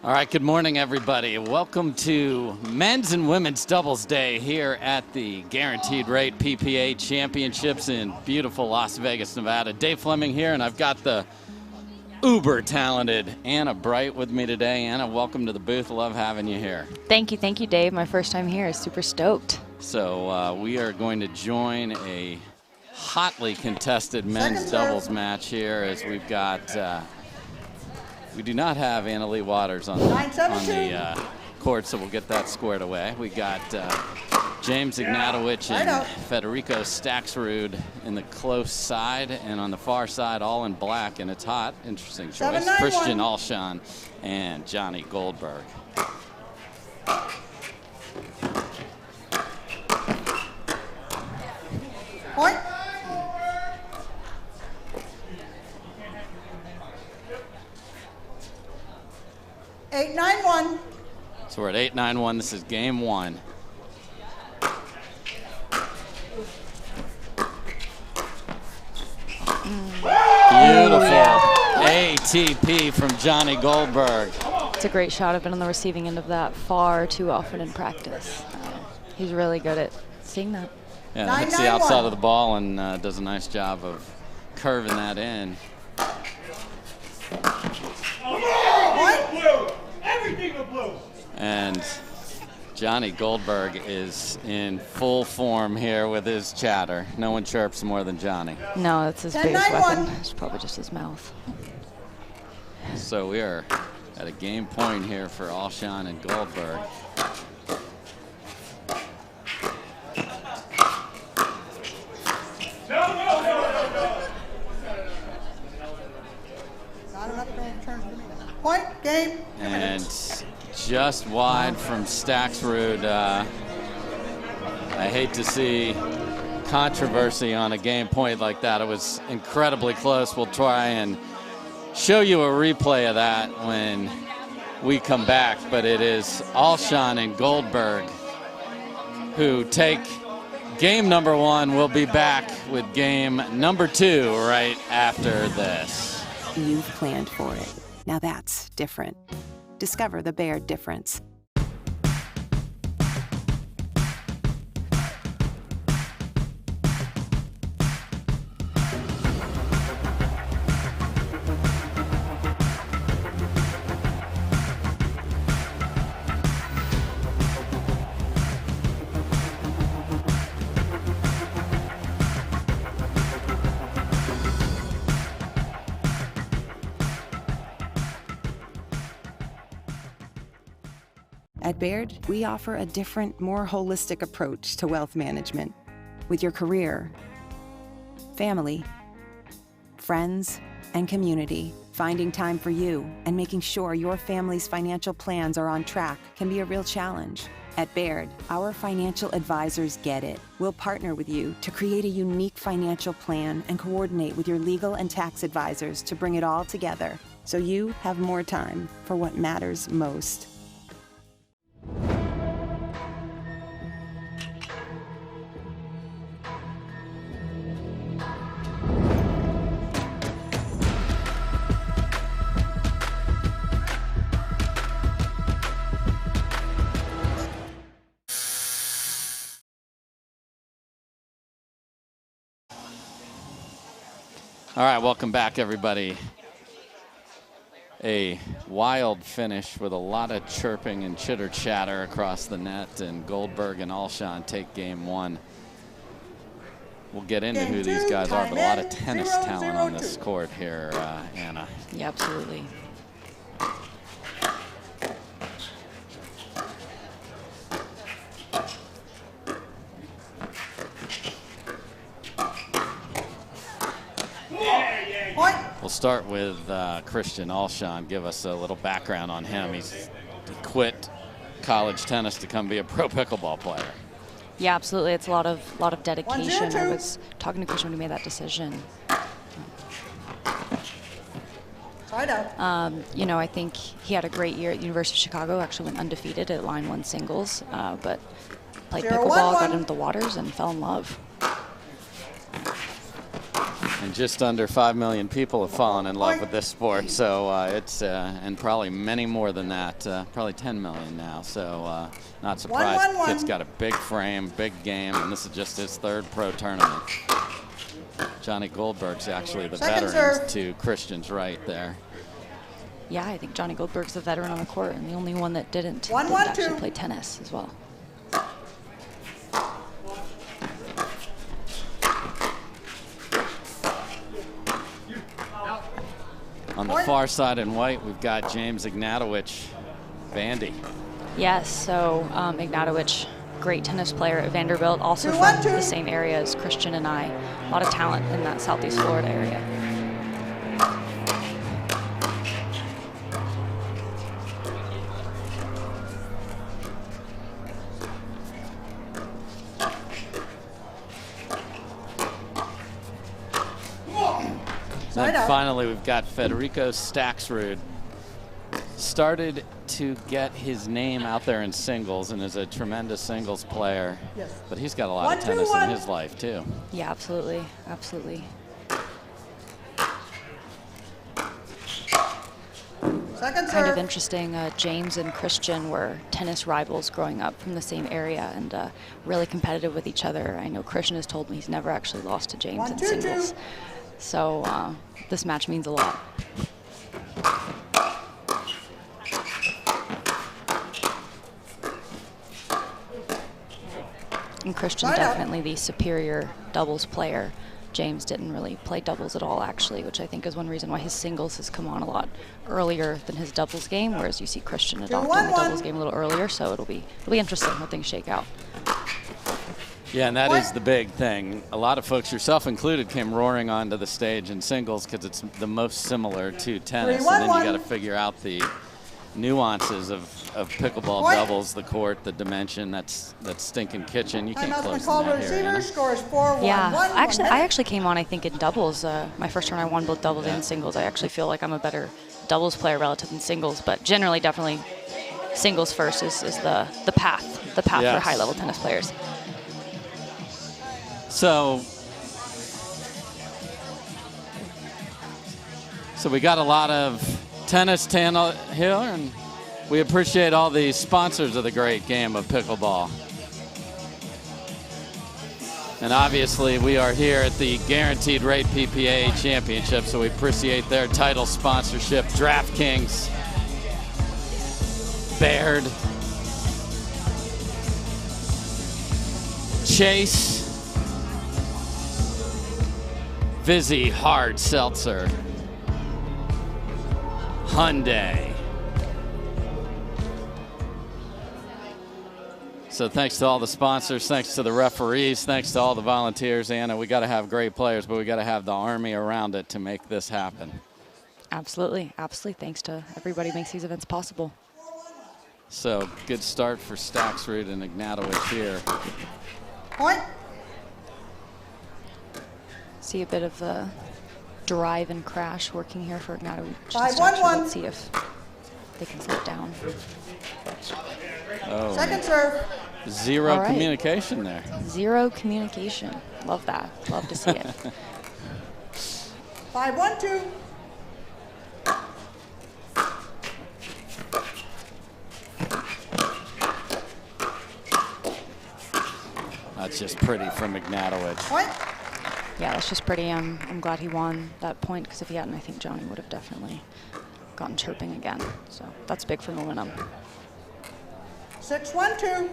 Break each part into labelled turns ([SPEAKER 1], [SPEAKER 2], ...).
[SPEAKER 1] All right, good morning, everybody. Welcome to men's and women's doubles day here at the Guaranteed Rate PPA Championships in beautiful Las Vegas, Nevada. Dave Fleming here, and I've got the uber-talented Anna Bright with me today. Anna, welcome to the booth. Love having you here.
[SPEAKER 2] Thank you, Dave. My first time here. Super stoked.
[SPEAKER 1] So we are going to join a hotly contested men's doubles match here as we've got... we do not have Anna Lee Waters on the court, so we'll get that squared away. We got James Ignatowich and Federico Staksrud in the close side, and on the far side, all in black, and it's hot. Interesting choice. Christian Olson and Johnny Goldberg.
[SPEAKER 3] Point. Eight, 9-1.
[SPEAKER 1] So we're at 8-9-1. This is game one. Beautiful ATP from Johnny Goldberg.
[SPEAKER 2] It's a great shot. I've been on the receiving end of that far too often in practice. He's really good at seeing that.
[SPEAKER 1] Yeah, hits the outside of the ball and does a nice job of curving that in. And Johnny Goldberg is in full form here with his chatter. No one chirps more than Johnny.
[SPEAKER 2] No, that's his biggest weapon. It's probably just his mouth.
[SPEAKER 1] So we are at a game point here for Olson and Goldberg.
[SPEAKER 3] Point, game.
[SPEAKER 1] And just wide from Staksrud. I hate to see controversy on a game point like that. It was incredibly close. We'll try and show you a replay of that when we come back. But it is Olson and Goldberg who take game number one. We'll be back with game number two right after this.
[SPEAKER 4] You've planned for it. Now that's different. Discover the Baird difference. At Baird, we offer a different, more holistic approach to wealth management. With your career, family, friends, and community, finding time for you and making sure your family's financial plans are on track can be a real challenge. At Baird, our financial advisors get it. We'll partner with you to create a unique financial plan and coordinate with your legal and tax advisors to bring it all together so you have more time for what matters most.
[SPEAKER 1] All right, welcome back, everybody. A wild finish with a lot of chirping and chitter-chatter across the net, and Goldberg and Olson take game one. We'll get into who these guys are, but a lot of tennis talent on this court here, Anna.
[SPEAKER 2] Yeah, absolutely.
[SPEAKER 1] We'll start with Christian Olson. Give us a little background on him. He quit college tennis to come be a pro pickleball player.
[SPEAKER 2] Yeah, absolutely. It's a lot of dedication. I was talking to Christian when he made that decision. You know, I think he had a great year at the University of Chicago. Actually went undefeated at line one singles, but played pickleball, got into the waters, and fell in love.
[SPEAKER 1] And just under 5 million people have fallen in love with this sport. So it's, and probably many more than that, probably 10 million now. So not surprised. The kid's got a big frame, big game, and this is just his 3rd pro tournament. Johnny Goldberg's actually the veteran to Christian's right there.
[SPEAKER 2] Yeah, I think Johnny Goldberg's the veteran on the court and the only one that didn't actually play tennis as well.
[SPEAKER 1] On the far side in white, we've got James Ignatowich, Vandy.
[SPEAKER 2] Yes, so Ignatowich, great tennis player at Vanderbilt, also from the same area as Christian and I. A lot of talent in that Southeast Florida area.
[SPEAKER 1] Then finally, we've got Federico Staksrud. Started to get his name out there in singles and is a tremendous singles player. Yes. But he's got a lot of tennis in his life, too.
[SPEAKER 2] Yeah, absolutely. Absolutely. Kind of interesting. James and Christian were tennis rivals growing up from the same area and really competitive with each other. I know Christian has told me he's never actually lost to James in singles. So this match means a lot. And Christian definitely the superior doubles player. James didn't really play doubles at all, actually, which I think is one reason why his singles has come on a lot earlier than his doubles game, whereas you see Christian adopting the doubles game a little earlier, so it'll be interesting how things shake out.
[SPEAKER 1] Yeah, and that is the big thing. A lot of folks, yourself included, came roaring onto the stage in singles because it's the most similar to tennis, and then you got to figure out the nuances of pickleball doubles, the court, the dimension. That's stinking kitchen. You can't close that here.
[SPEAKER 2] Yeah, I actually came on, I think, in doubles. My first turn I won both doubles and singles. I actually feel like I'm a better doubles player relative than singles, but generally definitely singles first is the path for high-level tennis players.
[SPEAKER 1] So we got a lot of tennis here, and we appreciate all the sponsors of the great game of pickleball. And obviously we are here at the Guaranteed Rate PPA Championships, so we appreciate their title sponsorship. DraftKings, Baird, Chase, Vizzy Hard Seltzer, Hyundai. So thanks to all the sponsors, thanks to the referees, thanks to all the volunteers. Anna, we got to have great players, but we got to have the army around it to make this happen.
[SPEAKER 2] Absolutely, absolutely. Thanks to everybody who makes these events possible.
[SPEAKER 1] So good start for Staksrud and Ignatowich here.
[SPEAKER 3] Point.
[SPEAKER 2] See a bit of a drive and crash working here for Ignatowich.
[SPEAKER 3] 5-1-1.
[SPEAKER 2] Let's see if they can slow it down.
[SPEAKER 1] Oh.
[SPEAKER 3] Second serve.
[SPEAKER 1] Zero communication there.
[SPEAKER 2] Zero communication. Love that. Love to see it.
[SPEAKER 3] 5-1-2.
[SPEAKER 1] That's just pretty from Ignatowich.
[SPEAKER 3] Point.
[SPEAKER 2] Yeah, that's just pretty. I'm glad he won that point, because if he hadn't, I think Johnny would have definitely gotten chirping again. So that's big for momentum.
[SPEAKER 3] 6-1-2.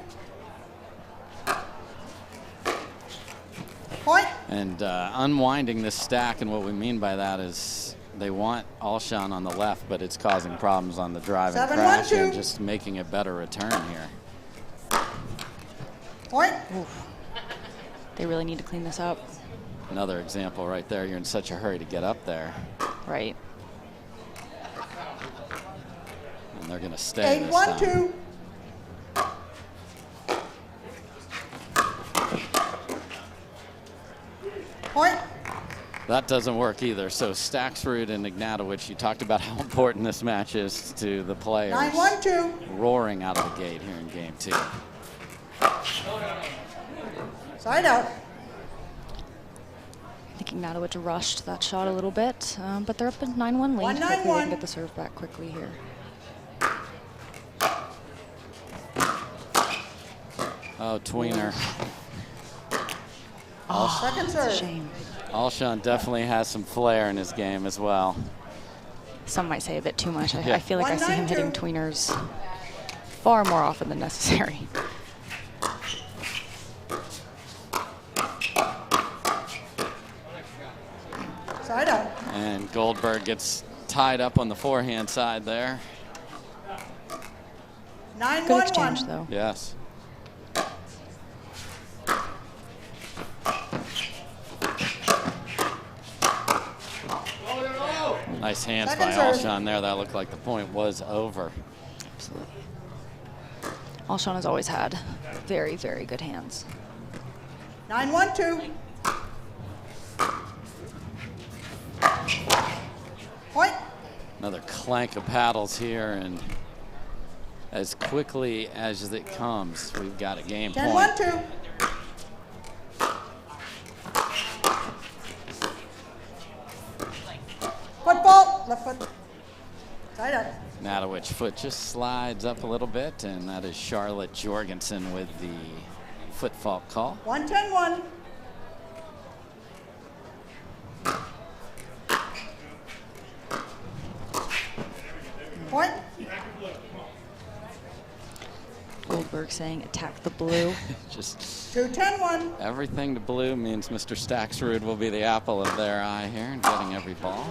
[SPEAKER 3] Point.
[SPEAKER 1] And unwinding this stack, and what we mean by that is they want Olson on the left, but it's causing problems on the drive and crash, and just making a better return here.
[SPEAKER 3] Point.
[SPEAKER 2] Oof. They really need to clean this up.
[SPEAKER 1] Another example right there. You're in such a hurry to get up there.
[SPEAKER 2] Right.
[SPEAKER 1] And they're going to stay this
[SPEAKER 3] 8-1-2. Point.
[SPEAKER 1] That doesn't work either. So Staksrud and Ignatowich, you talked about how important this match is to the players.
[SPEAKER 3] 9-1-2.
[SPEAKER 1] Roaring out of the gate here in game 2.
[SPEAKER 3] Side out.
[SPEAKER 2] I think think Ignatowich rushed that shot a little bit, but they're up in 9-1 lead. Hopefully they can get the serve back quickly here.
[SPEAKER 1] Oh, tweener.
[SPEAKER 3] Second
[SPEAKER 2] It's a
[SPEAKER 3] serve.
[SPEAKER 2] shame.
[SPEAKER 1] Olson definitely has some flair in his game as well.
[SPEAKER 2] Some might say a bit too much.
[SPEAKER 1] Yeah.
[SPEAKER 2] I feel like I see him
[SPEAKER 3] 1-9-2.
[SPEAKER 2] hitting tweeners far more often than necessary.
[SPEAKER 3] Side out.
[SPEAKER 1] And Goldberg gets tied up on the forehand side there.
[SPEAKER 3] 9-1-1.
[SPEAKER 2] Good exchange, though.
[SPEAKER 1] Yes. Nice hands
[SPEAKER 3] Second
[SPEAKER 1] by
[SPEAKER 3] serve.
[SPEAKER 1] Olson there. That looked like the point was over.
[SPEAKER 2] Absolutely. Olson has always had very, very good hands.
[SPEAKER 3] 9-1-2. Point.
[SPEAKER 1] Another clank of paddles here, and as quickly as it comes, we've got a game point.
[SPEAKER 3] 10-1-2. Football. Left foot. Side out.
[SPEAKER 1] Ignatowich foot just slides up a little bit, and that is Charlotte Jorgensen with the foot fault call.
[SPEAKER 3] 1-10-1. Point.
[SPEAKER 2] Goldberg saying attack the blue.
[SPEAKER 1] Just
[SPEAKER 3] 2-10-1.
[SPEAKER 1] everything to blue means Mr. Staksrud will be the apple of their eye here and getting every ball.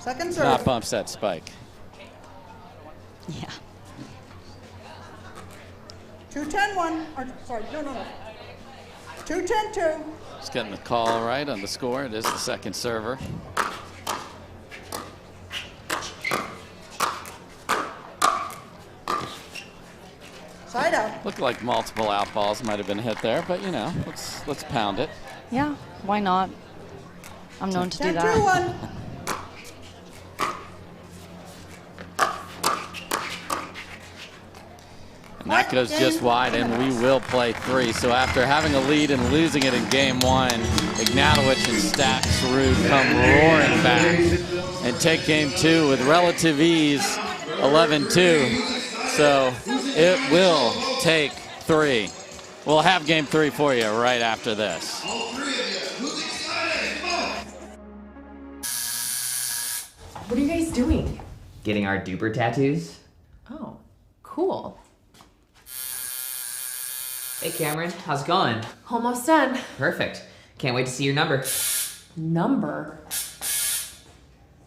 [SPEAKER 3] Second serve.
[SPEAKER 1] Not bumps that spike.
[SPEAKER 2] Yeah.
[SPEAKER 3] 2-10-1. Or, sorry, no. 2-10-2.
[SPEAKER 1] Just getting the call right on the score. It is the second server.
[SPEAKER 3] Side out.
[SPEAKER 1] Looked like multiple out balls might have been hit there, but you know, let's pound it.
[SPEAKER 2] Yeah, why not? I'm known to do that.
[SPEAKER 3] 10-2-1.
[SPEAKER 1] And that goes just wide, and we will play three. So after having a lead and losing it in game one, Ignatowich and Staksrud come roaring back and take game two with relative ease, 11-2. So it will take three. We'll have game three for you right after this.
[SPEAKER 5] What are you guys doing?
[SPEAKER 6] Getting our duper tattoos.
[SPEAKER 5] Oh, cool.
[SPEAKER 6] Hey Cameron, how's it going?
[SPEAKER 5] Almost done.
[SPEAKER 6] Perfect. Can't wait to see your number.
[SPEAKER 5] Number?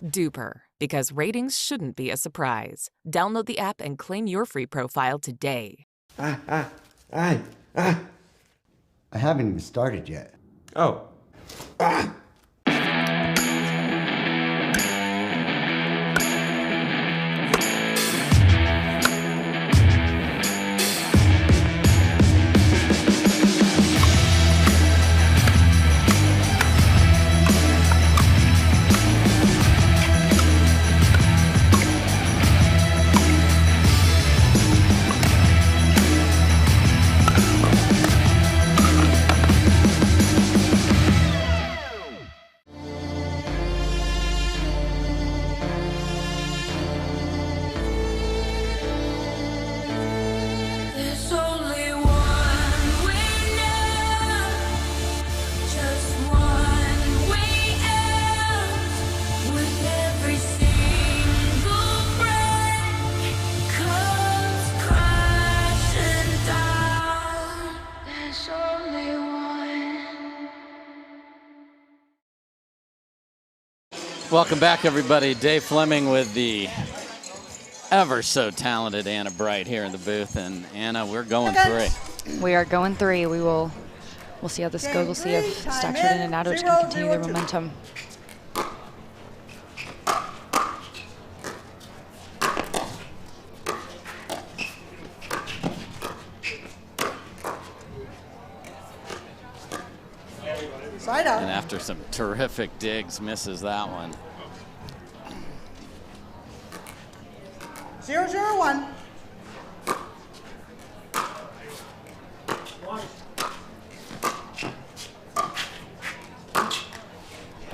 [SPEAKER 7] Duper, because ratings shouldn't be a surprise. Download the app and claim your free profile today.
[SPEAKER 8] I haven't even started yet.
[SPEAKER 9] Oh.
[SPEAKER 10] There's only one way now, just one way out. With every single breath comes crashing down. There's only one.
[SPEAKER 1] Welcome back, everybody. Dave Fleming with the ever so talented Anna Bright here in the booth. And Anna, we're going three.
[SPEAKER 2] We are going three. We'll see how this goes. We'll see if
[SPEAKER 3] Time
[SPEAKER 2] Staksrud
[SPEAKER 3] in.
[SPEAKER 2] and Ignatowich can continue their
[SPEAKER 3] 0-0-2.
[SPEAKER 2] momentum.
[SPEAKER 3] Side out.
[SPEAKER 1] And after some terrific digs, misses that one.
[SPEAKER 3] 0-0-1.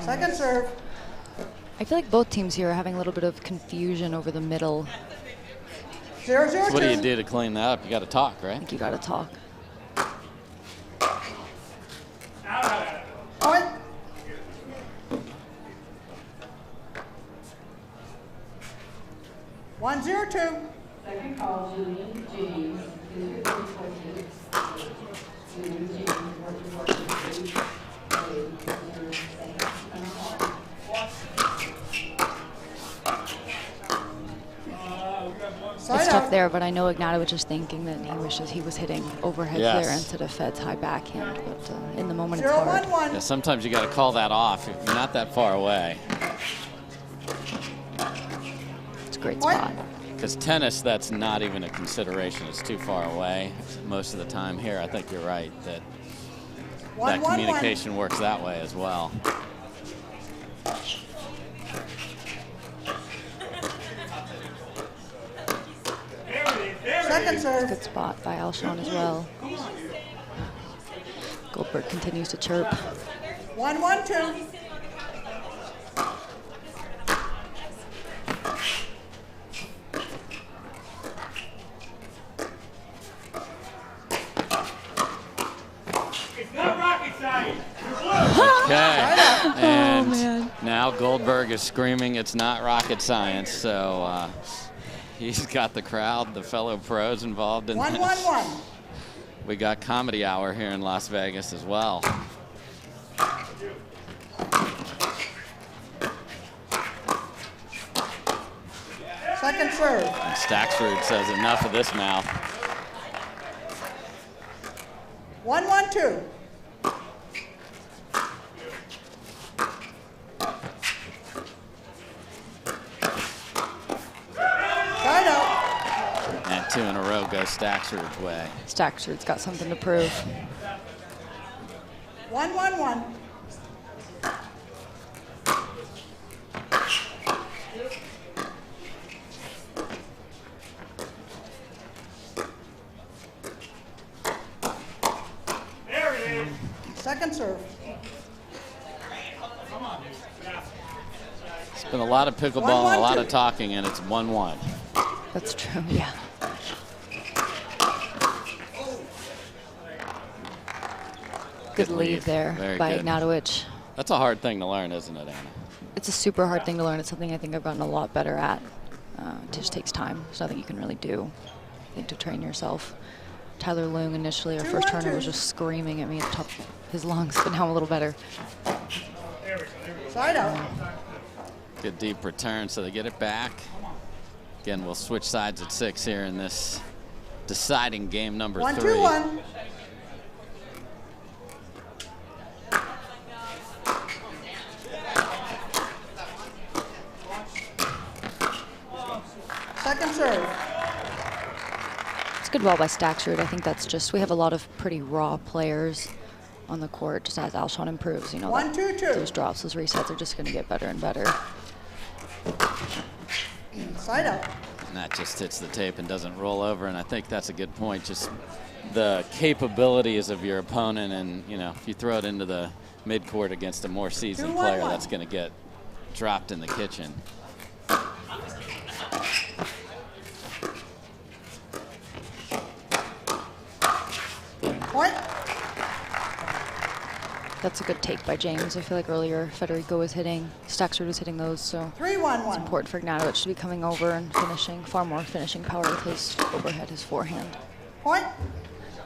[SPEAKER 3] Second serve.
[SPEAKER 2] I feel like both teams here are having a little bit of confusion over the middle.
[SPEAKER 3] 0-0-2.
[SPEAKER 1] What do you do to clean that up? You got to talk,
[SPEAKER 2] I
[SPEAKER 1] right?
[SPEAKER 2] think you got to talk.
[SPEAKER 3] Point. One, 0-2.
[SPEAKER 5] Second call, Julian James.
[SPEAKER 2] It's tough there, but I know Ignatowich is thinking that he wishes he was hitting overhead
[SPEAKER 1] Yes.
[SPEAKER 2] there instead of Fed's high backhand. But in the moment, it's hard.
[SPEAKER 3] 0-1-1.
[SPEAKER 1] Yeah, sometimes you got to call that off. You're not that far away.
[SPEAKER 2] It's a great
[SPEAKER 3] What?
[SPEAKER 2] spot.
[SPEAKER 1] Because tennis, that's not even a consideration. It's too far away most of the time. Here, I think you're right that that
[SPEAKER 3] 1-1-1.
[SPEAKER 1] communication works that way as well.
[SPEAKER 3] Second serve.
[SPEAKER 2] Good spot by Alshon as well. Goldberg continues to chirp.
[SPEAKER 3] 1-1-2.
[SPEAKER 1] Okay, and now Goldberg is screaming it's not rocket science, so he's got the crowd, the fellow pros involved in this.
[SPEAKER 3] 1-1-1.
[SPEAKER 1] We got comedy hour here in Las Vegas as well.
[SPEAKER 3] Second serve.
[SPEAKER 1] And Staksrud says enough of this now.
[SPEAKER 3] 1-1-2. Side out.
[SPEAKER 1] And two in a row go Staksrud's way.
[SPEAKER 2] Staksrud's got something to prove.
[SPEAKER 3] 1-1-1. Second serve.
[SPEAKER 1] It's been a lot of pickleball and a lot of talking, and it's 1-1.
[SPEAKER 2] That's true, yeah. Good lead there
[SPEAKER 1] Very
[SPEAKER 2] by
[SPEAKER 1] good.
[SPEAKER 2] Ignatowich.
[SPEAKER 1] That's a hard thing to learn, isn't it, Anna?
[SPEAKER 2] It's a super hard thing to learn. It's something I think I've gotten a lot better at. It just takes time. There's nothing you can really do, I think, to train yourself. Tyler Loong initially, our first turner, was just screaming at me at the top of his lungs, but now I'm a little better.
[SPEAKER 3] Side out.
[SPEAKER 1] Good deep return, so they get it back. Again, we'll switch sides at 6 here in this deciding game number 3.
[SPEAKER 3] 1-2-1. Second serve.
[SPEAKER 2] It's good ball by Staksrud. I think that's just, we have a lot of pretty raw players on the court. Just as Alshon improves, you know,
[SPEAKER 3] 1-2-2.
[SPEAKER 2] those drops, those resets are just going to get better and better.
[SPEAKER 3] Side out.
[SPEAKER 1] And that just hits the tape and doesn't roll over, and I think that's a good point. Just the capabilities of your opponent, and, you know, if you throw it into the midcourt against a more seasoned
[SPEAKER 3] 2-1-1.
[SPEAKER 1] player, that's going to get dropped in the kitchen.
[SPEAKER 3] Point.
[SPEAKER 2] That's a good take by James. I feel like earlier Federico was hitting, Staksrud was hitting those, so
[SPEAKER 3] 3-1-1.
[SPEAKER 2] it's important for Ignatowich to be coming over and finishing, far more finishing power with his overhead, his forehand.
[SPEAKER 3] Point.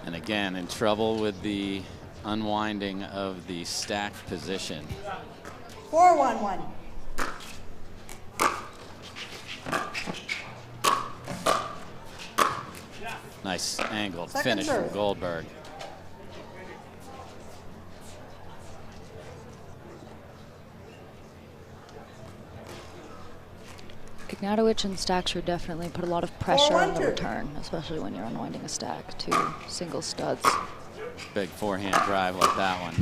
[SPEAKER 1] And again, in trouble with the unwinding of the stack position.
[SPEAKER 3] 4-1-1.
[SPEAKER 1] Nice angled
[SPEAKER 3] Second
[SPEAKER 1] finish
[SPEAKER 3] serve.
[SPEAKER 1] from Goldberg.
[SPEAKER 2] Ignatowich and Staksrud definitely put a lot of pressure on the
[SPEAKER 3] 4-1-2.
[SPEAKER 2] return, especially when you're unwinding a stack. 2 single studs.
[SPEAKER 1] Big forehand drive like that one.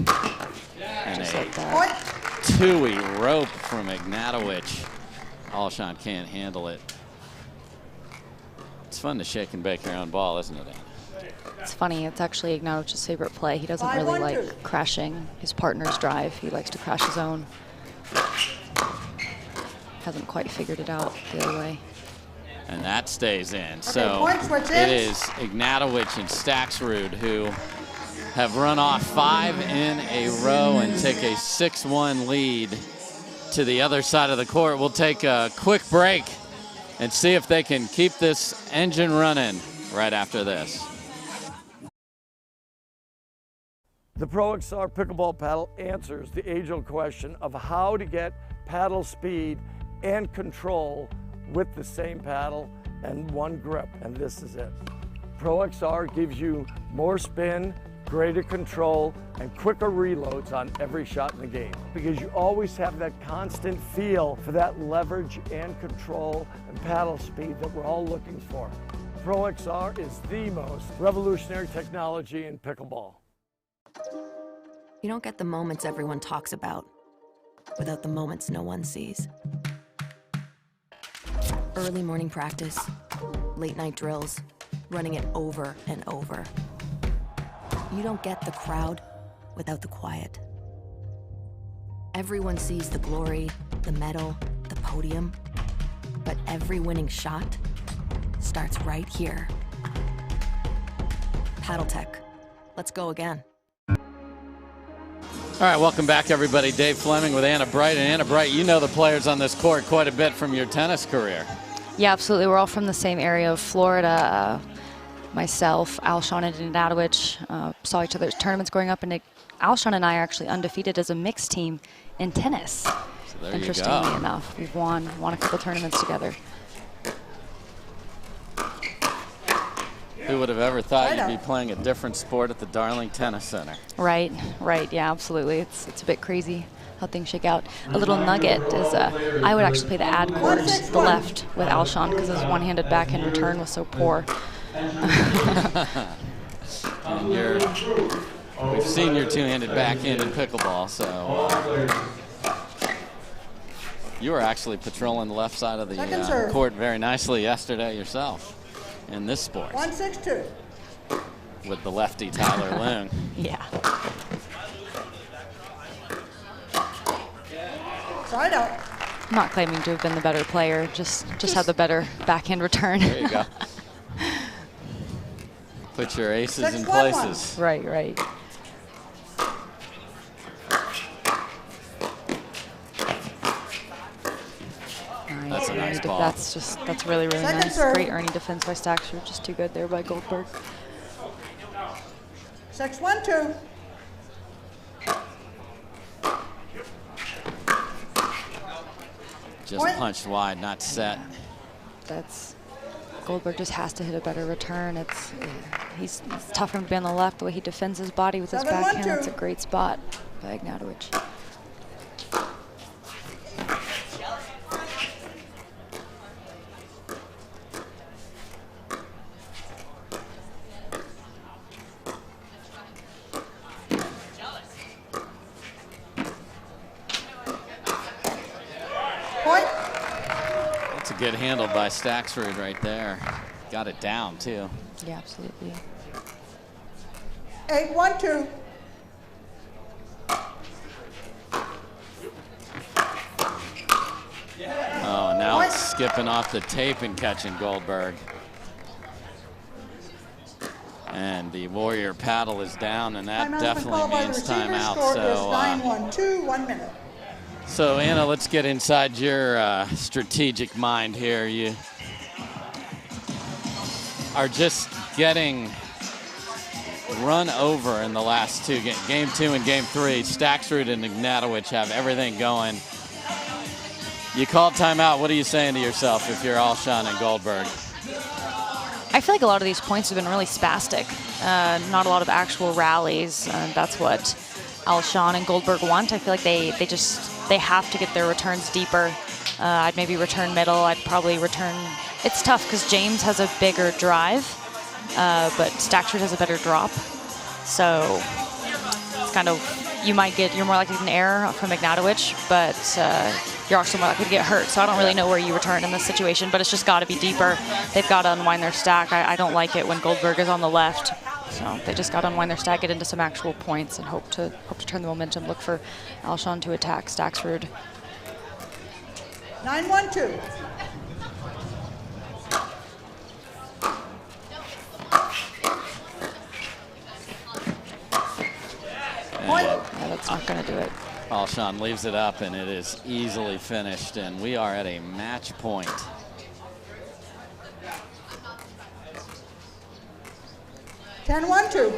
[SPEAKER 1] And
[SPEAKER 2] Just
[SPEAKER 1] a
[SPEAKER 2] like that.
[SPEAKER 1] two-way rope from Ignatowich. Olson can't handle it. It's fun to shake and bake your own ball, isn't it, Anna?
[SPEAKER 2] It's funny, it's actually Ignatowich's favorite play. He doesn't really like crashing his partner's drive. He likes to crash his own. Hasn't quite figured it out the other way.
[SPEAKER 1] And that stays in.
[SPEAKER 3] Okay,
[SPEAKER 1] So
[SPEAKER 3] point switch
[SPEAKER 1] it
[SPEAKER 3] in.
[SPEAKER 1] is Ignatowich and Staksrud who have run off 5 in a row and take a 6-1 lead to the other side of the court. We'll take a quick break and see if they can keep this engine running right after this.
[SPEAKER 9] The Pro XR pickleball paddle answers the age-old question of how to get paddle speed and control with the same paddle and one grip, and this is it. Pro XR gives you more spin, greater control, and quicker reloads on every shot in the game, because you always have that constant feel for that leverage and control and paddle speed that we're all looking for. Pro XR is the most revolutionary technology in pickleball.
[SPEAKER 11] You don't get the moments everyone talks about without the moments no one sees. Early morning practice, late night drills, running it over and over. You don't get the crowd without the quiet. Everyone sees the glory, the medal, the podium, but every winning shot starts right here. Paddle Tech, let's go again.
[SPEAKER 1] All right, welcome back, everybody. Dave Fleming with Anna Bright. And Anna Bright, you know the players on this court quite a bit from your tennis career.
[SPEAKER 2] Yeah, absolutely. We're all from the same area of Florida. Myself, Alshon and Ignatowich saw each other's tournaments growing up, and Alshon and I are actually undefeated as a mixed team in tennis.
[SPEAKER 1] So there
[SPEAKER 2] Interestingly
[SPEAKER 1] you go.
[SPEAKER 2] enough, we've won a couple tournaments together.
[SPEAKER 1] Who would have ever thought you'd be playing a different sport at the Darling Tennis Center?
[SPEAKER 2] Right, yeah, absolutely. It's a bit crazy how things shake out. A little nugget is I would actually play the ad court, the left, with Alshon, because his one-handed backhand return was so poor.
[SPEAKER 1] And we've seen your two-handed backhand in pickleball, so you were actually patrolling the left side of the court very nicely yesterday yourself in this sport.
[SPEAKER 3] 1-6-2.
[SPEAKER 1] With the lefty Tyler Loong.
[SPEAKER 2] Yeah.
[SPEAKER 3] Side out.
[SPEAKER 2] I'm not claiming to have been the better player, just had the better backhand return.
[SPEAKER 1] There you go. Put your aces in places.
[SPEAKER 2] Right.
[SPEAKER 1] That's a nice ball.
[SPEAKER 2] That's really nice.
[SPEAKER 3] Serve.
[SPEAKER 2] Great Ernie defense by Staksrud, just too good there by Goldberg.
[SPEAKER 3] 6-1-2.
[SPEAKER 1] Just punched wide, not set.
[SPEAKER 2] Goldberg just has to hit a better return. He's tough for him to be on the left. The way he defends his body with his backhand, that's a great spot by Ignatowich.
[SPEAKER 1] That's a good handle by Staksrud right there. Got it down, too.
[SPEAKER 2] Yeah, absolutely.
[SPEAKER 3] 8-1-2.
[SPEAKER 1] Oh, now it's skipping off the tape and catching Goldberg. And the Warrior paddle is down, and that definitely means timeout. So,
[SPEAKER 3] 9-1-2, 1 minute.
[SPEAKER 1] So Anna, let's get inside your strategic mind here. You are just getting run over in the last two games. Game 2 and Game 3, Staksrud and Ignatowich have everything going. You called timeout. What are you saying to yourself if you're Alshon and Goldberg?
[SPEAKER 2] I feel like a lot of these points have been really spastic. Not a lot of actual rallies. That's what Alshon and Goldberg want. I feel like they have to get their returns deeper. I'd maybe return middle. I'd probably return. It's tough because James has a bigger drive, but Staksrud has a better drop. So it's kind of, you're more likely to get an error from Ignatowich, but you're also more likely to get hurt. So I don't really know where you return in this situation, but it's just got to be deeper. They've got to unwind their stack. I don't like it when Goldberg is on the left. So they just got to unwind their stack, get into some actual points, and hope to turn the momentum. Look for Alshon to attack Staksrud.
[SPEAKER 3] 9-1-2.
[SPEAKER 2] Yeah, that's not going to do it.
[SPEAKER 1] Alshon leaves it up, and it is easily finished, and we are at a match point.
[SPEAKER 3] 10-1-2.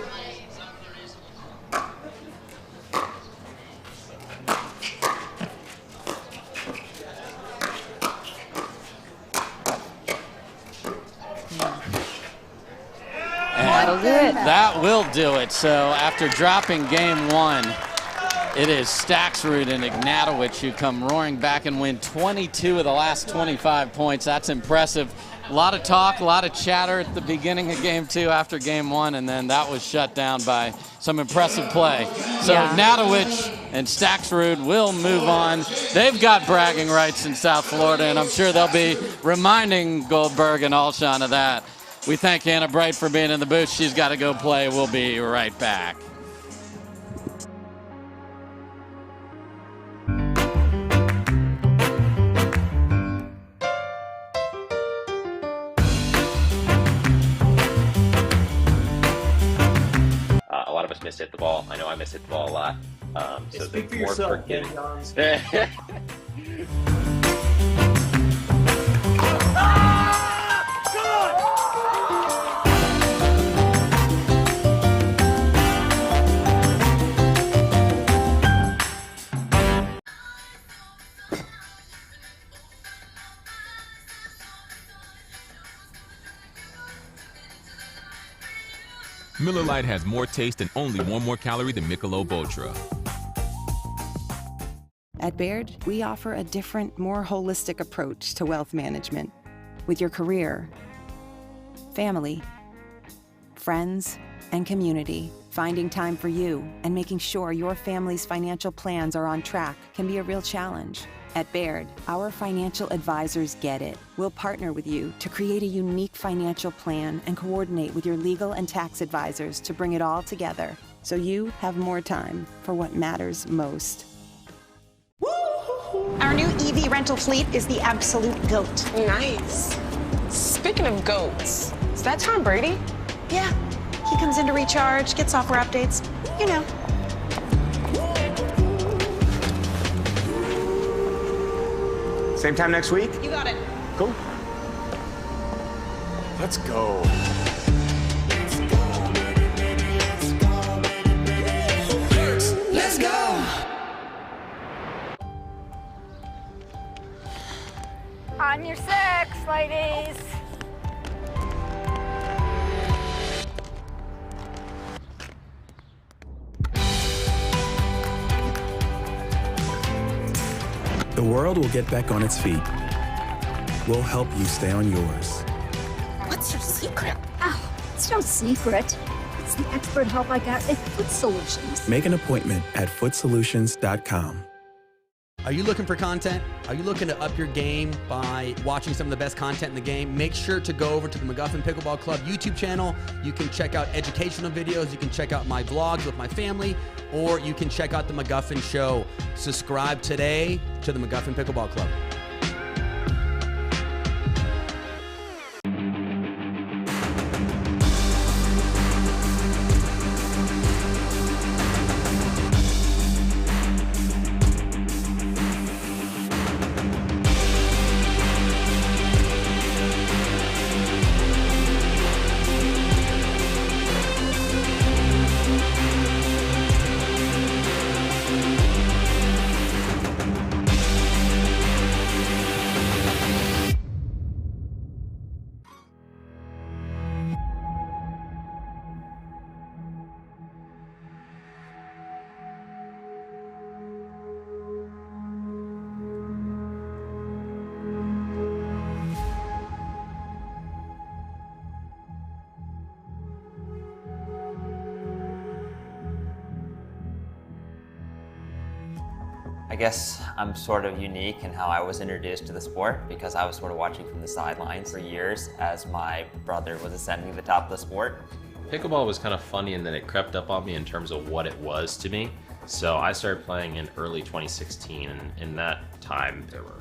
[SPEAKER 2] That'll do it.
[SPEAKER 1] That will do it. So after dropping game one, it is Staksrud and Ignatowich who come roaring back and win 22 of the last 25 points. That's impressive. A lot of talk, a lot of chatter at the beginning of game two after game one, and then that was shut down by some impressive play. So Ignatowich and Staksrud will move on. They've got bragging rights in South Florida, and I'm sure they'll be reminding Goldberg and Alshon of that. We thank Anna Bright for being in the booth. She's got to go play. We'll be right back.
[SPEAKER 12] A lot of us mishit the ball. I know I mishit the ball a lot. So
[SPEAKER 13] speak for
[SPEAKER 12] more
[SPEAKER 13] yourself,
[SPEAKER 12] forgiving.
[SPEAKER 14] Miller Lite has more taste and only one more calorie than Michelob Ultra.
[SPEAKER 4] At Baird, we offer a different, more holistic approach to wealth management. With your career, family, friends, and community, finding time for you and making sure your family's financial plans are on track can be a real challenge. At Baird, our financial advisors get it. We'll partner with you to create a unique financial plan and coordinate with your legal and tax advisors to bring it all together so you have more time for what matters most.
[SPEAKER 15] Our new EV rental fleet is the absolute GOAT.
[SPEAKER 16] Nice. Speaking of goats, is that Tom Brady?
[SPEAKER 15] Yeah. He comes in to recharge, get software updates, you know.
[SPEAKER 13] Same time next week?
[SPEAKER 15] You got it.
[SPEAKER 13] Cool. Let's go.
[SPEAKER 10] Let's go.
[SPEAKER 17] On your six, ladies.
[SPEAKER 18] The world will get back on its feet. We'll help you stay on yours.
[SPEAKER 17] What's your secret? Oh, it's no secret. It's the expert help I got at Foot Solutions.
[SPEAKER 18] Make an appointment at footsolutions.com.
[SPEAKER 19] Are you looking for content? Are you looking to up your game by watching some of the best content in the game? Make sure to go over to the McGuffin Pickleball Club YouTube channel. You can check out educational videos. You can check out my vlogs with my family, or you can check out the McGuffin Show. Subscribe today to the McGuffin Pickleball Club.
[SPEAKER 20] guess I'm sort of unique in how I was introduced to the sport because I was sort of watching from the sidelines for years as my brother was ascending to the top of the sport.
[SPEAKER 12] Pickleball was kind of funny in that it crept up on me in terms of what it was to me. So I started playing in early 2016, and in that time there were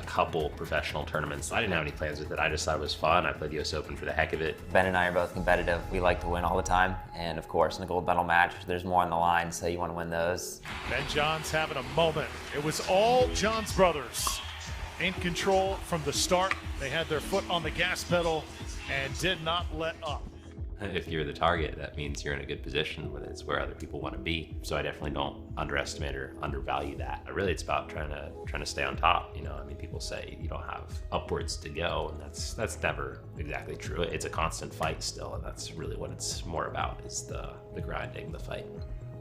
[SPEAKER 12] a couple professional tournaments. I didn't have any plans with it. I just thought it was fun. I played the US Open for the heck of it.
[SPEAKER 20] Ben and I are both competitive. We like to win all the time. And of course, in a gold medal match, there's more on the line, so you want to win those.
[SPEAKER 21] Ben Johns having a moment. It was all Johns brothers in control from the start. They had their foot on the gas pedal and did not let up.
[SPEAKER 12] If you're the target, that means you're in a good position when it's where other people want to be. So I definitely don't underestimate or undervalue that. Really, it's about trying to stay on top. You know, I mean, people say you don't have upwards to go, and that's never exactly true. It's a constant fight still, and that's really what it's more about, is the grinding, the fight.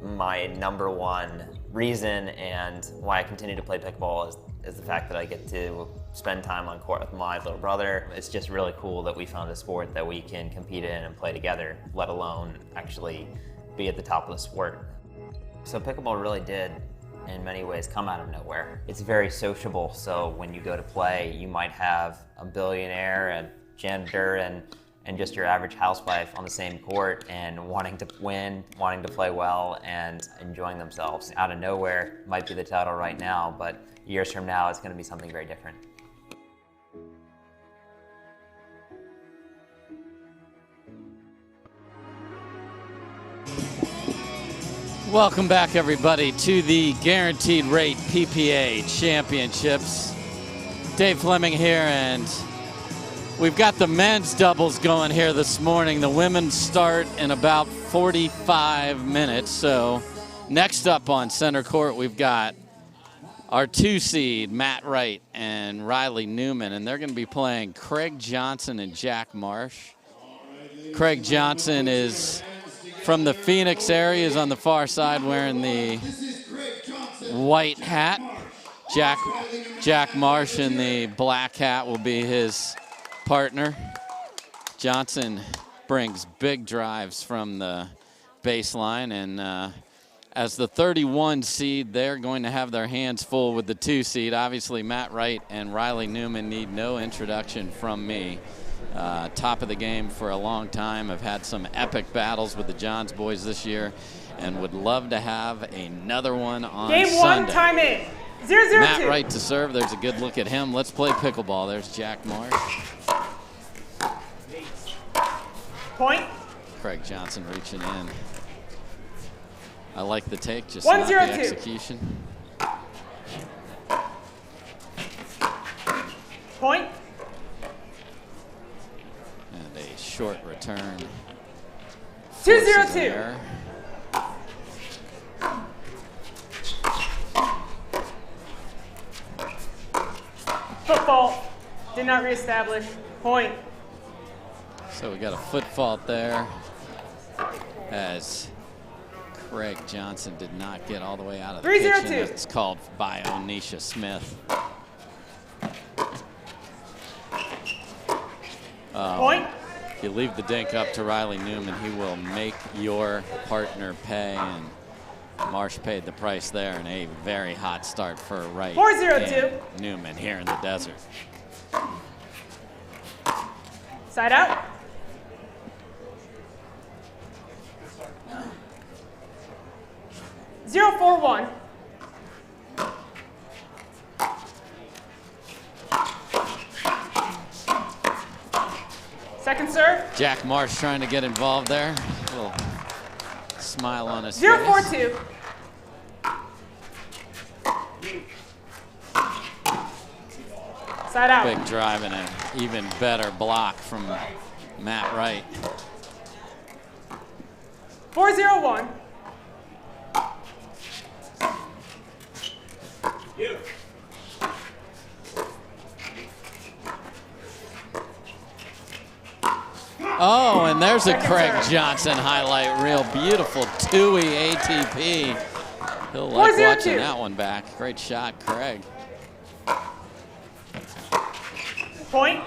[SPEAKER 20] My number one reason and why I continue to play pickleball is the fact that I get to spend time on court with my little brother. It's just really cool that we found a sport that we can compete in and play together, let alone actually be at the top of the sport. So pickleball really did, in many ways, come out of nowhere. It's very sociable, so when you go to play, you might have a billionaire, a janitor, and just your average housewife on the same court and wanting to win, wanting to play well, and enjoying themselves. Out of nowhere might be the title right now, but years from now, it's going to be something very different.
[SPEAKER 1] Welcome back, everybody, to the Guaranteed Rate PPA Championships. Dave Fleming here, and we've got the men's doubles going here this morning. The women start in about 45 minutes. So next up on center court, we've got our 2 seed, Matt Wright and Riley Newman, and they're going to be playing Craig Johnson and Jack Marsh. Craig Johnson is from the Phoenix area, is on the far side wearing the white hat. Jack Marsh in the black hat will be his partner. Johnson brings big drives from the baseline, and as the 31 seed, they're going to have their hands full with the 2 seed. Obviously, Matt Wright and Riley Newman need no introduction from me. Top of the game for a long time. I've had some epic battles with the Johns boys this year and would love to have another one on
[SPEAKER 22] Game
[SPEAKER 1] Sunday.
[SPEAKER 22] 1, time in. 0-0-2.
[SPEAKER 1] Matt Wright to serve. There's a good look at him. Let's play pickleball. There's Jack Marsh.
[SPEAKER 22] Point.
[SPEAKER 1] Craig Johnson reaching in. I like the take, just
[SPEAKER 22] 1-0-2.
[SPEAKER 1] not the execution.
[SPEAKER 22] Point.
[SPEAKER 1] And a short return.
[SPEAKER 22] 2-0-2. Football. Did not reestablish. Point.
[SPEAKER 1] So we got a foot fault there as Craig Johnson did not get all the way out of the kitchen. It's called by Onisha Smith.
[SPEAKER 22] Point.
[SPEAKER 1] If you leave the dink up to Riley Newman, he will make your partner pay, and Marsh paid the price there, and a very hot start for Wright
[SPEAKER 22] 4-0-2.
[SPEAKER 1] and Newman here in the desert.
[SPEAKER 22] Side out. Zero, 4-1. Second serve.
[SPEAKER 1] Jack Marsh trying to get involved there. A little smile on his
[SPEAKER 22] 0-4-2.
[SPEAKER 1] face.
[SPEAKER 22] Side out.
[SPEAKER 1] Big drive and an even better block from Matt Wright.
[SPEAKER 22] 4-0-1.
[SPEAKER 1] Oh, and there's a Craig Johnson highlight reel. Beautiful two-way ATP. He'll like watching that one back. Great shot, Craig.
[SPEAKER 22] Point.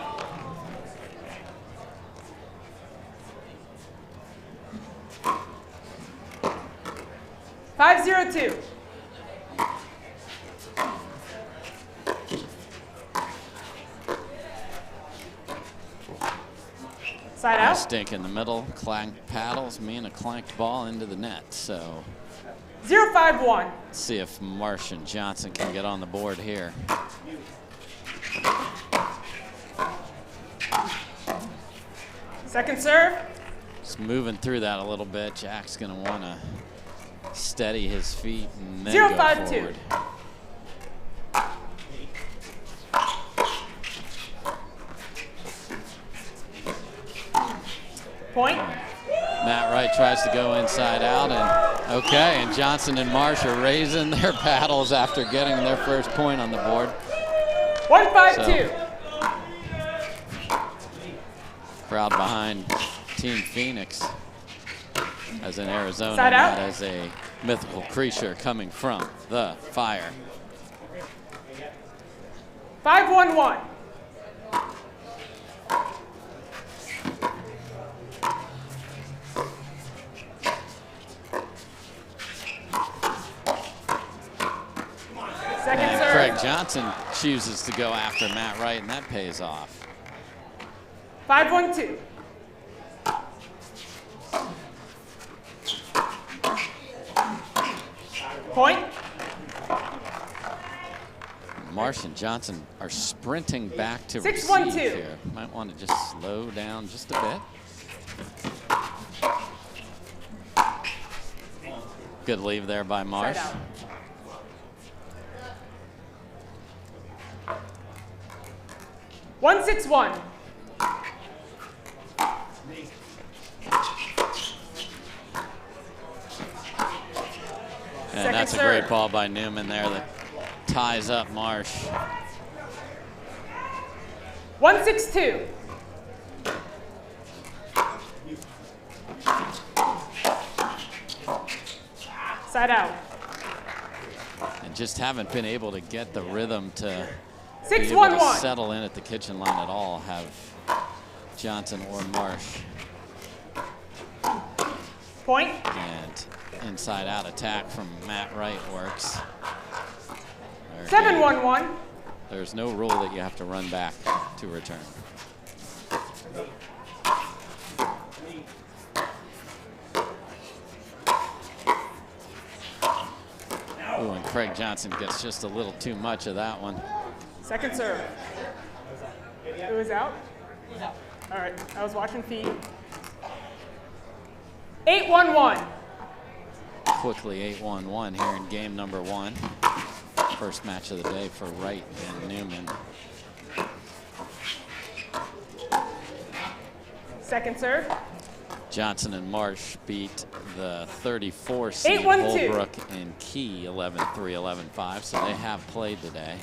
[SPEAKER 22] Side out.
[SPEAKER 1] Stink in the middle, clanked paddles mean a clanked ball into the net. So
[SPEAKER 22] 0-5-1.
[SPEAKER 1] let's see if Marsh and Johnson can get on the board here.
[SPEAKER 22] Second serve.
[SPEAKER 1] Just moving through that a little bit. Jack's going to want to steady his feet and then
[SPEAKER 22] 0-5-2.
[SPEAKER 1] go forward.
[SPEAKER 22] Point.
[SPEAKER 1] Matt Wright tries to go inside out, and okay, and Johnson and Marsh are raising their paddles after getting their first point on the board.
[SPEAKER 22] 1-5-2.
[SPEAKER 1] Crowd behind Team Phoenix, as in Arizona,
[SPEAKER 22] Side out.
[SPEAKER 1] not as a mythical creature coming from the fire.
[SPEAKER 22] 5-1-1. Second serve.
[SPEAKER 1] Craig Johnson chooses to go after Matt Wright, and that pays off.
[SPEAKER 22] 5-1-2. Point.
[SPEAKER 1] Marsh and Johnson are sprinting back to
[SPEAKER 22] 6-1-2.
[SPEAKER 1] receive here. Might want to just slow down just a bit. Good leave there by Marsh.
[SPEAKER 22] 1-6-1.
[SPEAKER 1] And that's a great ball by Newman there that ties up Marsh.
[SPEAKER 22] 1-6-2. Side out.
[SPEAKER 1] And just haven't been able to get the rhythm to
[SPEAKER 22] 6-1-1.
[SPEAKER 1] settle in at the kitchen line at all, have Johnson or Marsh.
[SPEAKER 22] Point.
[SPEAKER 1] And inside out attack from Matt Wright works.
[SPEAKER 22] 7-1-1.
[SPEAKER 1] There's no rule that you have to run back to return. Ooh, and Craig Johnson gets just a little too much of that one.
[SPEAKER 22] Second serve. It was out? All right, I was watching feet. 8-1-1.
[SPEAKER 1] Quickly 8-1-1 here in game number 1. First match of the day for Wright and Newman.
[SPEAKER 22] Second serve.
[SPEAKER 1] Johnson and Marsh beat the 34 seed
[SPEAKER 22] 8-1-2.
[SPEAKER 1] Holbrook and Key 11-3, 11-5, so they have played today.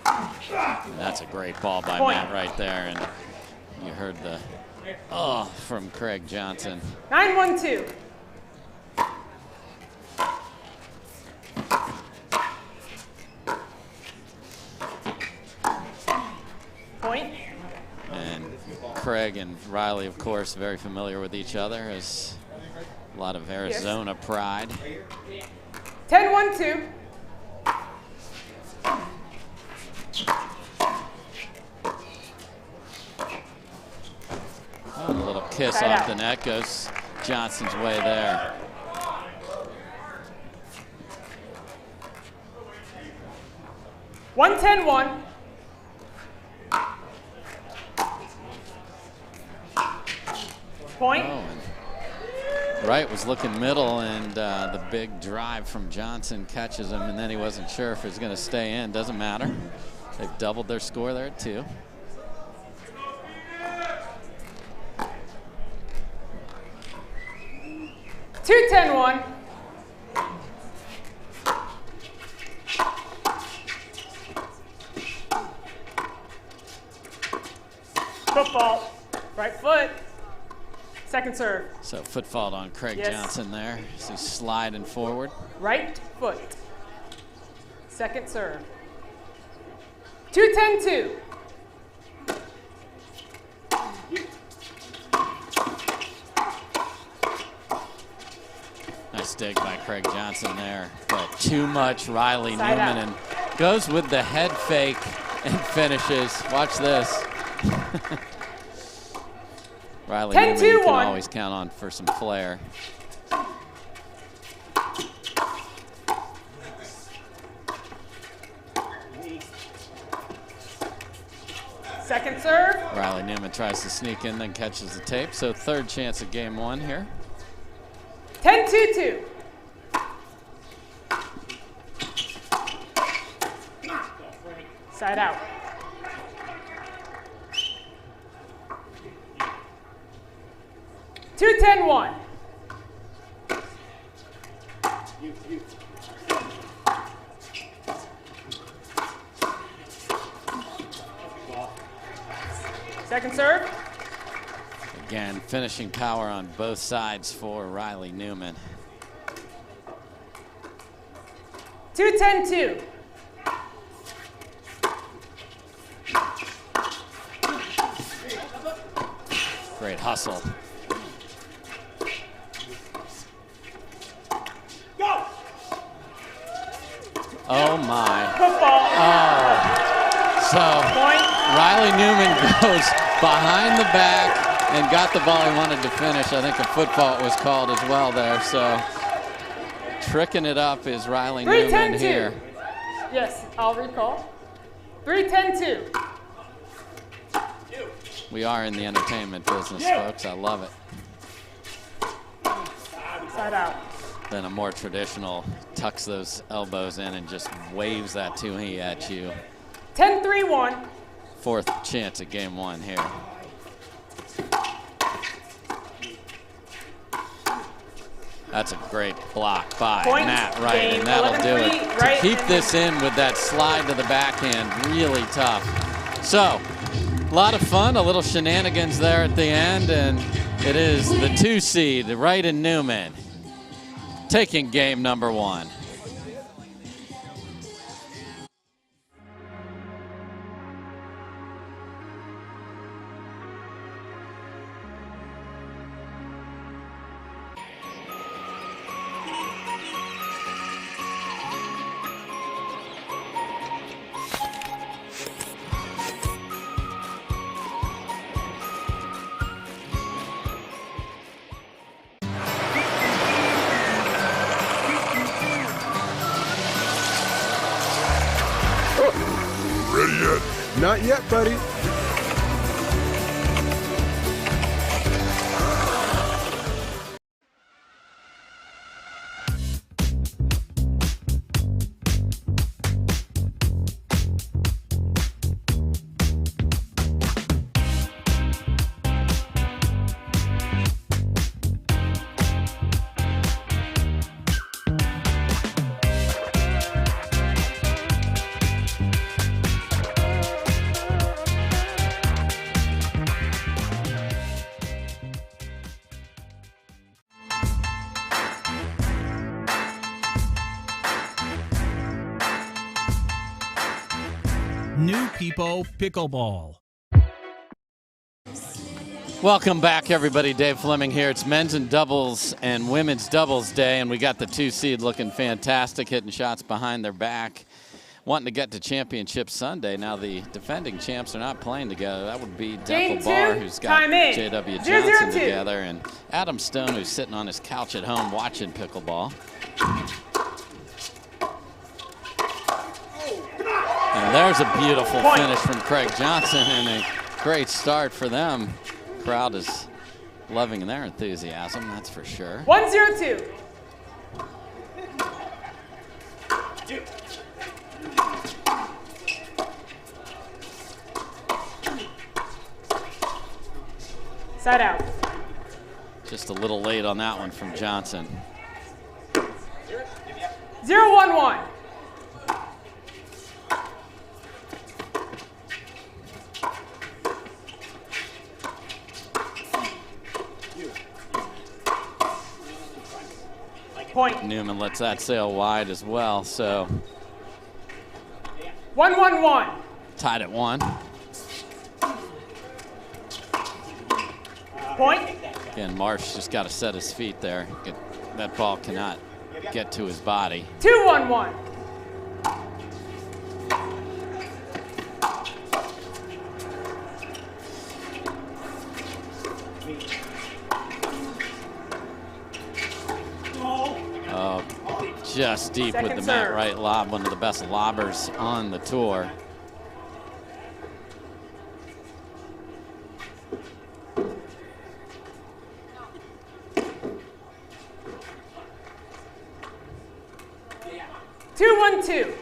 [SPEAKER 1] And that's a great ball by Matt right there, and you heard the from Craig Johnson.
[SPEAKER 22] 9-1-2. Point.
[SPEAKER 1] And Craig and Riley, of course, very familiar with each other. As a lot of Arizona pride.
[SPEAKER 22] 10-1-2.
[SPEAKER 1] A little kiss off the net goes Johnson's way there.
[SPEAKER 22] $110-1. Point.
[SPEAKER 1] Oh, Wright was looking middle, and the big drive from Johnson catches him, and then he wasn't sure if it was going to stay in. Doesn't matter. They've doubled their score there at 2.
[SPEAKER 22] $210-1. Football. Right foot. Second serve.
[SPEAKER 1] So foot fault on Craig Johnson there. So he's sliding forward.
[SPEAKER 22] Right foot. Second serve. 210-2.
[SPEAKER 1] Nice dig by Craig Johnson there, but too much Riley
[SPEAKER 22] Side
[SPEAKER 1] Newman,
[SPEAKER 22] out.
[SPEAKER 1] and goes with the head fake and finishes. Watch this. Riley
[SPEAKER 22] 10-2,
[SPEAKER 1] Newman you can
[SPEAKER 22] 1.
[SPEAKER 1] always count on for some flair.
[SPEAKER 22] Second serve.
[SPEAKER 1] Riley Newman tries to sneak in, then catches the tape. So third chance at game 1 here.
[SPEAKER 22] 10-2-2. Side out. Two 10-1. Second serve.
[SPEAKER 1] Again, finishing power on both sides for Riley Newman.
[SPEAKER 22] 2-10-2.
[SPEAKER 1] Great hustle. Oh my.
[SPEAKER 22] Football.
[SPEAKER 1] Oh. So Riley Newman goes behind the back and got the ball he wanted to finish. I think a foot fault was called as well there. So tricking it up is Riley Newman here.
[SPEAKER 22] Yes, I'll recall. 3-10-2.
[SPEAKER 1] We are in the entertainment business, folks. I love it.
[SPEAKER 22] Side out.
[SPEAKER 1] Then a more traditional tucks those elbows in and just waves that two-knee at you.
[SPEAKER 22] 10-3-1.
[SPEAKER 1] Fourth chance at game 1 here. That's a great block by Matt Wright, and that'll do it. To keep this in with that slide to the backhand, really tough. So, a lot of fun, a little shenanigans there at the end, and it is the 2 seed, Wright and Newman, taking game number 1.
[SPEAKER 6] Not yet, buddy.
[SPEAKER 7] New People Pickleball.
[SPEAKER 1] Welcome back, everybody. Dave Fleming here. It's men's and doubles and women's doubles day, and we got the 2 seed looking fantastic, hitting shots behind their back, wanting to get to championship Sunday. Now the defending champs are not playing together. That would be Devilliers Barr, who's got J.W. Jansen together, and Adam Stone, who's sitting on his couch at home watching pickleball. And there's a beautiful finish from Craig Johnson, and a great start for them. Crowd is loving their enthusiasm, that's for sure.
[SPEAKER 22] 1-0-2. Side out.
[SPEAKER 1] Just a little late on that one from Johnson.
[SPEAKER 22] 0-1-1. Point.
[SPEAKER 1] Newman lets that sail wide as well, so
[SPEAKER 22] 1-1-1.
[SPEAKER 1] tied at 1.
[SPEAKER 22] Point.
[SPEAKER 1] Again, Marsh just got to set his feet there. That ball cannot get to his body.
[SPEAKER 22] 2-1-1.
[SPEAKER 1] Oh, just deep with the Matt Wright lob, one of the best lobbers on the tour.
[SPEAKER 22] Two, 1-2.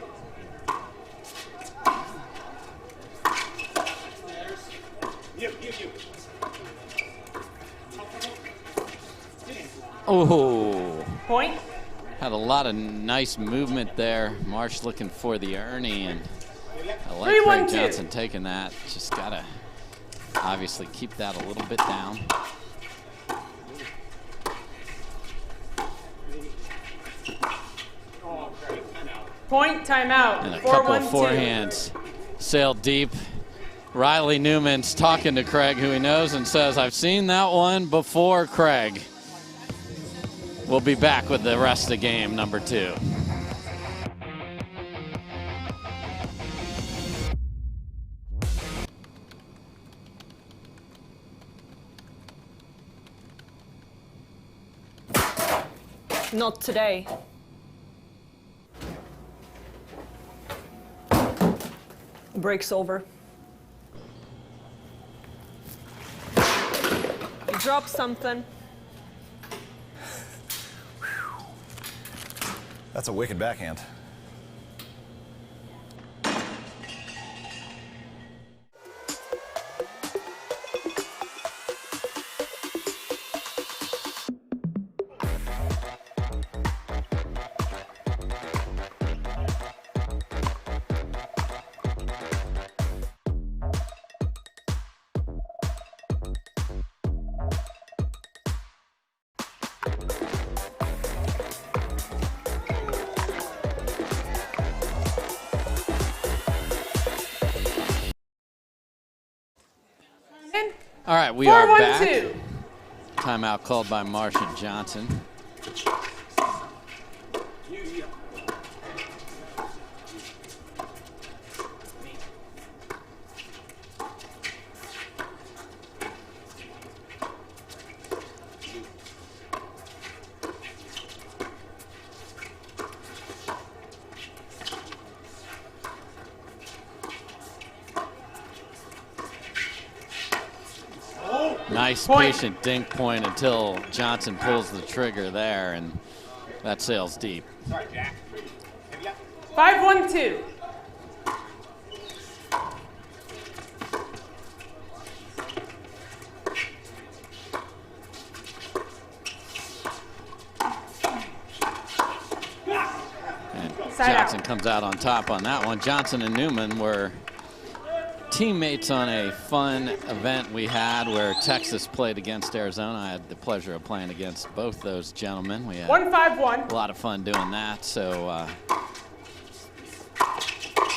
[SPEAKER 1] Oh.
[SPEAKER 22] Point.
[SPEAKER 1] Had a lot of nice movement there. Marsh looking for the Ernie, and I like
[SPEAKER 22] 3,
[SPEAKER 1] Craig
[SPEAKER 22] 1, 2.
[SPEAKER 1] Jansen taking that. Just gotta obviously keep that a little bit down.
[SPEAKER 22] Point, timeout.
[SPEAKER 1] And a
[SPEAKER 22] 4,
[SPEAKER 1] couple
[SPEAKER 22] 1,
[SPEAKER 1] of
[SPEAKER 22] 2.
[SPEAKER 1] forehands sailed deep. Riley Newman's talking to Craig, who he knows, and says, I've seen that one before, Craig. We'll be back with the rest of the game, number 2.
[SPEAKER 16] Not today. Break's over. You dropped something.
[SPEAKER 5] That's a wicked backhand.
[SPEAKER 1] All right, we
[SPEAKER 22] 4,
[SPEAKER 1] are
[SPEAKER 22] 1,
[SPEAKER 1] back.
[SPEAKER 22] 2.
[SPEAKER 1] Timeout called by Marsh and Johnson. Nice patient dink point until Johnson pulls the trigger there, and that sails deep.
[SPEAKER 22] 5, 1, 2.
[SPEAKER 1] And
[SPEAKER 22] Side
[SPEAKER 1] Johnson
[SPEAKER 22] out.
[SPEAKER 1] comes out on top on that one. Johnson and Newman were teammates on a fun event we had where Texas played against Arizona. I had the pleasure of playing against both those gentlemen. We had
[SPEAKER 22] 1, 5, 1.
[SPEAKER 1] a lot of fun doing that. So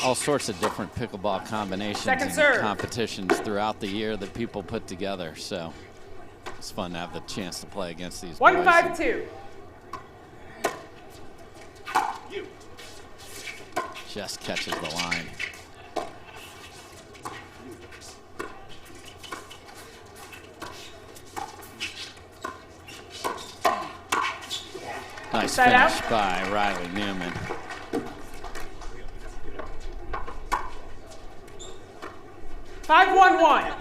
[SPEAKER 1] all sorts of different pickleball combinations
[SPEAKER 22] Second
[SPEAKER 1] and
[SPEAKER 22] serve.
[SPEAKER 1] competitions throughout the year that people put together. So it's fun to have the chance to play against these
[SPEAKER 22] 1,
[SPEAKER 1] boys.
[SPEAKER 22] 5, 2.
[SPEAKER 1] Just catches the line. Nice
[SPEAKER 22] Side
[SPEAKER 1] finish
[SPEAKER 22] out.
[SPEAKER 1] by Riley Newman.
[SPEAKER 22] Five, 1, 1.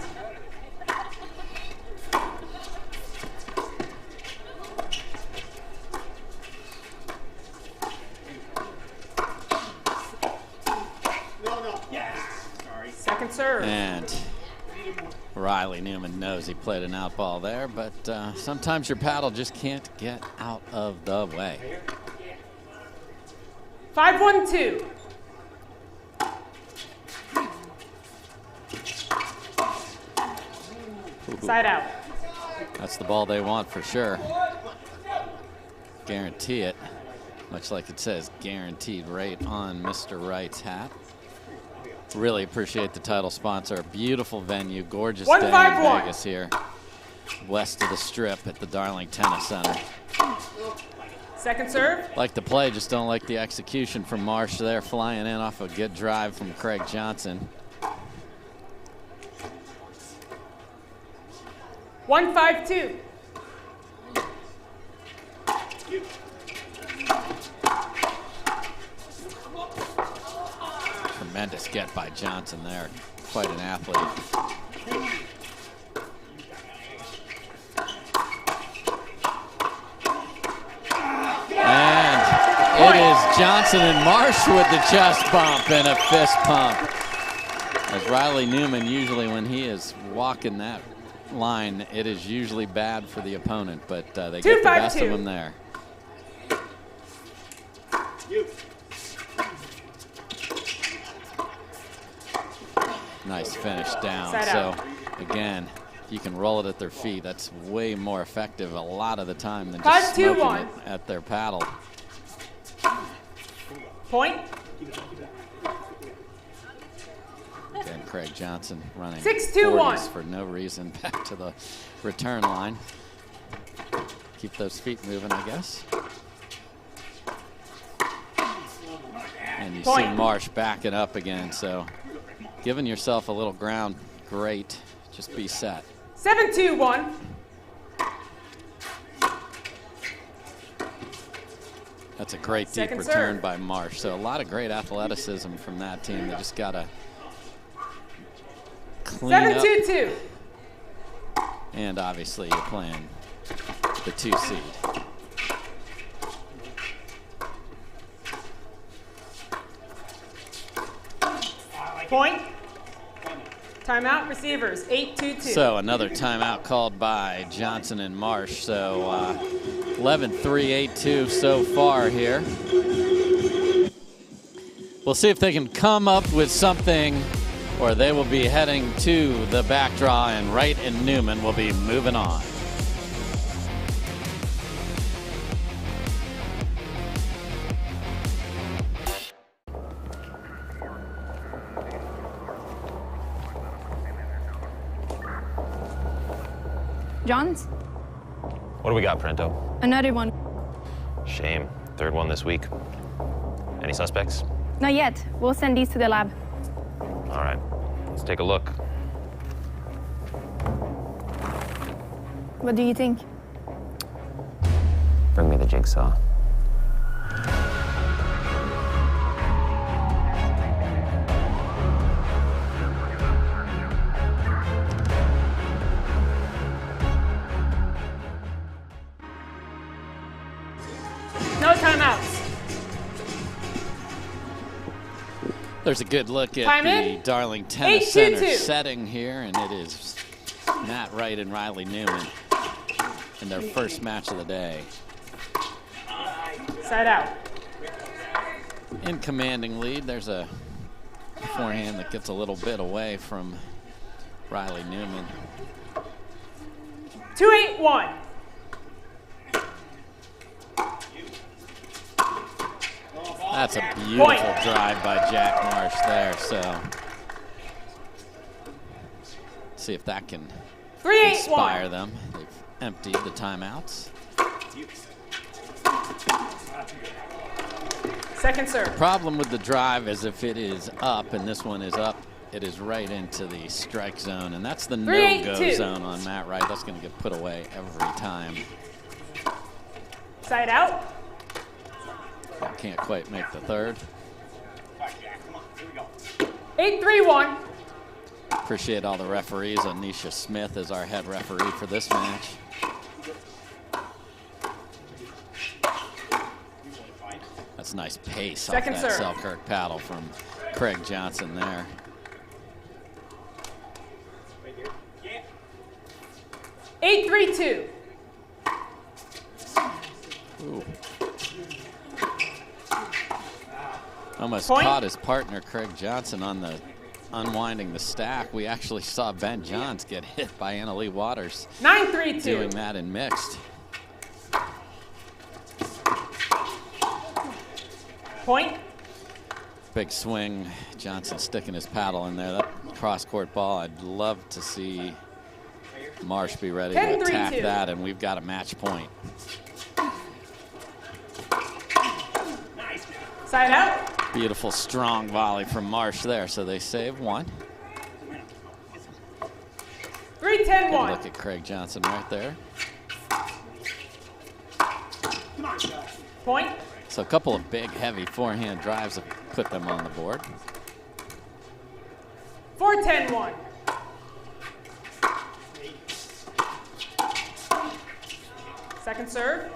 [SPEAKER 22] Second serve.
[SPEAKER 1] And Riley Newman knows he played an out ball there, but sometimes your paddle just can't get out of the way.
[SPEAKER 22] 5, 1, 2. Side out.
[SPEAKER 1] That's the ball they want for sure. Guarantee it. Much like it says guaranteed rate on Mr. Wright's hat. Really appreciate the title sponsor. Beautiful venue, gorgeous day in
[SPEAKER 22] 151.
[SPEAKER 1] Vegas here. West of the Strip at the Darling Tennis Center.
[SPEAKER 22] Second serve.
[SPEAKER 1] Like the play, just don't like the execution from Marsh there, flying in off a good drive from Craig Johnson.
[SPEAKER 22] 1-5-2.
[SPEAKER 1] Tremendous get by Jansen there. Quite an athlete. And it is Johnson and Marsh with the chest bump and a fist pump. As Riley Newman, usually when he is walking that line, it is usually bad for the opponent, but they get the best of him there. Nice finish down. So again, you can roll it at their feet. That's way more effective a lot of the time than just smoking it at their paddle.
[SPEAKER 22] Point.
[SPEAKER 1] Again, Craig Johnson running
[SPEAKER 22] 6-2-1
[SPEAKER 1] for no reason back to the return line. Keep those feet moving, I guess. And you see Marsh backing up again, so giving yourself a little ground, great. Just be set.
[SPEAKER 22] 7-2-1.
[SPEAKER 1] That's a great deep return by Marsh. So a lot of great athleticism from that team. They just got to clean
[SPEAKER 22] 7-2-2.
[SPEAKER 1] up. And obviously you're playing the 2 seed.
[SPEAKER 22] Point. Timeout, receivers, 8-2-2.
[SPEAKER 1] So another timeout called by Johnson and Marsh. So 11-3, 8-2 so far here. We'll see if they can come up with something, or they will be heading to the back draw, and Wright and Newman will be moving on.
[SPEAKER 5] Johns?
[SPEAKER 8] What do we got, Parenteau?
[SPEAKER 5] Another one.
[SPEAKER 8] Shame. 3rd one this week. Any suspects?
[SPEAKER 5] Not yet. We'll send these to the lab.
[SPEAKER 8] All right. Let's take a look.
[SPEAKER 5] What do you think?
[SPEAKER 8] Bring me the jigsaw.
[SPEAKER 22] No timeouts.
[SPEAKER 1] There's a good look at
[SPEAKER 22] Time
[SPEAKER 1] the
[SPEAKER 22] in.
[SPEAKER 1] Darling Tennis Center
[SPEAKER 22] 8-2-2.
[SPEAKER 1] setting here, and it is Matt Wright and Riley Newman in their first match of the day.
[SPEAKER 22] Side out.
[SPEAKER 1] In commanding lead, there's a forehand that gets a little bit away from Riley Newman.
[SPEAKER 22] 2-8-1.
[SPEAKER 1] That's a beautiful drive by Jack Marsh there, so see if that can
[SPEAKER 22] 3-8-1.
[SPEAKER 1] inspire them. They've emptied the timeouts.
[SPEAKER 22] Second serve.
[SPEAKER 1] Problem with the drive is if it is up, and this one is up, it is right into the strike zone, and that's the no-go zone on Matt Wright. That's going to get put away every time.
[SPEAKER 22] Side out.
[SPEAKER 1] Can't quite make the third.
[SPEAKER 22] 8-3-1.
[SPEAKER 1] Appreciate all the referees. Anisha Smith is our head referee for this match. That's nice pace
[SPEAKER 22] Second
[SPEAKER 1] off that
[SPEAKER 22] serve.
[SPEAKER 1] Selkirk paddle from Craig Johnson there.
[SPEAKER 22] Eight, 3-2.
[SPEAKER 1] Ooh. Almost
[SPEAKER 22] Point.
[SPEAKER 1] caught his partner Craig Johnson on the unwinding the stack. We actually saw Ben Johns get hit by Anna Lee Waters.
[SPEAKER 22] 9-3-2.
[SPEAKER 1] Doing that in mixed.
[SPEAKER 22] Point.
[SPEAKER 1] Big swing. Johnson sticking his paddle in there. That cross-court ball, I'd love to see Marsh be ready to
[SPEAKER 22] 10-3-2.
[SPEAKER 1] attack that, and we've got a match point.
[SPEAKER 22] Side out.
[SPEAKER 1] Beautiful, strong volley from Marsh there, so they save one.
[SPEAKER 22] 3-2. 10-1.
[SPEAKER 1] Good look at Craig Jansen right there.
[SPEAKER 22] Point.
[SPEAKER 1] So a couple of big, heavy forehand drives have put them on the board.
[SPEAKER 22] 4-10-1. Second serve.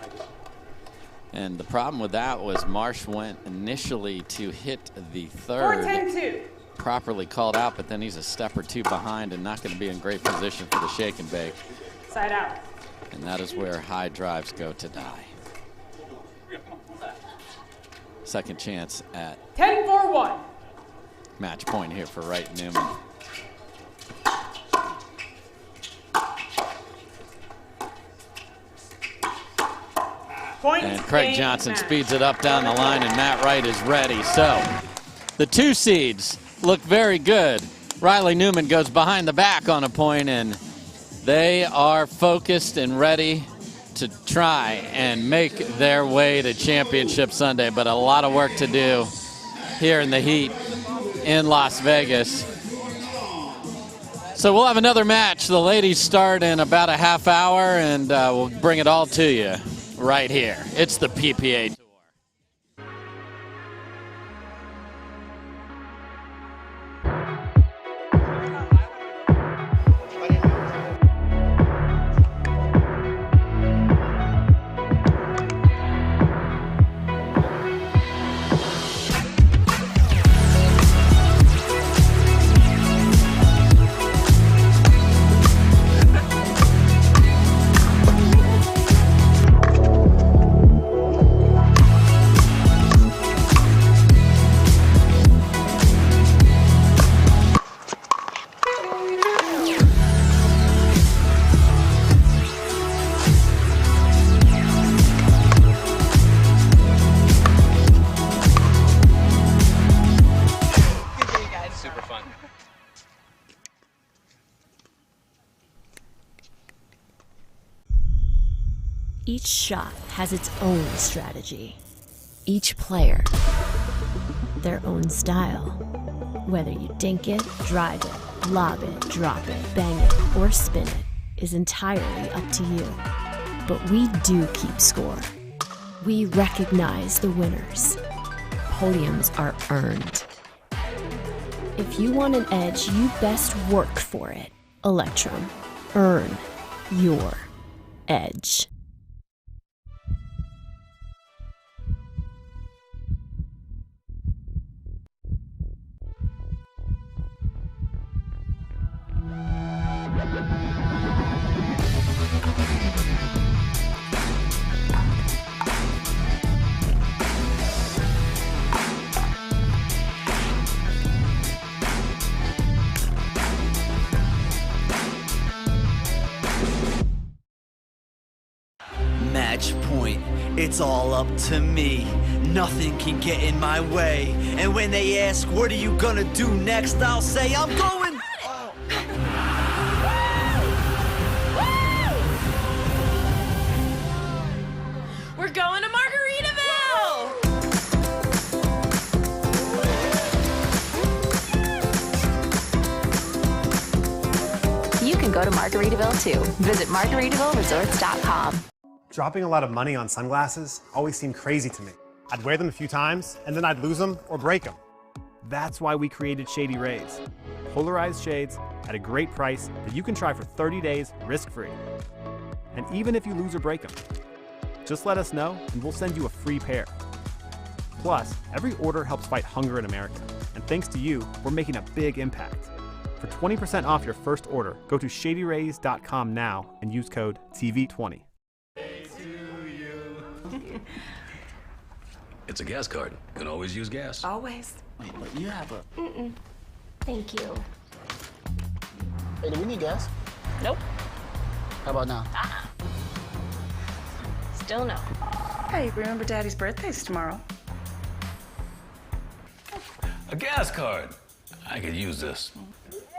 [SPEAKER 1] And the problem with that was Marsh went initially to hit the third.
[SPEAKER 22] 4-10-2.
[SPEAKER 1] Properly called out, but then he's a step or two behind and not going to be in great position for the shake and bake.
[SPEAKER 22] Side out.
[SPEAKER 1] And that is where high drives go to die. Second chance at
[SPEAKER 22] 10-4-1.
[SPEAKER 1] match point here for Wright and Newman.
[SPEAKER 22] Point.
[SPEAKER 1] And Craig Jansen speeds it up down the line, and Matt Wright is ready. So the two seeds look very good. Riley Newman goes behind the back on a point, and they are focused and ready to try and make their way to Championship Sunday, but a lot of work to do here in the heat in Las Vegas. So we'll have another match. The ladies start in about a half hour, and we'll bring it all to you right here. It's the PPA Tour.
[SPEAKER 9] Each shot has its own strategy. Each player, their own style. Whether you dink it, drive it, lob it, drop it, bang it, or spin it is entirely up to you. But we do keep score. We recognize the winners. Podiums are earned. If you want an edge, you best work for it. Electrum. Earn your edge.
[SPEAKER 11] Match point, it's all up to me. Nothing can get in my way. And when they ask, what are you gonna do next? I'll say, I'm going.
[SPEAKER 23] We're going to Margaritaville!
[SPEAKER 24] You can go to Margaritaville too. Visit MargaritavilleResorts.com.
[SPEAKER 25] Dropping a lot of money on sunglasses always seemed crazy to me. I'd wear them a few times, and then I'd lose them or break them. That's why we created Shady Rays. Polarized shades at a great price that you can try for 30 days risk-free. And even if you lose or break them, just let us know and we'll send you a free pair. Plus, every order helps fight hunger in America. And thanks to you, we're making a big impact. For 20% off your first order, go to ShadyRays.com now and use code TV20.
[SPEAKER 26] It's a gas card. Can always use gas.
[SPEAKER 16] Always.
[SPEAKER 26] Wait, but you have a...
[SPEAKER 16] Thank you.
[SPEAKER 27] Hey, do we need gas?
[SPEAKER 16] Nope.
[SPEAKER 27] How about now?
[SPEAKER 16] Still no.
[SPEAKER 28] Hey, remember Daddy's birthday's tomorrow.
[SPEAKER 26] A gas card. I could use this.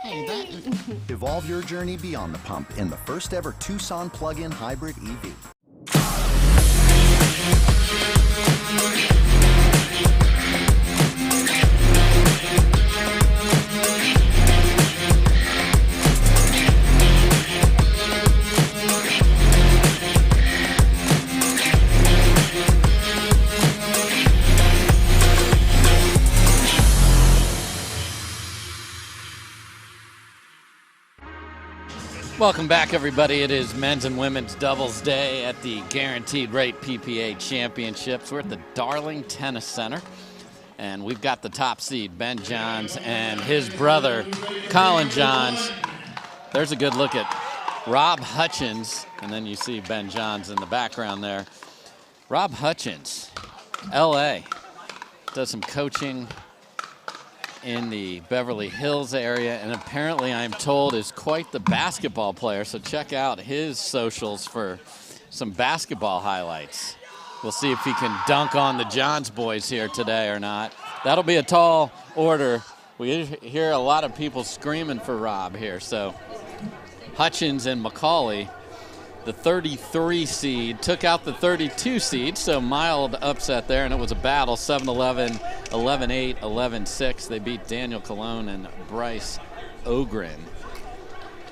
[SPEAKER 27] Hey, that...
[SPEAKER 29] Evolve your journey beyond the pump in the first ever Tucson plug-in hybrid EV.
[SPEAKER 1] Welcome back, everybody. It is men's and women's doubles day at the Guaranteed Rate PPA Championships. We're at the Darling Tennis Center, and we've got the top seed, Ben Johns, and his brother, Colin Johns. There's a good look at Rob Hutchins, and then you see Ben Johns in the background there. Rob Hutchins, LA, does some coaching in the Beverly Hills area, and apparently I'm told is quite the basketball player, so check out his socials for some basketball highlights. We'll see if he can dunk on the Johns boys here today or not. That'll be a tall order. We hear a lot of people screaming for Rob here, so Hutchins and McCauley, the 33 seed, took out the 32 seed, so mild upset there, and it was a battle, 7-11, 11-8, 11-6. They beat Daniel Colon and Bryce Ogren.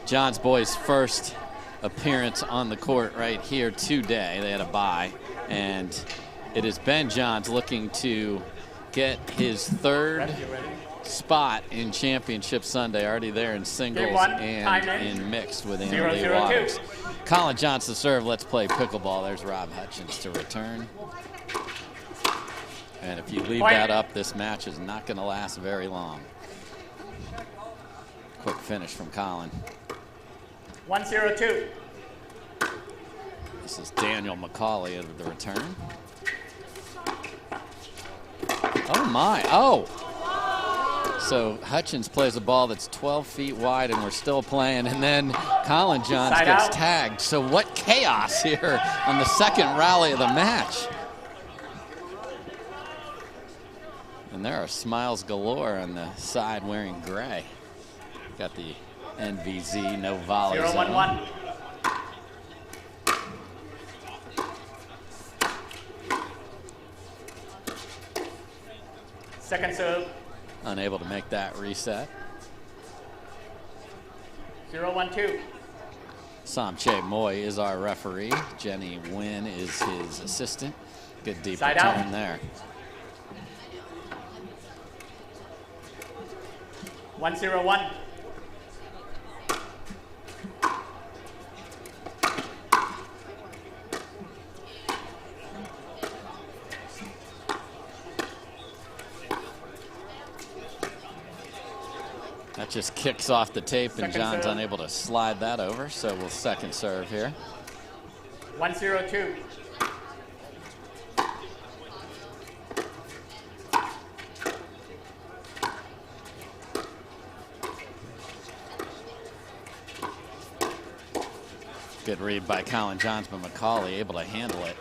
[SPEAKER 1] John's boys' first appearance on the court right here today. They had a bye, and it is Ben Johns looking to get his third spot in Championship Sunday, already there in singles and in mixed with Andy Waters. Colin Johns to serve. Let's play pickleball. There's Rob Hutchins to return. And if you leave that up, this match is not going to last very long. Quick finish from Colin.
[SPEAKER 22] 1-0-2.
[SPEAKER 1] This is Daniel McCauley at the return. Oh my, oh! So Hutchins plays a ball that's 12 feet wide, and we're still playing, and then Colin Johns gets tagged. So what chaos here on the second rally of the match. And there are smiles galore on the side wearing gray. Got the NVZ, no volleys.
[SPEAKER 22] 0-1-1. Second serve.
[SPEAKER 1] Unable to make that reset.
[SPEAKER 22] 0-1-2.
[SPEAKER 1] Samche Moy is our referee. Jenny Wynn is his assistant. Good deep
[SPEAKER 22] Side
[SPEAKER 1] return
[SPEAKER 22] out.
[SPEAKER 1] there.
[SPEAKER 22] 1-0-1.
[SPEAKER 1] That just kicks off the tape, and
[SPEAKER 22] Second
[SPEAKER 1] John's
[SPEAKER 22] serve.
[SPEAKER 1] unable to slide that over, so we'll second serve here.
[SPEAKER 22] 1-0-2.
[SPEAKER 1] Good read by Colin Johns, but McCauley able to handle it.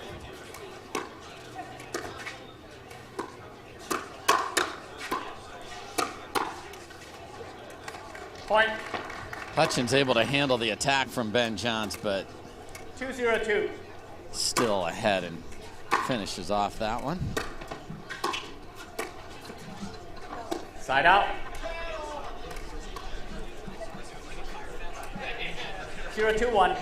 [SPEAKER 22] Point.
[SPEAKER 1] Hutchins able to handle the attack from Ben Johns, but
[SPEAKER 22] 2-0-2.
[SPEAKER 1] still ahead and finishes off that one.
[SPEAKER 22] Side out. 0-2-1.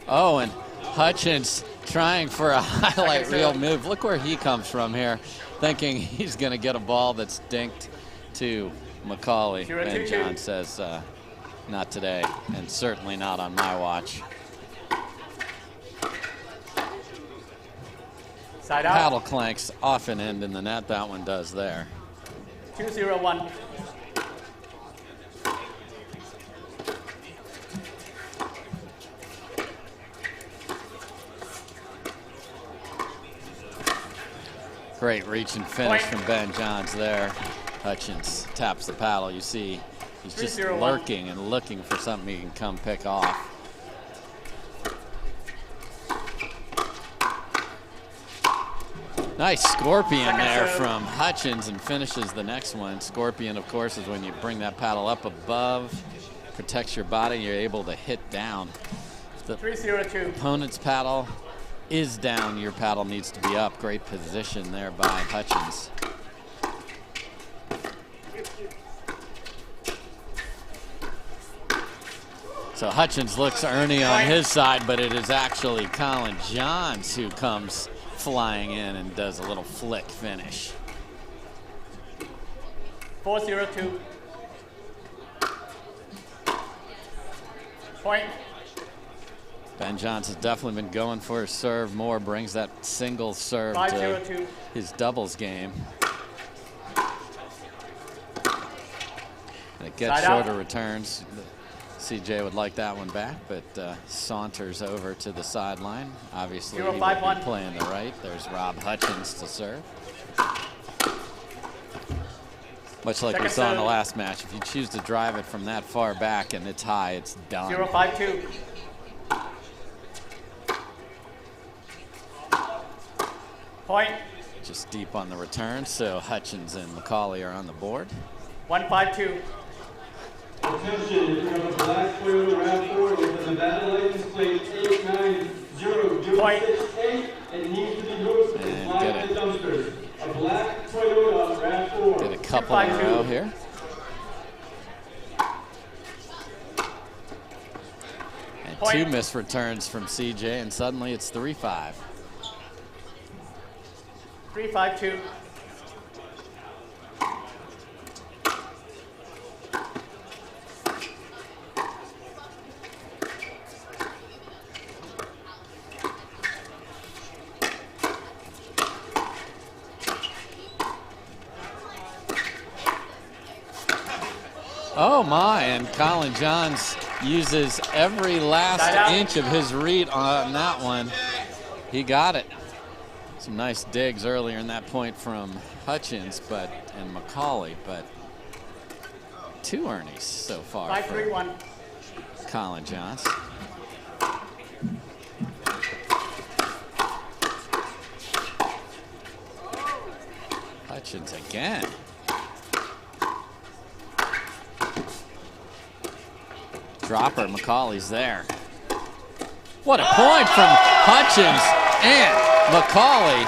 [SPEAKER 1] Oh, and Hutchins trying for a highlight reel move. Look where he comes from here, thinking he's going to get a ball that's dinked to McCauley. Ben Johns says, not today, and certainly not on my watch.
[SPEAKER 22] Side out.
[SPEAKER 1] Paddle clanks often end in the net. That one does there.
[SPEAKER 22] 2-0-1.
[SPEAKER 1] Great reach and finish from Ben Johns there. Hutchins taps the paddle. You see he's just
[SPEAKER 22] 3-0-1.
[SPEAKER 1] lurking and looking for something he can come pick off. Nice scorpion there from Hutchins, and finishes the next one. Scorpion, of course, is when you bring that paddle up above, protects your body, you're able to hit down. If the
[SPEAKER 22] 3-0-2.
[SPEAKER 1] opponent's paddle is down, your paddle needs to be up. Great position there by Hutchins. So Hutchins looks Ernie on his side, but it is actually Colin Johns who comes flying in and does a little flick finish.
[SPEAKER 22] 4-0-2. Point.
[SPEAKER 1] Ben Johnson's definitely been going for his serve more, brings that single serve to
[SPEAKER 22] 5-0-2.
[SPEAKER 1] his doubles game. And it gets
[SPEAKER 22] Side out.
[SPEAKER 1] shorter returns. CJ would like that one back, but saunters over to the sideline. Obviously, he would be
[SPEAKER 22] 0-5-1.
[SPEAKER 1] playing the right. There's Rob Hutchins to serve. Much like we
[SPEAKER 22] Second
[SPEAKER 1] saw in the
[SPEAKER 22] serve.
[SPEAKER 1] last match, if you choose to drive it from that far back and it's high, it's done.
[SPEAKER 22] 0-5-2. Point.
[SPEAKER 1] Just deep on the return, so Hutchins and McCauley are on the board.
[SPEAKER 22] 1-5-2.
[SPEAKER 2] Attention, if you have a black Toyota RAV4 with a Nevada license plate 890-068, it needs to be moved and slide to the dumpster. A black Toyota RAV4.
[SPEAKER 1] Get a couple in a row here. And
[SPEAKER 22] Point.
[SPEAKER 1] 2 missed returns from CJ, and suddenly it's 3-5.
[SPEAKER 22] 3-5-2.
[SPEAKER 1] Oh my, and Colin Johns uses every last inch of his read on that one. He got it. Some nice digs earlier in that point from Hutchins and McCauley, but 2 Ernies so far.
[SPEAKER 22] 5-3-1.
[SPEAKER 1] Colin Johns. Hutchins again. Dropper, McCauley's there. What a point from Hutchins and McCauley.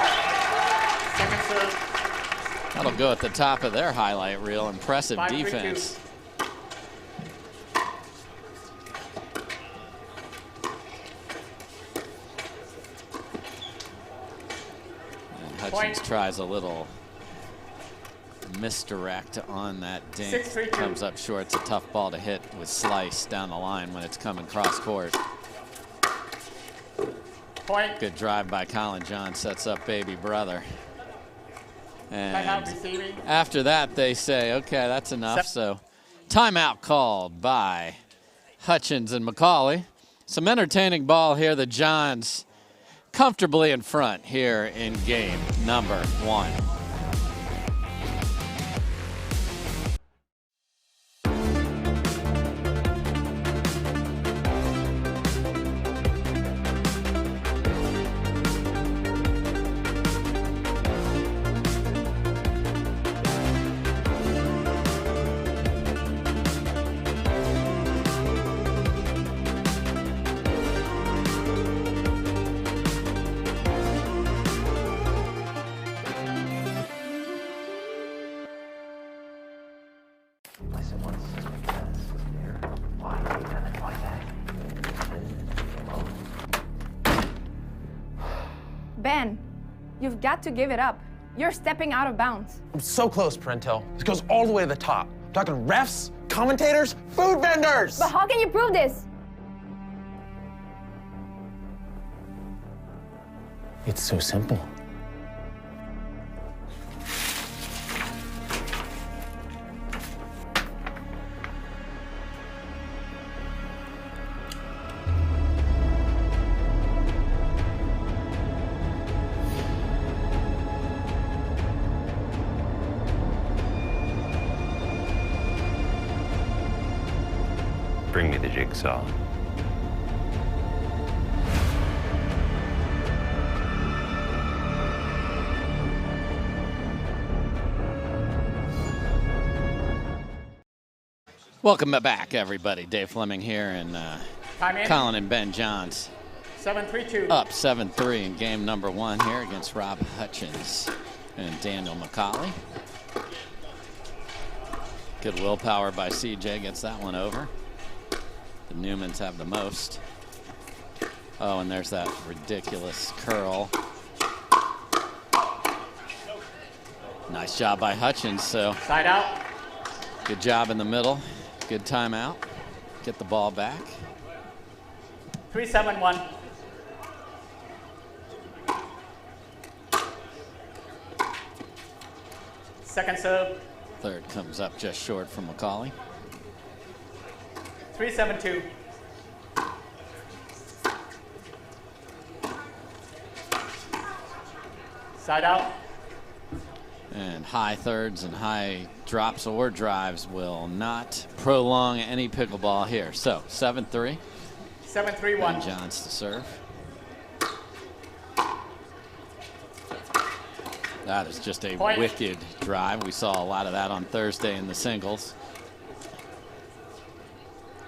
[SPEAKER 1] That'll go at the top of their highlight reel. Impressive
[SPEAKER 22] 5-3-2.
[SPEAKER 1] defense. And Hutchins tries a little misdirect on that dink.
[SPEAKER 22] 6-3-2.
[SPEAKER 1] Comes up short. It's a tough ball to hit with slice down the line when it's coming cross court.
[SPEAKER 22] Point.
[SPEAKER 1] Good drive by Colin John, sets up baby brother. And after that, they say, okay, that's enough. So timeout called by Hutchins and McCauley. Some entertaining ball here. The Johns comfortably in front here in game number 1.
[SPEAKER 5] Ben, you've got to give it up. You're stepping out of bounds.
[SPEAKER 3] I'm so close, Parenteau. This goes all the way to the top. I'm talking refs, commentators, food vendors.
[SPEAKER 5] But how can you prove this?
[SPEAKER 3] It's so simple.
[SPEAKER 8] Bring me the jigsaw.
[SPEAKER 1] Welcome back, everybody. Dave Fleming here, and Colin and Ben Johns
[SPEAKER 22] 7-3-2.
[SPEAKER 1] up 7-3 in game number 1 here against Rob Hutchins and Daniel McCauley. Good willpower by CJ, gets that one over. The Newmans have the most. Oh, and there's that ridiculous curl. Nice job by Hutchins. So
[SPEAKER 22] side out.
[SPEAKER 1] Good job in the middle. Good timeout. Get the ball back.
[SPEAKER 22] 3-7-1. Second serve.
[SPEAKER 1] Third comes up just short from McCauley.
[SPEAKER 22] 3-7-2. Side out.
[SPEAKER 1] And high thirds and high drops or drives will not prolong any pickleball here. So 7-3.
[SPEAKER 22] 7-3-1.
[SPEAKER 1] Ben Johns to serve. That is just a wicked drive. We saw a lot of that on Thursday in the singles.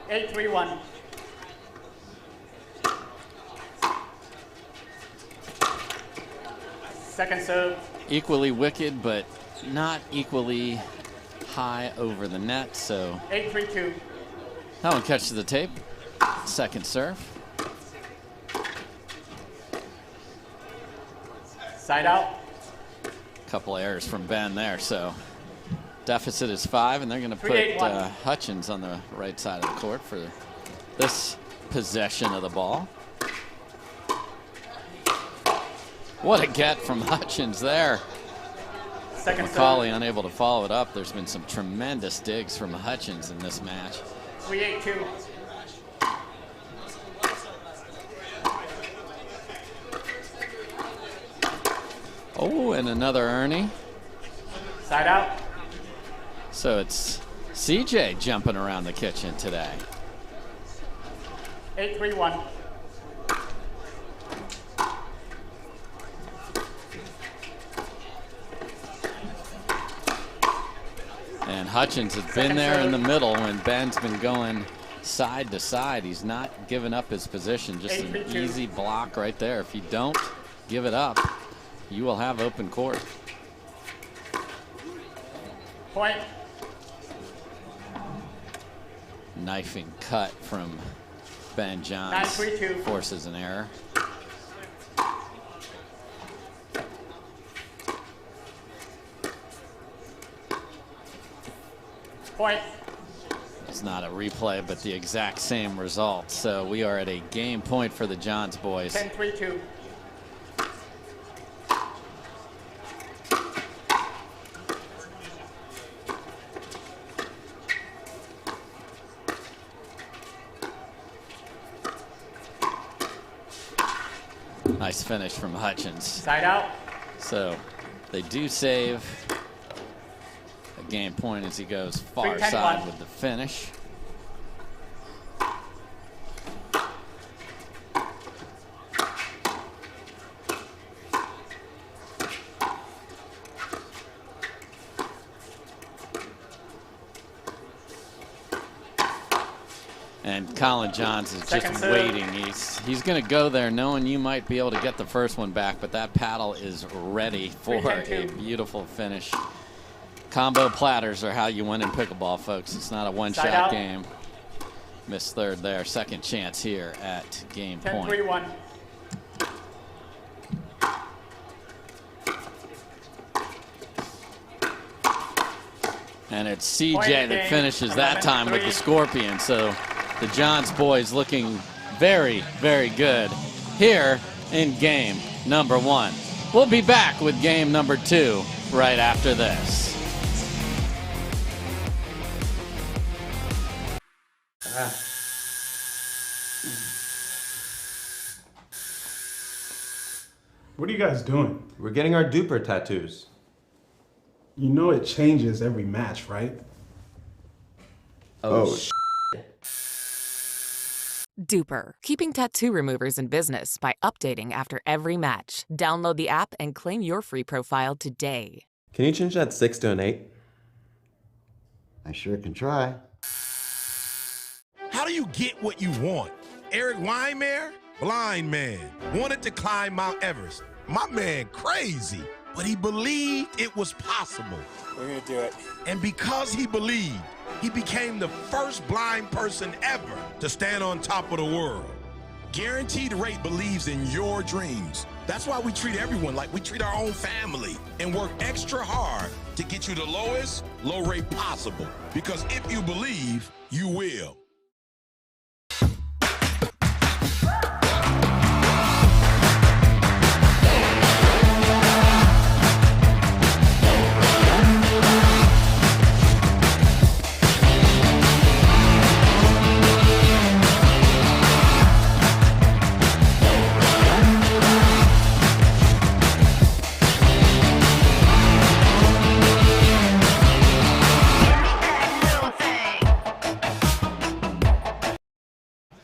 [SPEAKER 22] 8-3-1. Second serve.
[SPEAKER 1] Equally wicked, but not equally high over the net. So
[SPEAKER 22] 8-3-2.
[SPEAKER 1] that one catches the tape. Second serve.
[SPEAKER 22] Side out.
[SPEAKER 1] Couple errors from Ben there, so deficit is 5, and they're going to put Hutchins on the right side of the court for this possession of the ball. What a get from Hutchins there.
[SPEAKER 22] Second
[SPEAKER 1] McCauley
[SPEAKER 22] serve.
[SPEAKER 1] unable to follow it up. There's been some tremendous digs from Hutchins in this match.
[SPEAKER 22] 3-8-2.
[SPEAKER 1] Oh, and another Ernie.
[SPEAKER 22] Side out.
[SPEAKER 1] So it's CJ jumping around the kitchen today.
[SPEAKER 22] 8-3-1.
[SPEAKER 1] And Hutchins has been there in the middle when Ben's been going side to side. He's not giving up his position. Just an easy block right there. If you don't give it up, you will have open court.
[SPEAKER 22] Point.
[SPEAKER 1] Knifing cut from Ben Johns.
[SPEAKER 22] 9-3-2.
[SPEAKER 1] Forces an error.
[SPEAKER 22] Point.
[SPEAKER 1] It's not a replay, but the exact same result. So we are at a game point for the Johns boys.
[SPEAKER 22] 10-3-2.
[SPEAKER 1] Nice finish from Hutchins.
[SPEAKER 22] Side out.
[SPEAKER 1] So they do save a game point as he goes far
[SPEAKER 22] 3-10-1.
[SPEAKER 1] side with the finish. And Colin Johns is just waiting. He's going to go there knowing you might be able to get the first one back, but that paddle is ready for a beautiful finish. Combo platters are how you win in pickleball, folks. It's not a one-shot game. Missed third there. Second chance here at game point.
[SPEAKER 22] 10-3-1.
[SPEAKER 1] And it's CJ that finishes that time with the Scorpion. So the Johns boys looking very, very good here in game number 1. We'll be back with game number 2 right after this.
[SPEAKER 6] What are you guys doing?
[SPEAKER 4] We're getting our duper tattoos.
[SPEAKER 6] You know it changes every match, right?
[SPEAKER 4] Oh,
[SPEAKER 10] Duper, keeping tattoo removers in business by updating after every match. Download the app and claim your free profile today.
[SPEAKER 4] Can you change that 6 to an 8?
[SPEAKER 13] I sure can try.
[SPEAKER 14] How do you get what you want? Eric Weimer, blind man, wanted to climb Mount Everest. My man crazy, but he believed it was possible.
[SPEAKER 15] We're gonna do it.
[SPEAKER 14] And because he believed, he became the first blind person ever to stand on top of the world. Guaranteed Rate believes in your dreams. That's why we treat everyone like we treat our own family and work extra hard to get you the lowest low rate possible. Because if you believe, you will.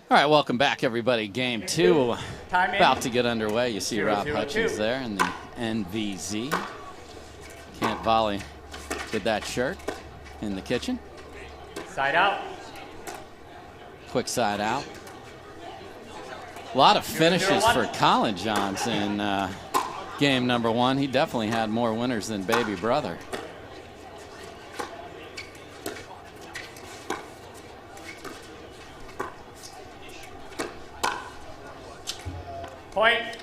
[SPEAKER 1] All right, welcome back, everybody. Game 2
[SPEAKER 22] Time in.
[SPEAKER 1] about to get underway. You see
[SPEAKER 22] 0-0-2.
[SPEAKER 1] Rob Hutchins there in the NVZ. Can't volley with that shirt in the kitchen.
[SPEAKER 22] Side out.
[SPEAKER 1] Quick side out. A lot of finishes for Colin Jansen in game number 1. He definitely had more winners than baby brother.
[SPEAKER 22] Point.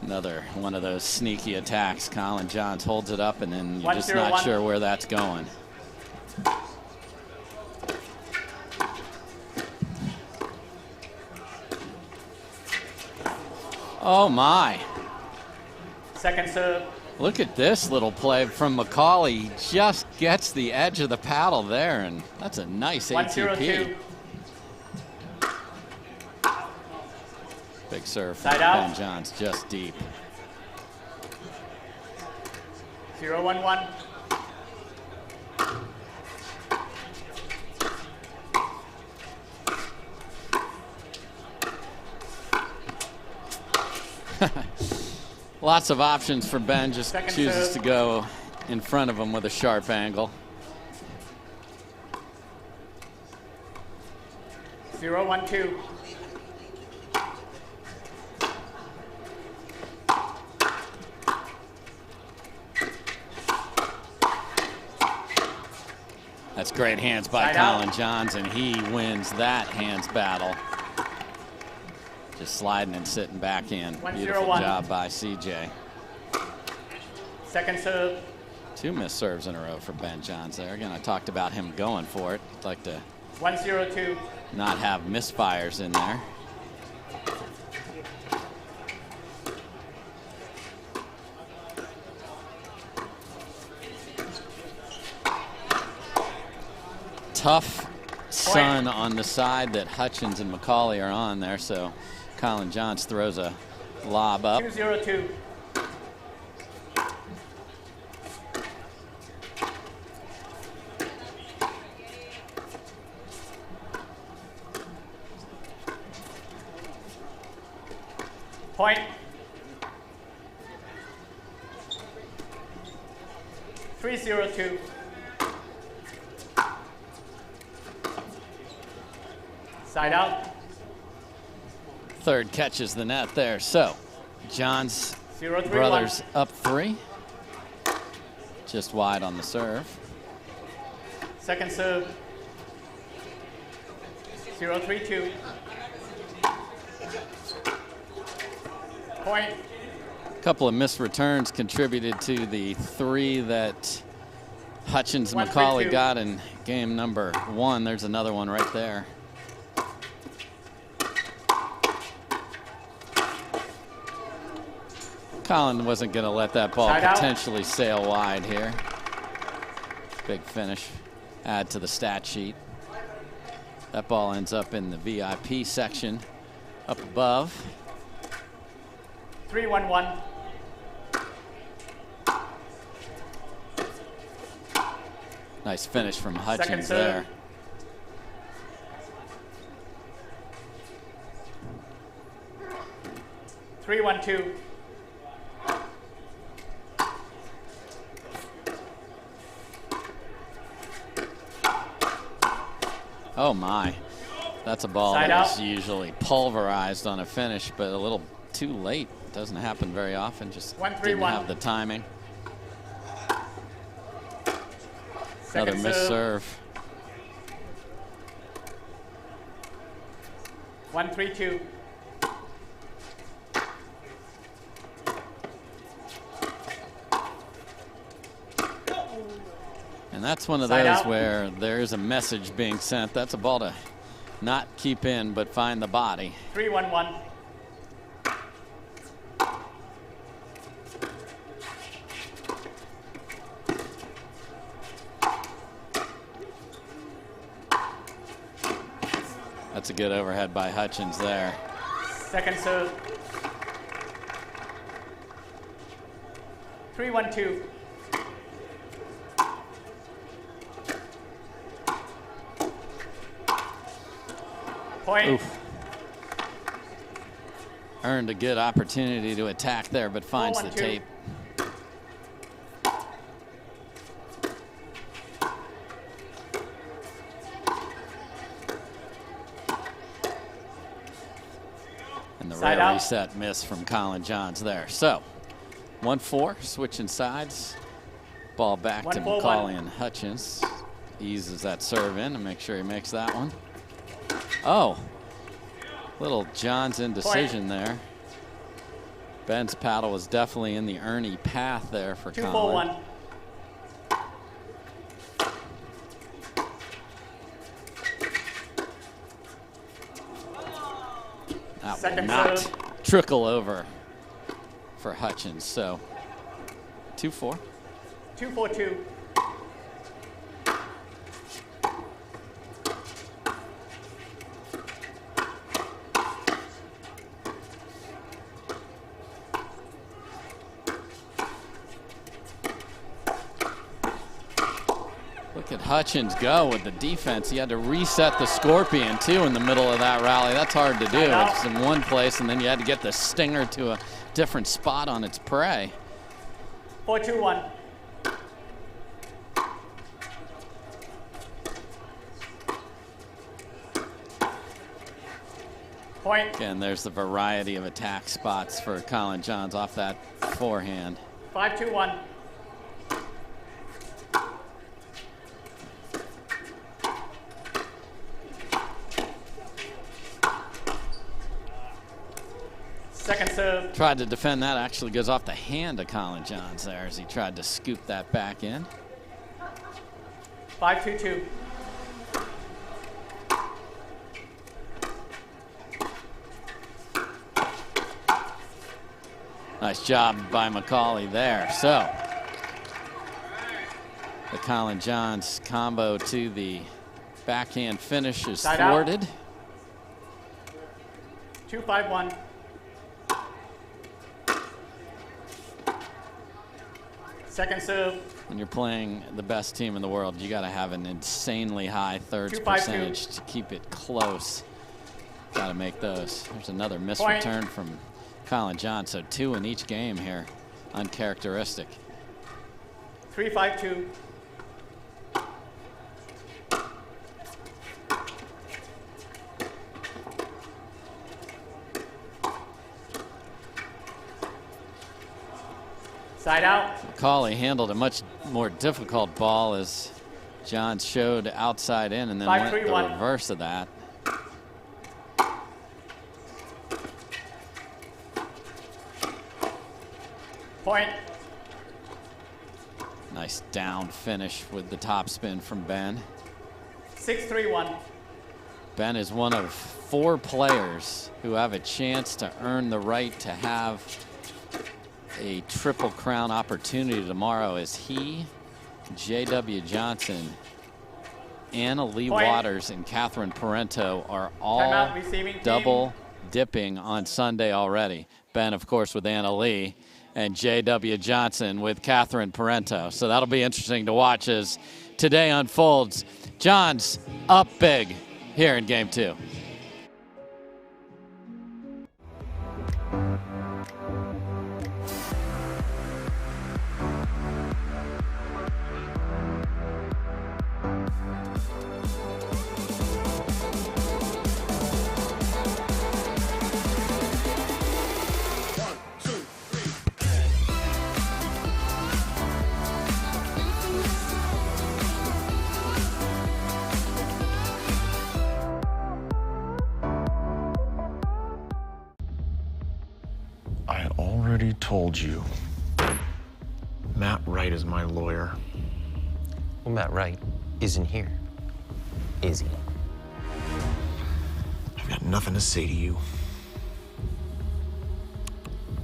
[SPEAKER 1] Another one of those sneaky attacks. Colin Johns holds it up, and then you're just
[SPEAKER 22] 1-0-1.
[SPEAKER 1] not sure where that's going. Oh my.
[SPEAKER 22] Second serve.
[SPEAKER 1] Look at this little play from McCauley. He just gets the edge of the paddle there, and that's a nice
[SPEAKER 22] 1-0-2.
[SPEAKER 1] ATP. Big serve from
[SPEAKER 22] Side out.
[SPEAKER 1] Ben Johns, just deep.
[SPEAKER 22] 0-1-1.
[SPEAKER 1] Lots of options for Ben, just
[SPEAKER 22] Second
[SPEAKER 1] chooses
[SPEAKER 22] serve.
[SPEAKER 1] to go in front of him with a sharp angle.
[SPEAKER 22] 0-1-2.
[SPEAKER 1] That's great hands by
[SPEAKER 22] Side out.
[SPEAKER 1] Colin Johns, and he wins that hands battle. Just sliding and sitting back in.
[SPEAKER 22] 1-0-1.
[SPEAKER 1] Beautiful job by CJ.
[SPEAKER 22] Second serve.
[SPEAKER 1] 2 missed serves in a row for Ben Johns there. Again, I talked about him going for it. I'd like to
[SPEAKER 22] 1-0-2.
[SPEAKER 1] not have misfires in there. Tough sun on the side that Hutchins and McCauley are on there, so Colin Johns throws a lob up.
[SPEAKER 22] 2-0-2. Point. 3-0-2. Side out.
[SPEAKER 1] Third catches the net there. So Johns
[SPEAKER 22] 0-3-1.
[SPEAKER 1] brothers up 3. Just wide on the serve.
[SPEAKER 22] Second serve. 0-3-2. Point.
[SPEAKER 1] A couple of missed returns contributed to the 3 that Hutchins and
[SPEAKER 22] 1-3-2.
[SPEAKER 1] McCauley got in game number 1. There's another one right there. Colin wasn't going to let that ball
[SPEAKER 22] Side out.
[SPEAKER 1] potentially sail wide here. Big finish. Add to the stat sheet. That ball ends up in the VIP section up above.
[SPEAKER 22] 3-1-1.
[SPEAKER 1] Nice finish from
[SPEAKER 22] Second
[SPEAKER 1] Hutchins
[SPEAKER 22] serve.
[SPEAKER 1] there.
[SPEAKER 22] Three, 1-2.
[SPEAKER 1] Oh my. That's a ball
[SPEAKER 22] Side
[SPEAKER 1] that is
[SPEAKER 22] out.
[SPEAKER 1] usually pulverized on a finish, but a little too late. Doesn't happen very often. Just
[SPEAKER 22] 1-3-1.
[SPEAKER 1] didn't have the timing. Another
[SPEAKER 22] Second
[SPEAKER 1] missed
[SPEAKER 22] serve.
[SPEAKER 1] serve.
[SPEAKER 22] 1-3-2.
[SPEAKER 1] And that's one of
[SPEAKER 22] Side
[SPEAKER 1] those
[SPEAKER 22] out.
[SPEAKER 1] where there's a message being sent. That's a ball to not keep in, but find the body.
[SPEAKER 22] 3-1-1.
[SPEAKER 1] That's a good overhead by Hutchins there.
[SPEAKER 22] Second serve. 3-1-2. Point.
[SPEAKER 1] Oof. Earned a good opportunity to attack there, but finds the
[SPEAKER 22] 4-1-2.
[SPEAKER 1] tape. And the
[SPEAKER 22] Side
[SPEAKER 1] rail
[SPEAKER 22] out.
[SPEAKER 1] reset miss from Colin Johns there. So 1-4, switching sides. Ball back to
[SPEAKER 22] 1-4-1.
[SPEAKER 1] McCauley and Hutchins. Eases that serve in to make sure he makes that one. Oh, little Johns indecision there. Ben's paddle was definitely in the Ernie path there for Colin.
[SPEAKER 22] 2-4-1.
[SPEAKER 1] That will
[SPEAKER 22] Second
[SPEAKER 1] not
[SPEAKER 22] serve.
[SPEAKER 1] trickle over for Hutchins. So 2-4.
[SPEAKER 22] 2-4-2.
[SPEAKER 1] Look at Hutchins go with the defense. He had to reset the Scorpion too in the middle of that rally. That's hard to do. It's in one place and then you had to get the stinger to a different spot on its prey.
[SPEAKER 22] 4-2-1. Point.
[SPEAKER 1] Again, there's the variety of attack spots for Colin Johns off that forehand.
[SPEAKER 22] 5-2-1. Second serve.
[SPEAKER 1] Tried to defend that, actually goes off the hand of Colin Johns there as he tried to scoop that back in.
[SPEAKER 22] 5-2-2.
[SPEAKER 1] Nice job by McCauley there. So the Colin Johns combo to the backhand finish is
[SPEAKER 22] Side out.
[SPEAKER 1] thwarted.
[SPEAKER 22] 2-5-1. Second serve.
[SPEAKER 1] When you're playing the best team in the world, you got to have an insanely high thirds
[SPEAKER 22] 2-5-2.
[SPEAKER 1] percentage to keep it close. Got to make those. There's another missed
[SPEAKER 22] Point.
[SPEAKER 1] return from Colin Johns, so 2 in each game here. Uncharacteristic.
[SPEAKER 22] 3-5-2. Side out.
[SPEAKER 1] McCauley handled a much more difficult ball as Johns showed outside in and then went the
[SPEAKER 22] 5-3-1.
[SPEAKER 1] reverse of that.
[SPEAKER 22] Point.
[SPEAKER 1] Nice down finish with the topspin from Ben.
[SPEAKER 22] 6-3-1.
[SPEAKER 1] Ben is one of 4 players who have a chance to earn the right to have a Triple Crown opportunity tomorrow as he, J.W. Johnson, Anna Lee
[SPEAKER 22] Point.
[SPEAKER 1] Waters, and Catherine Parenteau are all
[SPEAKER 22] Timeout, receiving team.
[SPEAKER 1] double dipping on Sunday already. Ben, of course, with Anna Lee, and J.W. Johnson with Catherine Parenteau. So that'll be interesting to watch as today unfolds. Johns up big here in game 2.
[SPEAKER 3] I already told you. Matt Wright is my lawyer.
[SPEAKER 8] Well, Matt Wright isn't here, is he?
[SPEAKER 7] I've got nothing to say to you.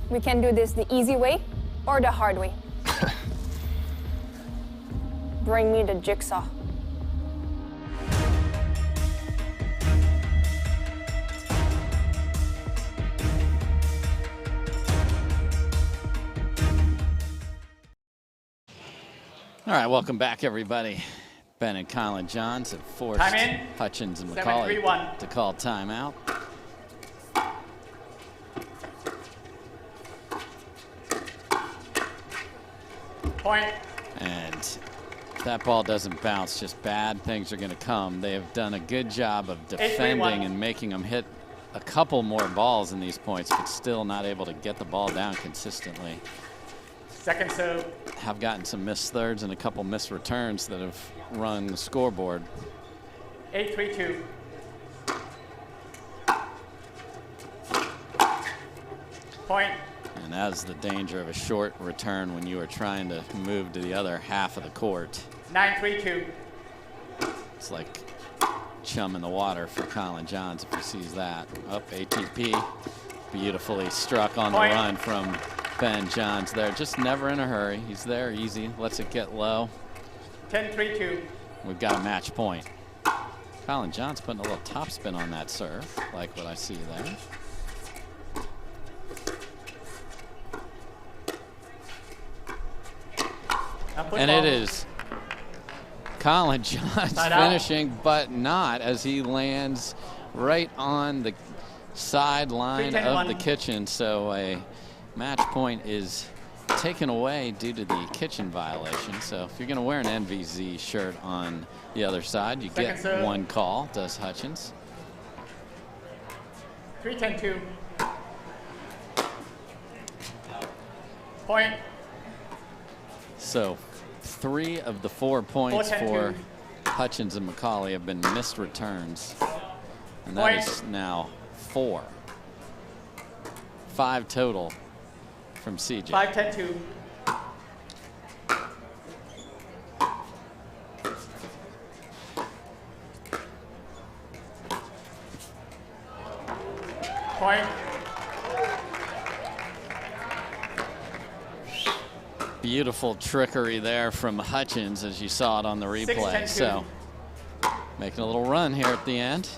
[SPEAKER 5] We can do this the easy way or the hard way. Bring me the jigsaw.
[SPEAKER 1] All right, welcome back, everybody. Ben and Colin Johns have forced Hutchins and McCauley to call timeout.
[SPEAKER 22] Point.
[SPEAKER 1] And if that ball doesn't bounce, just bad things are going to come. They have done a good job of defending and making them hit a couple more balls in these points, but still not able to get the ball down consistently.
[SPEAKER 22] Second serve.
[SPEAKER 1] Have gotten some missed thirds and a couple missed returns that have run the scoreboard.
[SPEAKER 22] 8-3-2. Point.
[SPEAKER 1] And that's the danger of a short return when you are trying to move to the other half of the court.
[SPEAKER 22] 9-3-2.
[SPEAKER 1] It's like chum in the water for Colin Johns if he sees that. Up ATP, beautifully struck on the run from Ben Johns there. Just never in a hurry. He's there easy, lets it get low.
[SPEAKER 22] 10-3-2.
[SPEAKER 1] We've got a match point. Colin Johns putting a little topspin on that serve, like what I see there. And it is Colin Johns finishing, but not, as he lands right on the sideline of the kitchen. So a match point is taken away due to the kitchen violation. So if you're going to wear an NVZ shirt on the other side, you get one call, does Hutchins.
[SPEAKER 22] 3-10-2. Point.
[SPEAKER 1] So 3 of the 4 points for Hutchins and McCauley have been missed returns. And that is now 4. 5 total from CJ.
[SPEAKER 22] 5-10-2. Point.
[SPEAKER 1] Beautiful trickery there from Hutchins, as you saw it on the replay. So making a little run here at the end.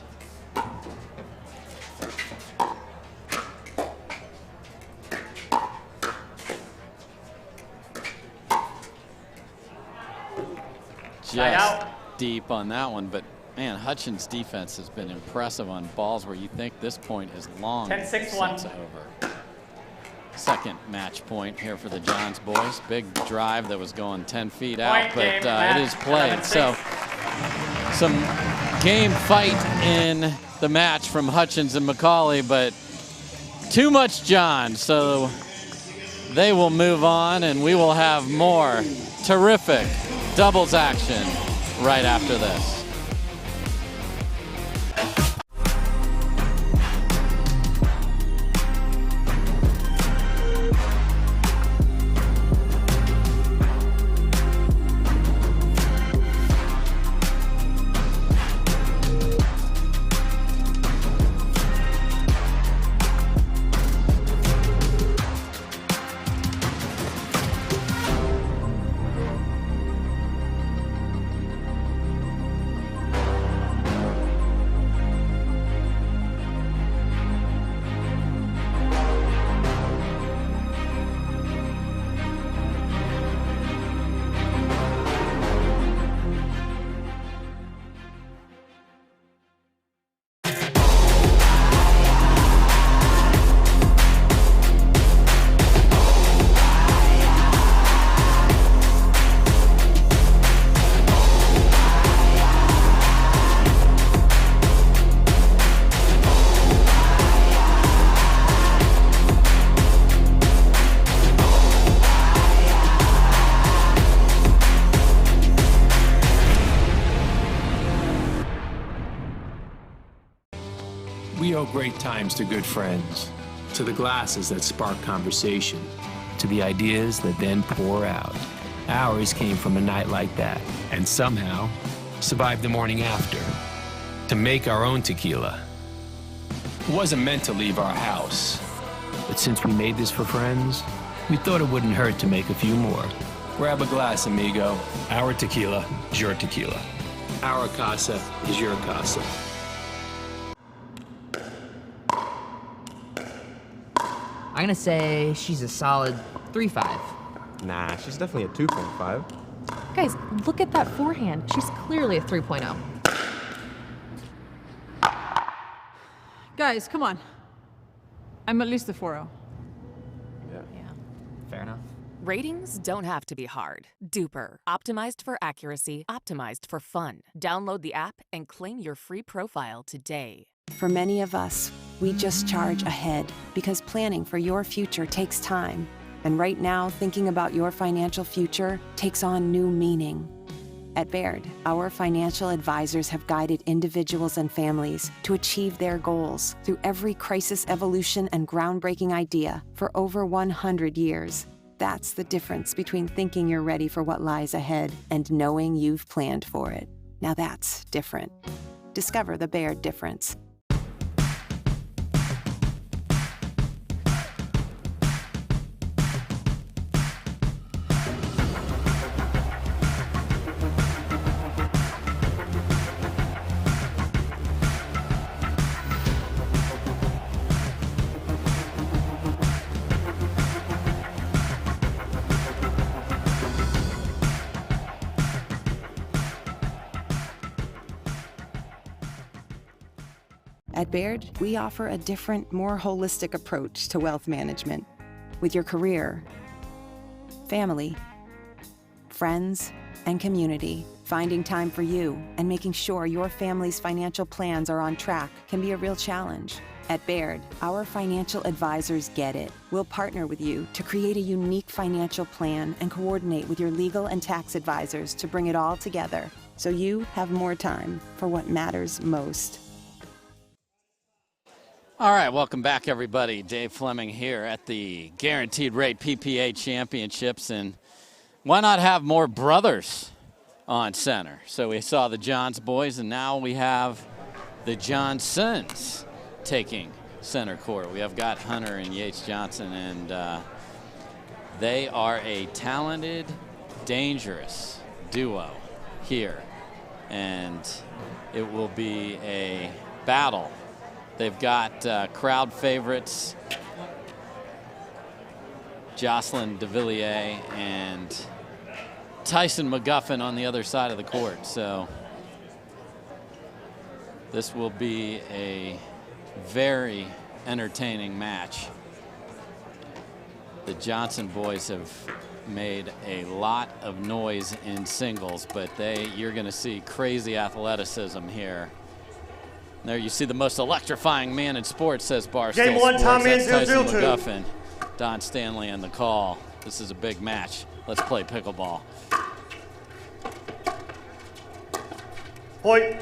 [SPEAKER 1] Just deep on that one, but man, Hutchins' defense has been impressive on balls where you think this point is long since over. Second match point here for the Johns boys. Big drive that was going 10 feet out, but it is played. So some game fight in the match from Hutchins and McCauley, but too much John. So they will move on, and we will have more terrific doubles action right after this.
[SPEAKER 9] We owe great times to good friends, to the glasses that spark conversation, to the ideas that then pour out. Ours came from a night like that, and somehow survived the morning after to make our own tequila. It wasn't meant to leave our house, but since we made this for friends, we thought it wouldn't hurt to make a few more. Grab a glass, amigo. Our tequila is your tequila. Our casa is your casa.
[SPEAKER 11] I'm gonna say she's a solid 3.5.
[SPEAKER 4] Nah, she's definitely a 2.5.
[SPEAKER 12] Guys, look at that forehand. She's clearly a 3.0.
[SPEAKER 22] Guys, come on. I'm at least a 4.0.
[SPEAKER 11] Yeah, fair enough.
[SPEAKER 10] Ratings don't have to be hard. Duper. Optimized for accuracy, optimized for fun. Download the app and claim your free profile today.
[SPEAKER 15] For many of us, we just charge ahead because planning for your future takes time. And right now, thinking about your financial future takes on new meaning. At Baird, our financial advisors have guided individuals and families to achieve their goals through every crisis evolution and groundbreaking idea for over 100 years. That's the difference between thinking you're ready for what lies ahead and knowing you've planned for it. Now that's different. Discover the Baird difference. At Baird, we offer a different, more holistic approach to wealth management. With your career, family, friends, and community, finding time for you and making sure your family's financial plans are on track can be a real challenge. At Baird, our financial advisors get it. We'll partner with you to create a unique financial plan and coordinate with your legal and tax advisors to bring it all together so you have more time for what matters most.
[SPEAKER 1] All right, welcome back, everybody. Dave Fleming here at the Guaranteed Rate PPA Championships, and why not have more brothers on center? So we saw the Johns boys, and now we have the Jansens taking center court. We have got Hunter and Yates Johnson, and they are a talented, dangerous duo here, and it will be a battle. They've got crowd favorites, Jocelyn Devilliers and Tyson McGuffin on the other side of the court. So this will be a very entertaining match. The Johnson boys have made a lot of noise in singles, but you're going to see crazy athleticism here. There you see the most electrifying man in sports, says Barstool
[SPEAKER 17] Game one,
[SPEAKER 1] Sports.
[SPEAKER 17] Tommy
[SPEAKER 1] That's
[SPEAKER 17] and
[SPEAKER 1] Tyson
[SPEAKER 17] 0-2.
[SPEAKER 1] McGuffin, Don Stanley in the call. This is a big match. Let's play pickleball.
[SPEAKER 17] Point.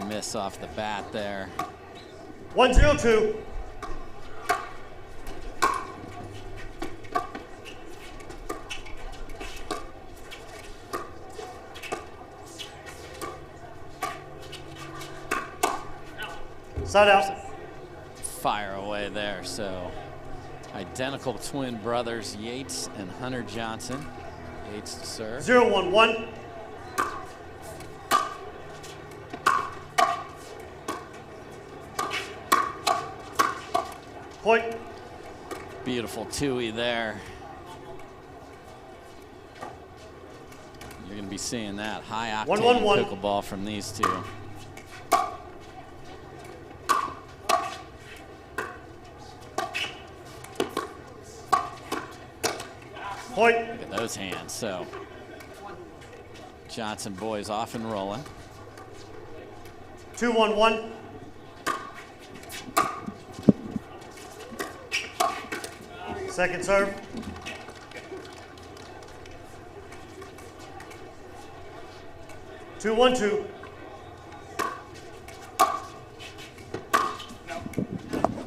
[SPEAKER 1] Miss off the bat there.
[SPEAKER 17] 1-0-2. Side out.
[SPEAKER 1] Fire away there. So identical twin brothers, Yates and Hunter Johnson. Yates to serve.
[SPEAKER 17] 0-1-1. Point.
[SPEAKER 1] Beautiful two-y there. You're going to be seeing that high-octane
[SPEAKER 17] 1-1-1.
[SPEAKER 1] pickleball from these two.
[SPEAKER 17] Point.
[SPEAKER 1] Look at those hands. So Johnson boys off and rolling.
[SPEAKER 17] 2-1-1. Second serve. Two, 1-2.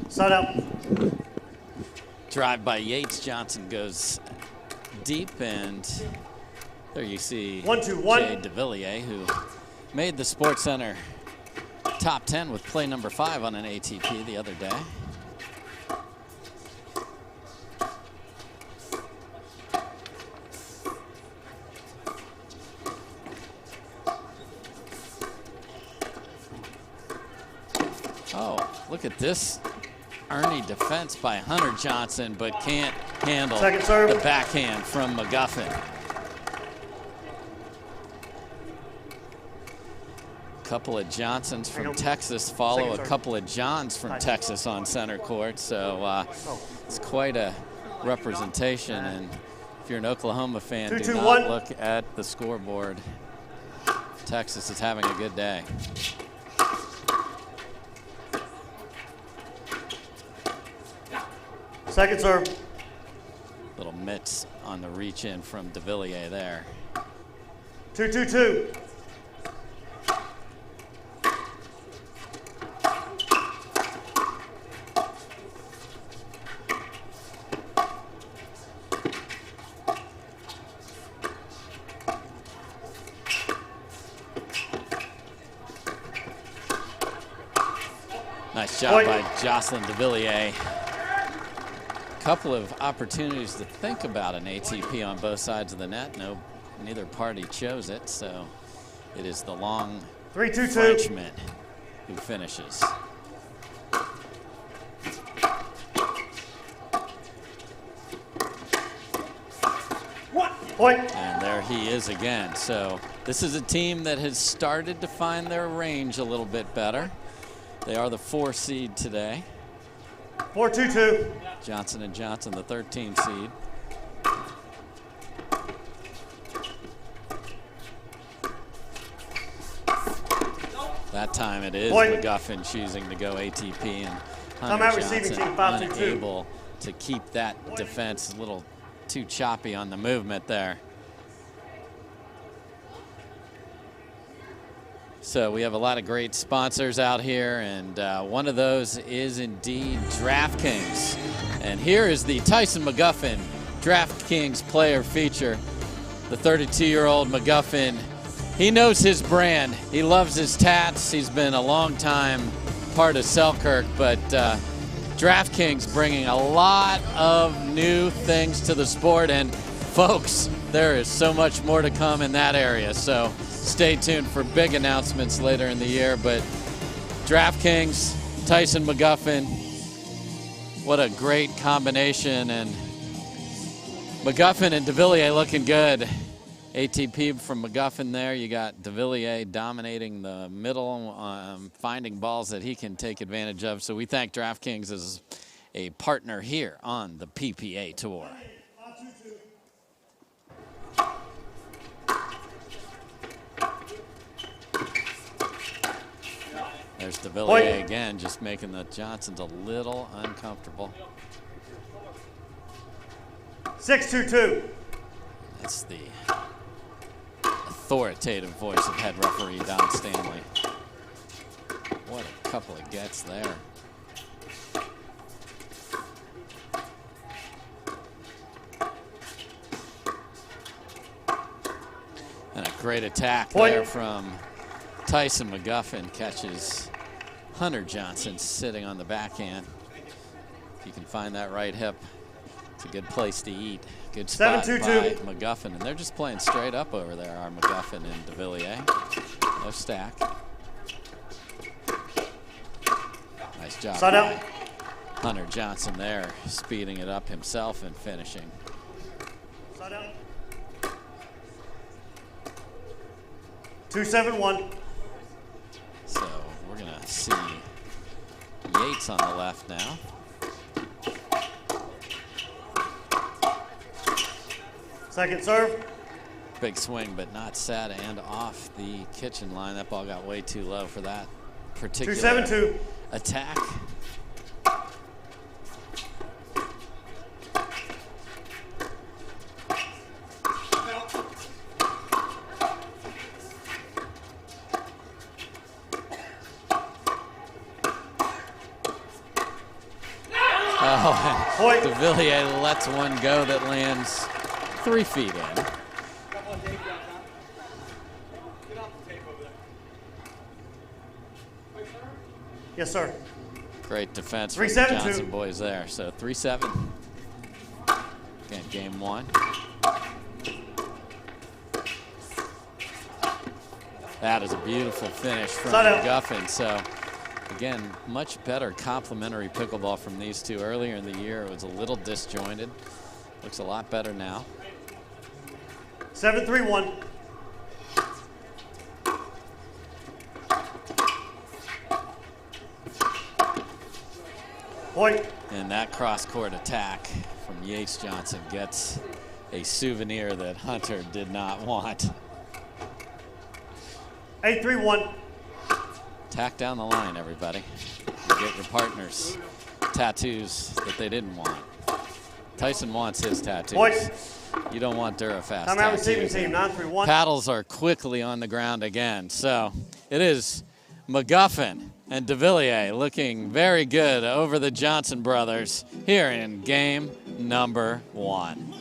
[SPEAKER 17] Side out.
[SPEAKER 1] drive by Yates. Jansen goes deep, and there you see
[SPEAKER 17] 1-2-1.
[SPEAKER 1] Jay Devilliers, who made the Sports Center top 10 with play number 5 on an ATP the other day. Oh, look at this Ernie defense by Hunter Jansen, but can't handle the backhand from McGuffin. A couple of Johnsons from Texas follow a couple of Johns from Texas on center court, so it's quite a representation. And if you're an Oklahoma fan, do not look at the scoreboard. Texas is having a good day.
[SPEAKER 17] Second serve.
[SPEAKER 1] Little mitts on the reach in from Devilliers there.
[SPEAKER 17] 2-2-2.
[SPEAKER 1] Nice job by Jocelyn Devilliers. Couple of opportunities to think about an ATP on both sides of the net. Neither party chose it, so it is the long
[SPEAKER 17] 3-2-2
[SPEAKER 1] Frenchman who finishes.
[SPEAKER 17] Point.
[SPEAKER 1] And there he is again. So this is a team that has started to find their range a little bit better. They are the 4 seed today.
[SPEAKER 17] 4-2-2.
[SPEAKER 1] Johnson & Johnson, the 13 seed. That time it is McGuffin choosing to go ATP, and Hunter Johnson unable to keep that defense, a little too choppy on the movement there. So we have a lot of great sponsors out here, and one of those is indeed DraftKings. And here is the Tyson McGuffin DraftKings player feature. The 32-year-old McGuffin, he knows his brand. He loves his tats. He's been a long time part of Selkirk, but DraftKings bringing a lot of new things to the sport. And folks, there is so much more to come in that area. So stay tuned for big announcements later in the year. But DraftKings, Tyson McGuffin, what a great combination. And McGuffin and Devilliers looking good. ATP from McGuffin there. You got Devilliers dominating the middle, finding balls that he can take advantage of. So we thank DraftKings as a partner here on the PPA Tour. There's Devilliers again, just making the Johnsons a little uncomfortable.
[SPEAKER 17] 6-2-2.
[SPEAKER 1] That's the authoritative voice of head referee Don Stanley. What a couple of gets there. And a great attack there from Tyson McGuffin. Catches Hunter Johnson sitting on the backhand. If you can find that right hip, it's a good place to eat. Good spot
[SPEAKER 17] 7-2-2.
[SPEAKER 1] by McGuffin, and they're just playing straight up over there, are McGuffin and Devilliers. No stack. Nice job by Hunter Johnson there, speeding it up himself and finishing.
[SPEAKER 17] 2-7-1.
[SPEAKER 1] So we're gonna see Yates on the left now.
[SPEAKER 17] Second serve.
[SPEAKER 1] Big swing, but not set and off the kitchen line. That ball got way too low for that particular
[SPEAKER 17] 2-7-2.
[SPEAKER 1] attack. Oh, Devilliers lets one go that lands 3 feet in.
[SPEAKER 17] Yes, sir.
[SPEAKER 1] Great defense from the
[SPEAKER 17] 3-7-2.
[SPEAKER 1] Jansen boys there. So 3-7. Again, game 1. That is a beautiful finish from McGuffin. So again, much better complementary pickleball from these two. Earlier in the year, it was a little disjointed. Looks a lot better now.
[SPEAKER 17] 7-3-1. Point.
[SPEAKER 1] And that cross-court attack from Yates-Johnson gets a souvenir that Hunter did not want.
[SPEAKER 17] 8-3-1.
[SPEAKER 1] Tack down the line, everybody. You get your partners tattoos that they didn't want. Tyson wants his tattoos.
[SPEAKER 17] Point.
[SPEAKER 1] You don't want Durafast
[SPEAKER 17] Time out receiving
[SPEAKER 1] tattoos.
[SPEAKER 17] team, 9-3-1.
[SPEAKER 1] Paddles are quickly on the ground again. So it is McGuffin and Devillier looking very good over the Johnson brothers here in game number 1.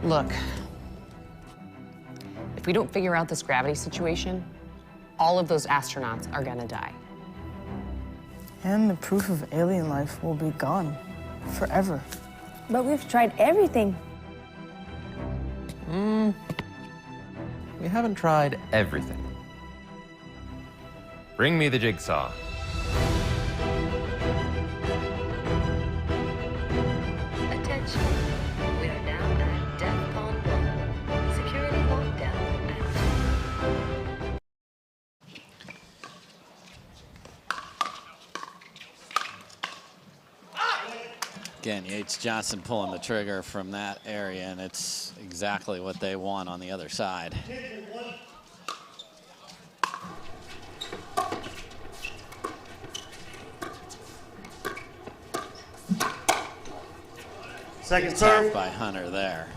[SPEAKER 16] Look, if we don't figure out this gravity situation, all of those astronauts are gonna die.
[SPEAKER 18] And the proof of alien life will be gone forever.
[SPEAKER 5] But we've tried everything.
[SPEAKER 19] We haven't tried everything. Bring me the jigsaw.
[SPEAKER 20] Attention. We are now at DEFCON 1. Security lockdown active.
[SPEAKER 1] Again, Yates-Johnson pulling the trigger from that area, and it's exactly what they want on the other side.
[SPEAKER 17] Second serve
[SPEAKER 1] by Hunter there.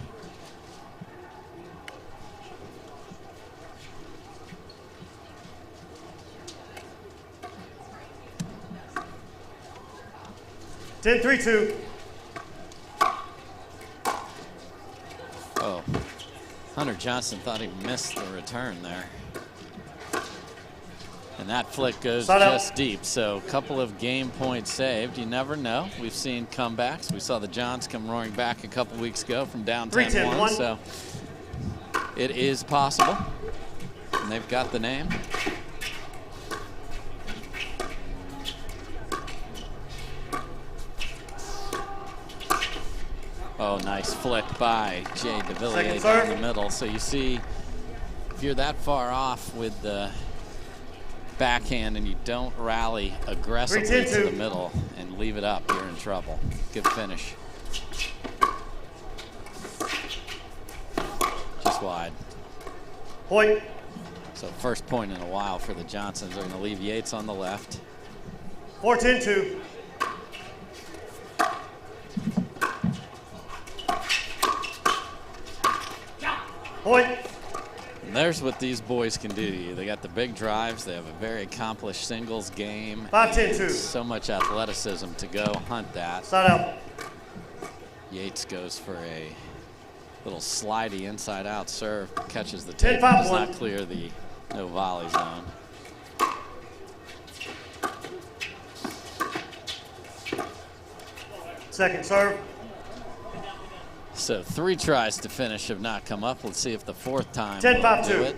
[SPEAKER 17] 10-3-2.
[SPEAKER 1] Oh, Hunter Johnson thought he missed the return there. And that flick goes just deep, so a couple of game points saved. You never know. We've seen comebacks. We saw the Johns come roaring back a couple weeks ago from down 10-1, so it is possible. And they've got the name. Oh, nice flick by Jay Devilliers down the middle. So you see, if you're that far off with the backhand and you don't rally aggressively to the middle and leave it up, you're in trouble. Good finish. Just wide.
[SPEAKER 17] Point.
[SPEAKER 1] So first point in a while for the Johnsons. They're going to leave Yates on the left.
[SPEAKER 17] 4-10-2. Point.
[SPEAKER 1] And there's what these boys can do to you. They got the big drives. They have a very accomplished singles game.
[SPEAKER 17] 5-10-2.
[SPEAKER 1] So much athleticism to go hunt that.
[SPEAKER 17] Side out.
[SPEAKER 1] Yates goes for a little slidey inside-out serve. Catches the tape.
[SPEAKER 17] 10-5-1.
[SPEAKER 1] Does not clear the no volley zone.
[SPEAKER 17] Second serve.
[SPEAKER 1] So 3 tries to finish have not come up. Let's see if the fourth time
[SPEAKER 17] 10-5-2.
[SPEAKER 1] will do it.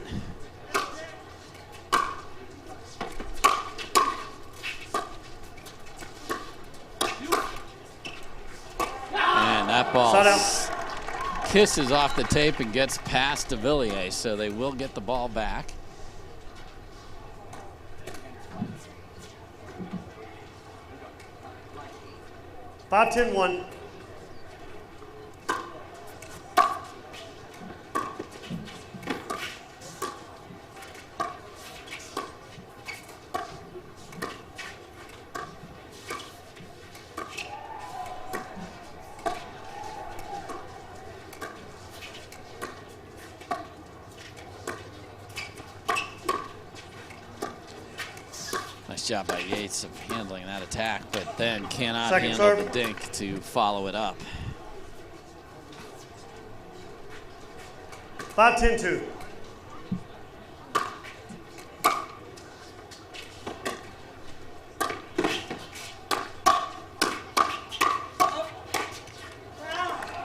[SPEAKER 1] And that ball kisses off the tape and gets past Devilliers, so they will get the ball back.
[SPEAKER 17] 5-10-1.
[SPEAKER 1] Nice job by Yates of handling that attack, but then cannot
[SPEAKER 17] Second
[SPEAKER 1] handle
[SPEAKER 17] serve.
[SPEAKER 1] the dink to follow it up.
[SPEAKER 17] 5-10-2.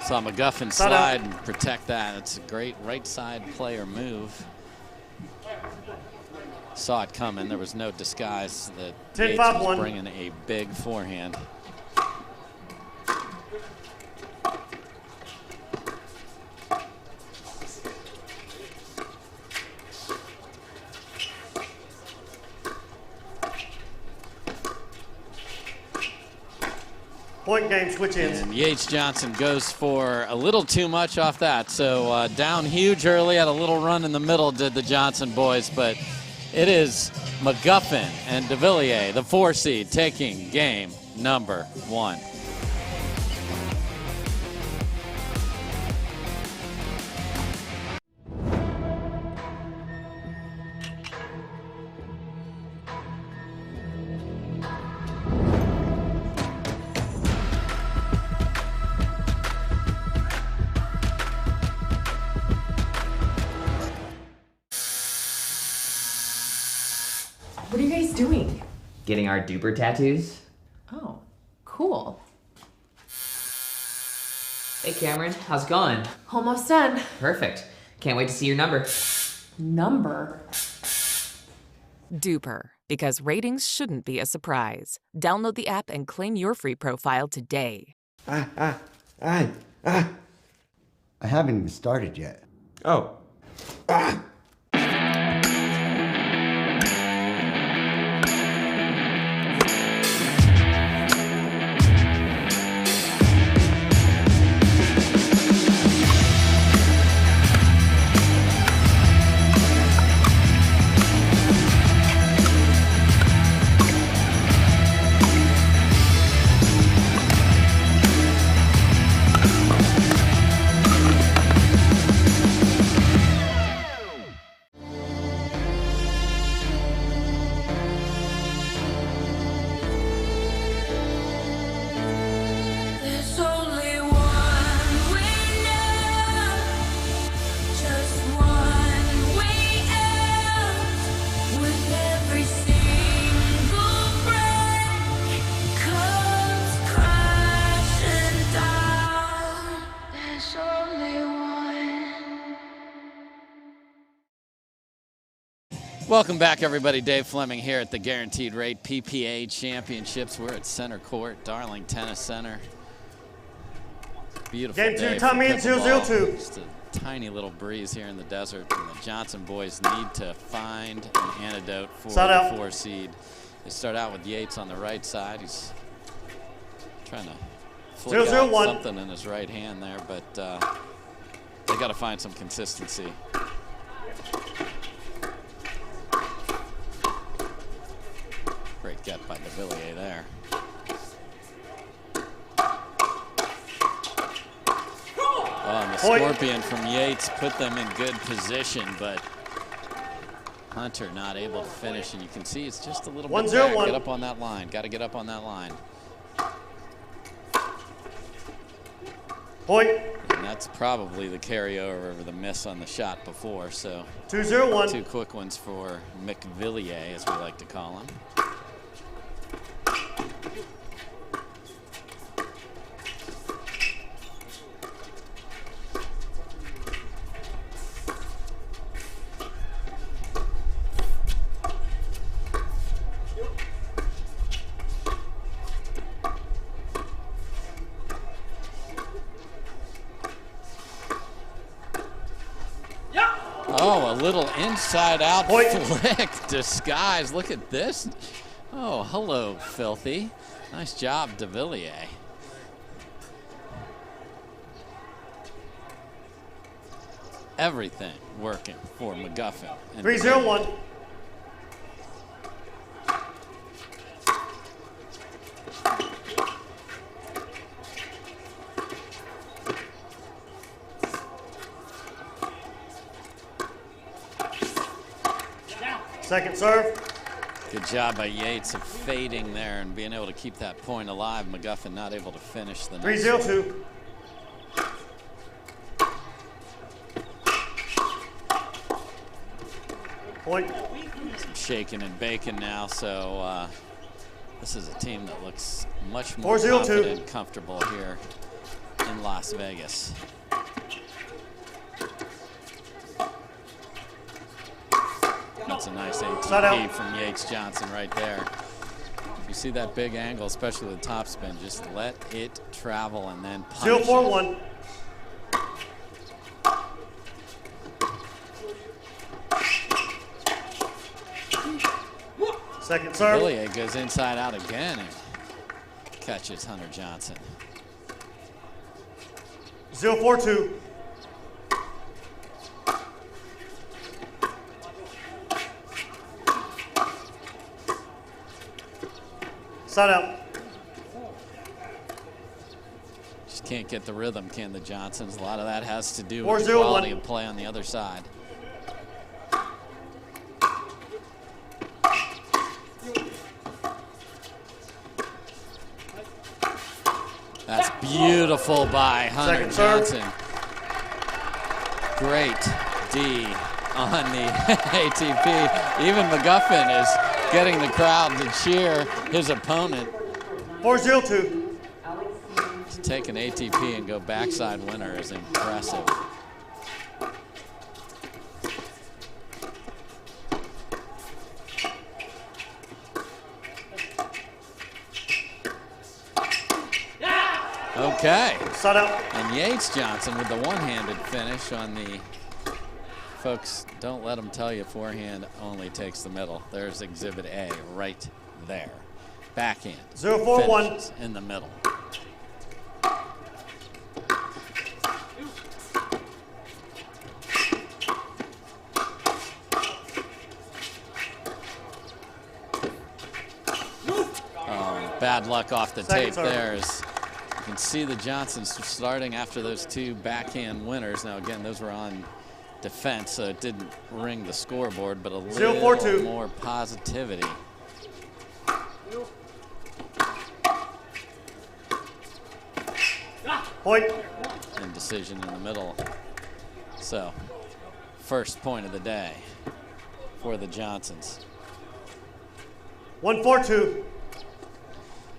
[SPEAKER 1] Saw McGuffin slide and protect that. It's a great right side player move. Saw it coming. There was no disguise that Yates was bringing a big forehand.
[SPEAKER 17] Point game, switch ends.
[SPEAKER 1] And Yates Johnson goes for a little too much off that. So down huge early, had a little run in the middle, did the Johnson boys, but it is McGuffin and Devillier, the 4 seed, taking game number 1.
[SPEAKER 2] What are you guys doing?
[SPEAKER 11] Getting our duper tattoos?
[SPEAKER 2] Oh, cool.
[SPEAKER 11] Hey Cameron, how's it going?
[SPEAKER 2] Almost done.
[SPEAKER 11] Perfect. Can't wait to see your number.
[SPEAKER 2] Number?
[SPEAKER 10] Duper, because ratings shouldn't be a surprise. Download the app and claim your free profile today.
[SPEAKER 13] I haven't even started yet.
[SPEAKER 4] Oh.
[SPEAKER 1] Welcome back, everybody. Dave Fleming here at the Guaranteed Rate PPA Championships. We're at Center Court, Darling Tennis Center. Beautiful
[SPEAKER 17] Game
[SPEAKER 1] day
[SPEAKER 17] 2, time in, 0-0-2.
[SPEAKER 1] Just a tiny little breeze here in the desert, and the Johnson boys need to find an antidote for the 4 seed. They start out with Yates on the right side. He's trying to flick out something in his right hand there, but they got to find some consistency. Great get by Devillier there. Oh, and the scorpion from Yates put them in good position, but Hunter not able to finish, and you can see it's just a little bit back. Get up on that line. Got to get up on that line.
[SPEAKER 17] Point.
[SPEAKER 1] And that's probably the carryover over the miss on the shot before. So
[SPEAKER 17] 2-0-1.
[SPEAKER 1] 2 quick ones for McVillier, as we like to call him. Oh, a little inside-out flick disguise. Look at this. Oh, hello, Filthy. Nice job, Devillier. everything working for McGuffin.
[SPEAKER 17] 3-0-1. Second serve.
[SPEAKER 1] Good job by Yates of fading there and being able to keep that point alive. McGuffin not able to finish the next
[SPEAKER 17] 3-0-2. Point.
[SPEAKER 1] Some shaking and baking now, so this is a team that looks much more
[SPEAKER 17] 4-0-2.
[SPEAKER 1] confident and comfortable here in Las Vegas. That's a nice ATP from Yates Johnson right there. You see that big angle, especially with top spin, just let it travel and then punish
[SPEAKER 17] 0-4-1. Second serve.
[SPEAKER 1] Devillier goes inside out again and catches Hunter Johnson.
[SPEAKER 17] 0-4-2. Side out.
[SPEAKER 1] Just can't get the rhythm, can the Johnsons? A lot of that has to do
[SPEAKER 17] 4-0-1.
[SPEAKER 1] with the quality of play on the other side. That's beautiful by Hunter Johnson. Great D on the ATP. Even McGuffin is getting the crowd to cheer his opponent.
[SPEAKER 17] 4-0-2.
[SPEAKER 1] To take an ATP and go backside winner is impressive. Okay.
[SPEAKER 17] Side out.
[SPEAKER 1] And Yates Johnson with the one-handed finish on the, folks, don't let them tell you forehand only takes the middle. There's exhibit A right there. Backhand.
[SPEAKER 17] 0-4-1.
[SPEAKER 1] finishes in the middle. Oh, bad luck off the tape there. As you can see the Johnsons starting after those two backhand winners. Now again, those were on defense, so it didn't ring the scoreboard, but a little
[SPEAKER 17] 0-4-2.
[SPEAKER 1] more positivity.
[SPEAKER 17] Point.
[SPEAKER 1] And decision in the middle. So, first point of the day for the Johnsons.
[SPEAKER 17] 1-4-2.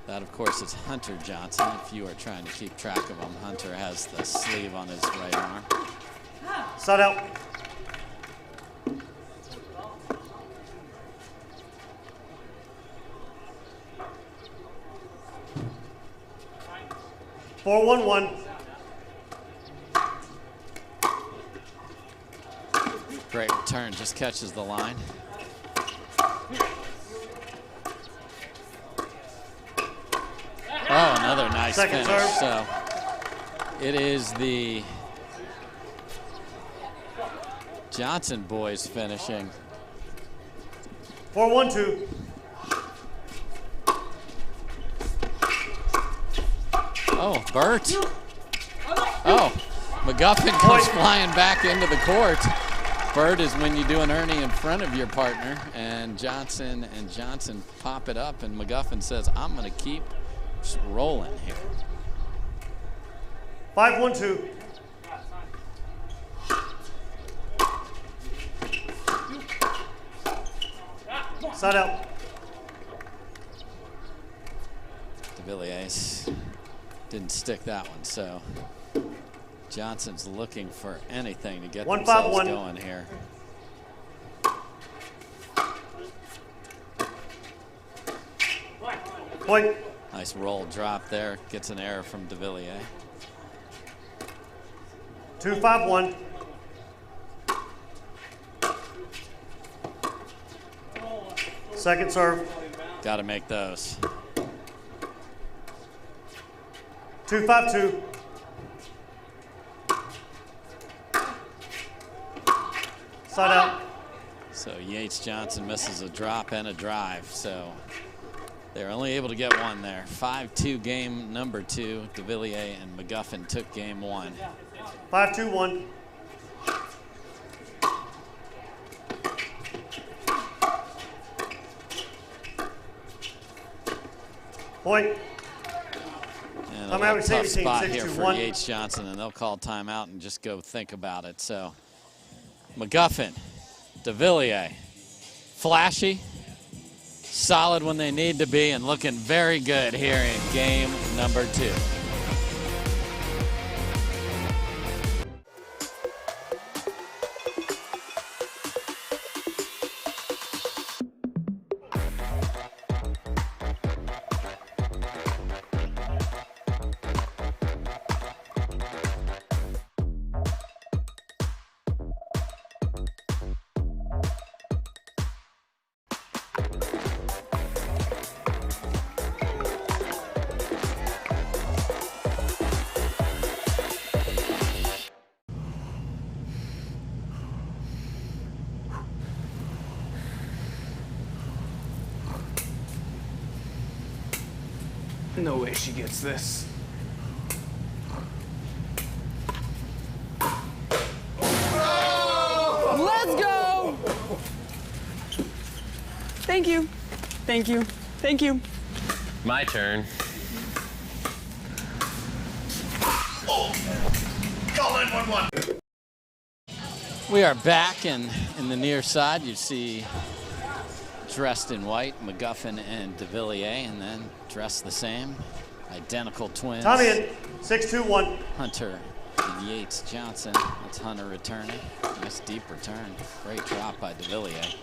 [SPEAKER 1] That, of course, is Hunter Johnson. If you are trying to keep track of him, Hunter has the sleeve on his right arm.
[SPEAKER 17] Side out. Four, 1-1.
[SPEAKER 1] Great return, just catches the line. Oh, another nice
[SPEAKER 17] Second
[SPEAKER 1] finish.
[SPEAKER 17] serve.
[SPEAKER 1] So it is the Johnson boys finishing.
[SPEAKER 17] 4-1-2.
[SPEAKER 1] Oh, Bert. Oh, McGuffin goes flying back into the court. Bert is when you do an Ernie in front of your partner, and Johnson pop it up, and McGuffin says, I'm going to keep rolling here.
[SPEAKER 17] 5-1-2. Side out.
[SPEAKER 1] Devilliers didn't stick that one, so Johnson's looking for anything to get themselves going here.
[SPEAKER 17] Point.
[SPEAKER 1] Nice roll drop there. Gets an error from Devilliers.
[SPEAKER 17] 2-5-1. Second serve.
[SPEAKER 1] Got to make those.
[SPEAKER 17] 2-5-2. Side out.
[SPEAKER 1] So Yates-Johnson misses a drop and a drive. So they're only able to get one there. 5-2 game number 2. Devilliers and McGuffin took game 1.
[SPEAKER 17] 5-2-1. Point.
[SPEAKER 1] And
[SPEAKER 17] I'm
[SPEAKER 1] a
[SPEAKER 17] out
[SPEAKER 1] tough
[SPEAKER 17] receiving team,
[SPEAKER 1] spot here for
[SPEAKER 17] 6-2-1.
[SPEAKER 1] Yates-Johnson, and they'll call timeout and just go think about it. So McGuffin, Devilliers, flashy, solid when they need to be, and looking very good here in game number 2.
[SPEAKER 22] No way she gets this.
[SPEAKER 18] Let's go! Thank you. Thank you. Thank you.
[SPEAKER 8] My turn.
[SPEAKER 14] Call 911.
[SPEAKER 1] We are back, and in the near side you see dressed in white McGuffin and Devilliers, and then dressed the same, identical twins.
[SPEAKER 17] Tommy in. 6-2-1.
[SPEAKER 1] Hunter and Yates-Johnson. That's Hunter returning. Nice deep return. Great drop by Devilliers.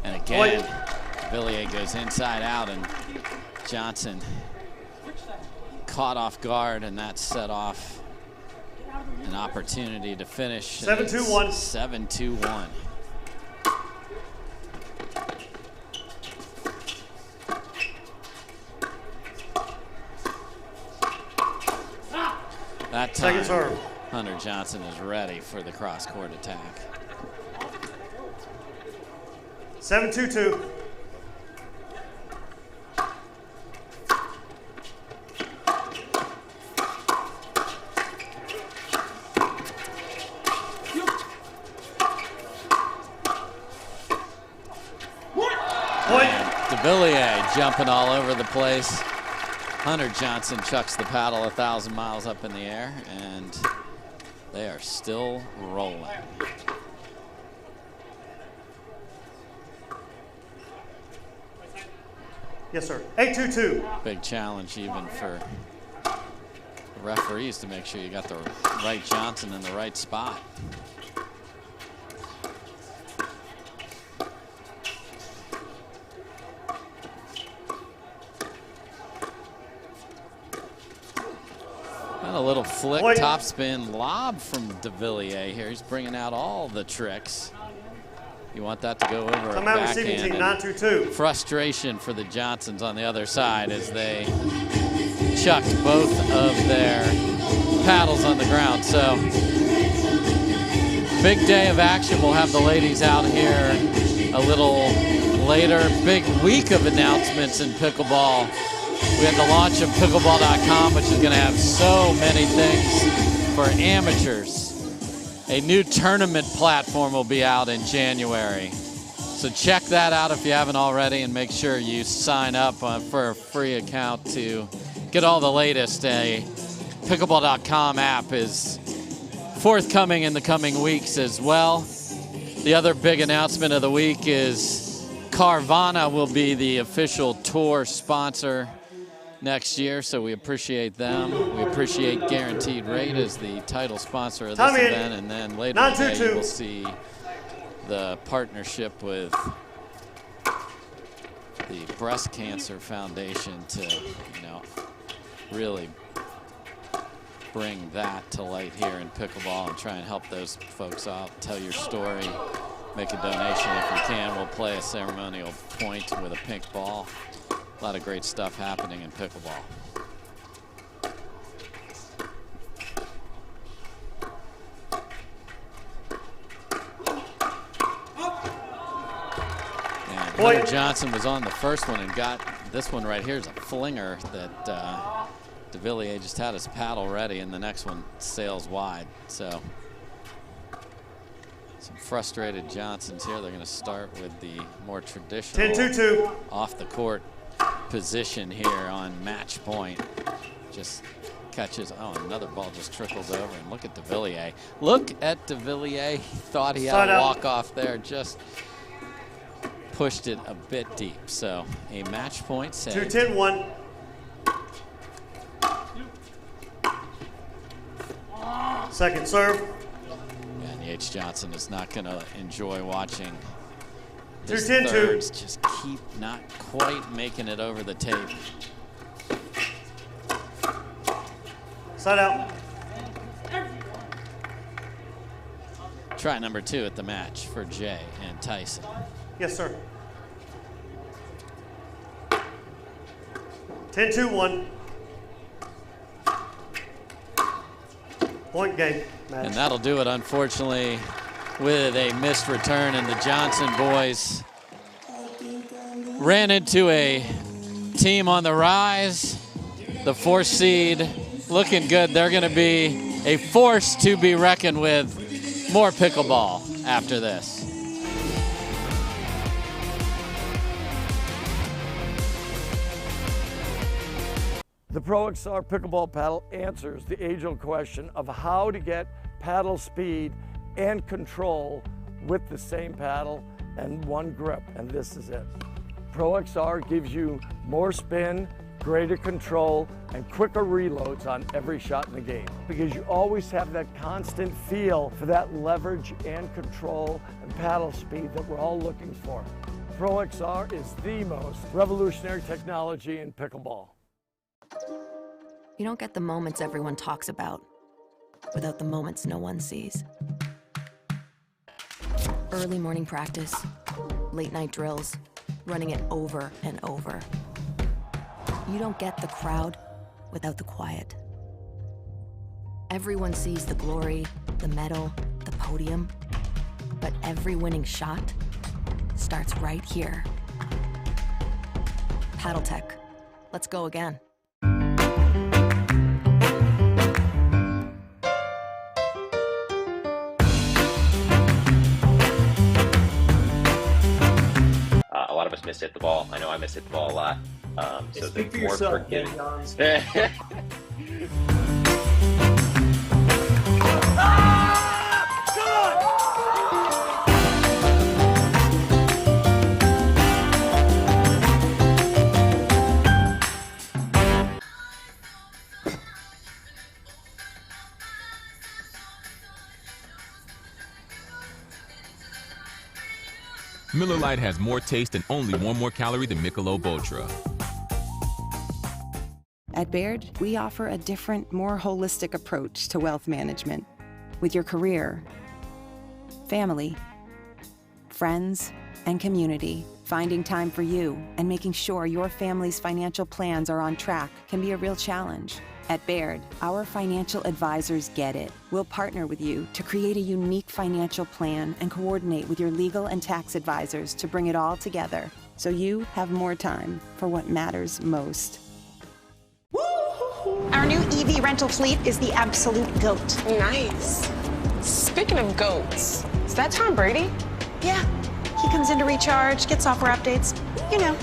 [SPEAKER 1] And again, Devilliers goes inside out, and Johnson caught off guard, and that set off an opportunity to finish.
[SPEAKER 17] 7-2-1.
[SPEAKER 1] 7-2-1. That time,
[SPEAKER 17] Second serve.
[SPEAKER 1] Hunter Johnson is ready for the cross-court attack.
[SPEAKER 17] 7-2-2.
[SPEAKER 1] Devilliers jumping all over the place. Hunter Johnson chucks the paddle 1,000 miles up in the air, and they are still rolling.
[SPEAKER 17] Yes, sir. 8-2-2.
[SPEAKER 1] Big challenge even for the referees to make sure you got the right Johnson in the right spot. And a little flick, topspin lob from Devilliers here. He's bringing out all the tricks. You want that to go over a backhand.
[SPEAKER 17] 9-2-2.
[SPEAKER 1] Frustration for the Johnsons on the other side as they chucked both of their paddles on the ground. So big day of action. We'll have the ladies out here a little later. Big week of announcements in pickleball. We had the launch of Pickleball.com, which is going to have so many things for amateurs. A new tournament platform will be out in January. So check that out if you haven't already, and make sure you sign up for a free account to get all the latest. A Pickleball.com app is forthcoming in the coming weeks as well. The other big announcement of the week is Carvana will be the official tour sponsor next year, so we appreciate them. We appreciate Guaranteed Rate as the title sponsor of this event, and then later today you will see the partnership with the Breast Cancer Foundation to, really bring that to light here in pickleball and try and help those folks out, tell your story, make a donation if you can. We'll play a ceremonial point with a pink ball. A lot of great stuff happening in pickleball. Hunter Jansen was on the first one and got this one right here is a flinger that Devilliers just had his paddle ready, and the next one sails wide. So some frustrated Johnsons here. They're going to start with the more traditional
[SPEAKER 17] 10-2-2
[SPEAKER 1] off the court position here on match point. Just catches, oh, another ball just trickles over, and look at Devilliers. Look at Devilliers. He thought he had a walk off there, just pushed it a bit deep. So a match point save.
[SPEAKER 17] 2-10-1. Second serve.
[SPEAKER 1] And H. Johnson is not going to enjoy watching his
[SPEAKER 17] 2-10-2.
[SPEAKER 1] thirds just keep not quite making it over the tape.
[SPEAKER 17] Side out.
[SPEAKER 1] Try number 2 at the match for Jay and Tyson.
[SPEAKER 17] Yes, sir. 10-2-1. Point game. Match.
[SPEAKER 1] And that'll do it, unfortunately, with a missed return, and the Johnson boys ran into a team on the rise. The 4th seed looking good. They're going to be a force to be reckoned with. More pickleball after this.
[SPEAKER 6] The Pro XR pickleball paddle answers the age-old question of how to get paddle speed and control with the same paddle and one grip, and this is it. Pro XR gives you more spin, greater control, and quicker reloads on every shot in the game, because you always have that constant feel for that leverage and control and paddle speed that we're all looking for. Pro XR is the most revolutionary technology in pickleball.
[SPEAKER 21] You don't get the moments everyone talks about without the moments no one sees. Early morning practice, late night drills, running it over and over. You don't get the crowd without the quiet. Everyone sees the glory, the medal, the podium, but every winning shot starts right here. Paddle Tech, let's go again.
[SPEAKER 8] A lot of us miss hit the ball. I know I miss hit the ball a lot. So
[SPEAKER 17] Speak for
[SPEAKER 8] the more
[SPEAKER 17] yourself,
[SPEAKER 8] forgiving.
[SPEAKER 23] Miller Lite has more taste and only 1 more calorie than Michelob Ultra.
[SPEAKER 15] At Baird, we offer a different, more holistic approach to wealth management. With your career, family, friends, and community, finding time for you and making sure your family's financial plans are on track can be a real challenge. At Baird, our financial advisors get it. We'll partner with you to create a unique financial plan and coordinate with your legal and tax advisors to bring it all together so you have more time for what matters most.
[SPEAKER 24] Our new EV rental fleet is the absolute GOAT.
[SPEAKER 16] Nice. Speaking of goats, is that Tom Brady?
[SPEAKER 24] Yeah, he comes in to recharge, get software updates, you know.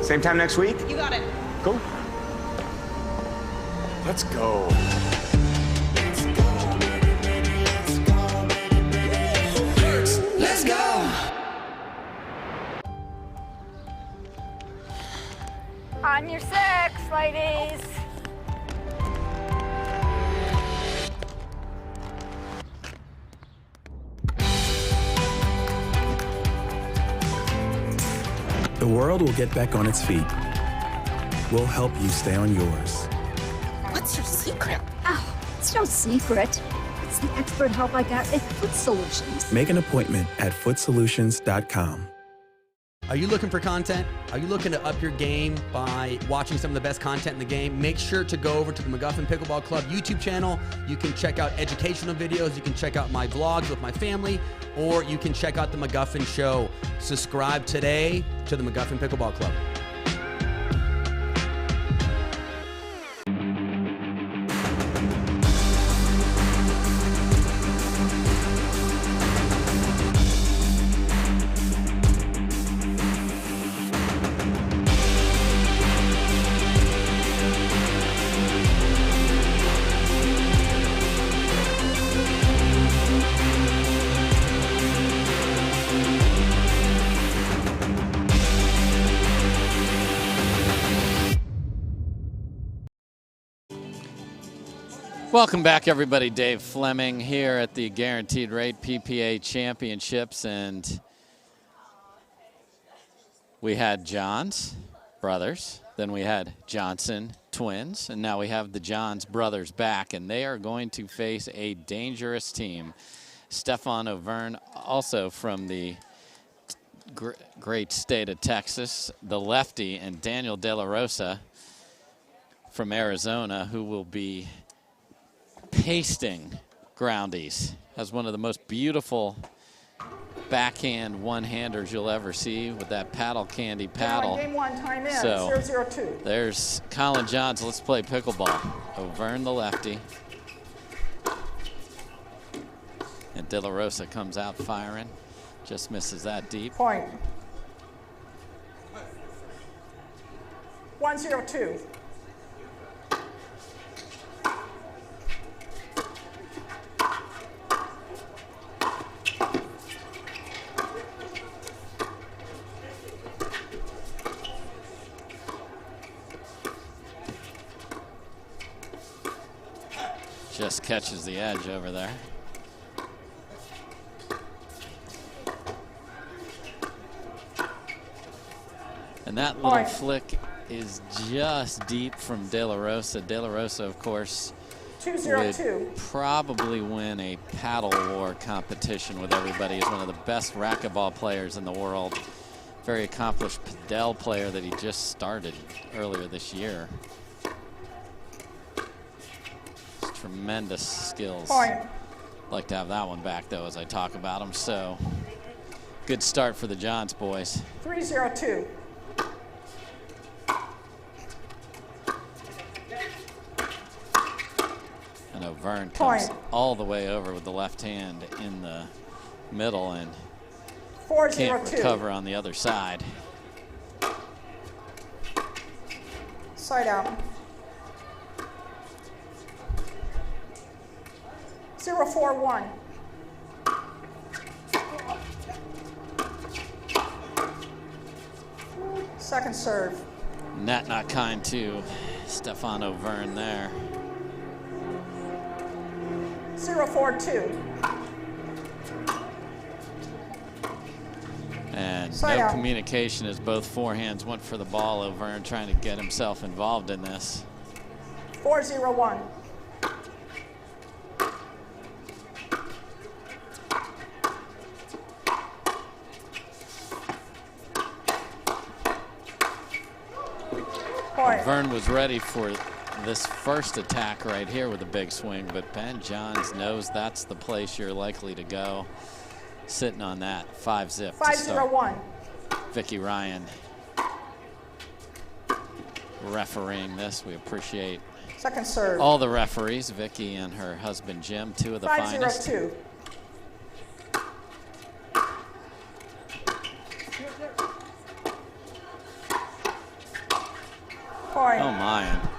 [SPEAKER 25] Same time next week?
[SPEAKER 24] You got it.
[SPEAKER 25] Go. Let's go.
[SPEAKER 24] Let's go.
[SPEAKER 5] On your six, ladies.
[SPEAKER 26] The world will get back on its feet. We'll help you stay on yours.
[SPEAKER 24] What's your secret?
[SPEAKER 5] Oh,
[SPEAKER 3] It's no secret. It's the expert help I got at Foot Solutions.
[SPEAKER 26] Make an appointment at footsolutions.com.
[SPEAKER 7] Are you looking for content? Are you looking to up your game by watching some of the best content in the game? Make sure to go over to the McGuffin Pickleball Club YouTube channel. You can check out educational videos. You can check out my vlogs with my family, or you can check out the McGuffin Show. Subscribe today to the McGuffin Pickleball Club.
[SPEAKER 1] Welcome back, everybody. Dave Fleming here at the Guaranteed Rate PPA Championships, and we had Johns brothers, then we had Jansen twins, and now we have the Johns brothers back, and they are going to face a dangerous team. Stefan Overn, also from the great state of Texas, the lefty, and Daniel De La Rosa from Arizona, who will be pasting groundies. Has one of the most beautiful backhand one-handers you'll ever see with that paddle candy paddle.
[SPEAKER 22] Game one, time in,
[SPEAKER 1] So
[SPEAKER 22] 0-0-2.
[SPEAKER 1] there's Colin Johns. Let's play pickleball. Overn the lefty. And De La Rosa comes out firing. Just misses that deep.
[SPEAKER 22] Point. 1-0-2.
[SPEAKER 1] Just catches the edge over there. And that little flick is just deep from De La Rosa. De La Rosa, of course,
[SPEAKER 22] 2-0-2.
[SPEAKER 1] would probably win a paddle war competition with everybody. He's one of the best racquetball players in the world. Very accomplished padel player that he just started earlier this year. Tremendous skills.
[SPEAKER 22] Point.
[SPEAKER 1] Like to have that one back, though, as I talk about him. So, good start for the Johns boys.
[SPEAKER 22] 3-0-2.
[SPEAKER 1] And Overn comes all the way over with the left hand in the middle and
[SPEAKER 22] 4-0-2.
[SPEAKER 1] can't recover on the other side.
[SPEAKER 22] Side out. 0-4-1. Second serve.
[SPEAKER 1] Net not kind to Stefan Overn there.
[SPEAKER 22] 0-4-2.
[SPEAKER 1] And
[SPEAKER 22] Side
[SPEAKER 1] no
[SPEAKER 22] out.
[SPEAKER 1] communication as both forehands went for the ball. Overn trying to get himself involved in this.
[SPEAKER 22] 4-0-1.
[SPEAKER 1] Overn was ready for this first attack right here with a big swing, but Ben Johns knows that's the place you're likely to go. Sitting on that 5-zip.
[SPEAKER 22] 5-0-1.
[SPEAKER 1] Vicky Ryan refereeing this. We appreciate
[SPEAKER 22] Second serve.
[SPEAKER 1] all the referees. Vicky and her husband Jim, two of the finest.
[SPEAKER 22] 5-0-2.
[SPEAKER 1] Oh my. And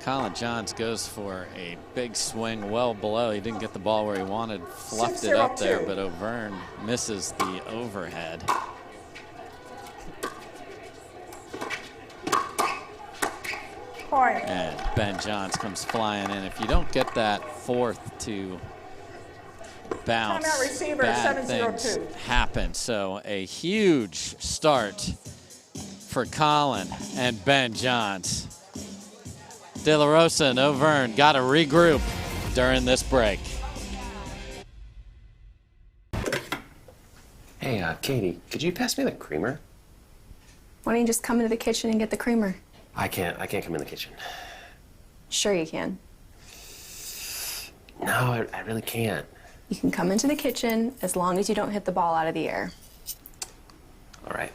[SPEAKER 1] Colin Johns goes for a big swing well below. He didn't get the ball where he wanted, fluffed it up there, but Overn misses the overhead.
[SPEAKER 22] Point.
[SPEAKER 1] And Ben Johns comes flying in. If you don't get that fourth to bounce,
[SPEAKER 22] Timeout receiver,
[SPEAKER 1] bad things
[SPEAKER 22] 7-0-2.
[SPEAKER 1] happen. So a huge start for Colin and Ben Johns. De La Rosa and Overn got to regroup. during this break.
[SPEAKER 8] Hey, Katie, could you pass me the creamer?
[SPEAKER 5] Why don't you just come into the kitchen and get the creamer?
[SPEAKER 8] I can't come in the kitchen.
[SPEAKER 5] Sure you can.
[SPEAKER 8] No, I really can't.
[SPEAKER 5] You can come into the kitchen as long as you don't hit the ball out of the air.
[SPEAKER 8] All right.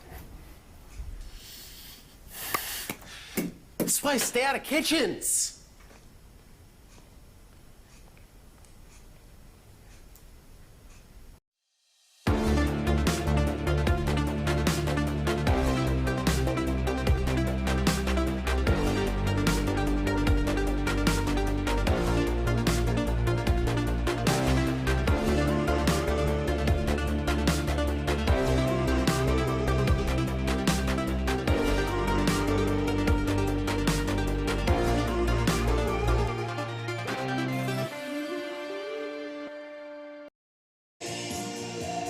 [SPEAKER 8] That's why I stay out of kitchens.